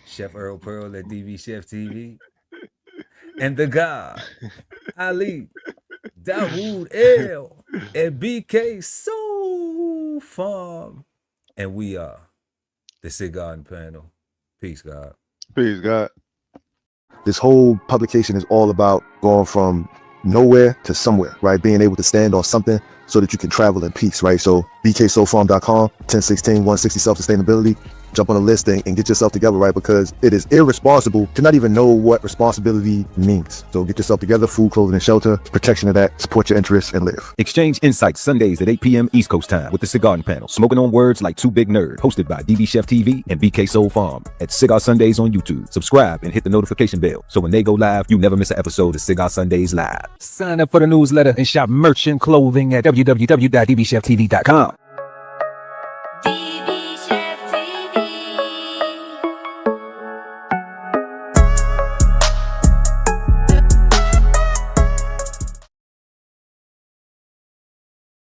Chef Earl Pearl at DBCHEFTV, and the God, Ali, Dawood L, and BK Soul Farm. And we are the Cigarden Panel. Peace, God. Peace, God. This whole publication is all about going from nowhere to somewhere, right? Being able to stand on something so that you can travel in peace, right? So bksoulfarm.com, 1016 160 self-sustainability. Jump on a list and get yourself together, right? Because it is irresponsible to not even know what responsibility means. So get yourself together, food, clothing, and shelter, protection of that, support your interests, and live. Exchange insights Sundays at 8 p.m. East Coast time with the Cigarden Panel. Smoking on words like two big nerds. Hosted by DBCHEFTV and BK Soul Farm at Cigar Sundays on YouTube. Subscribe and hit the notification bell so when they go live, you never miss an episode of Cigar Sundays Live. Sign up for the newsletter and shop merch and clothing at www.dbcheftv.com.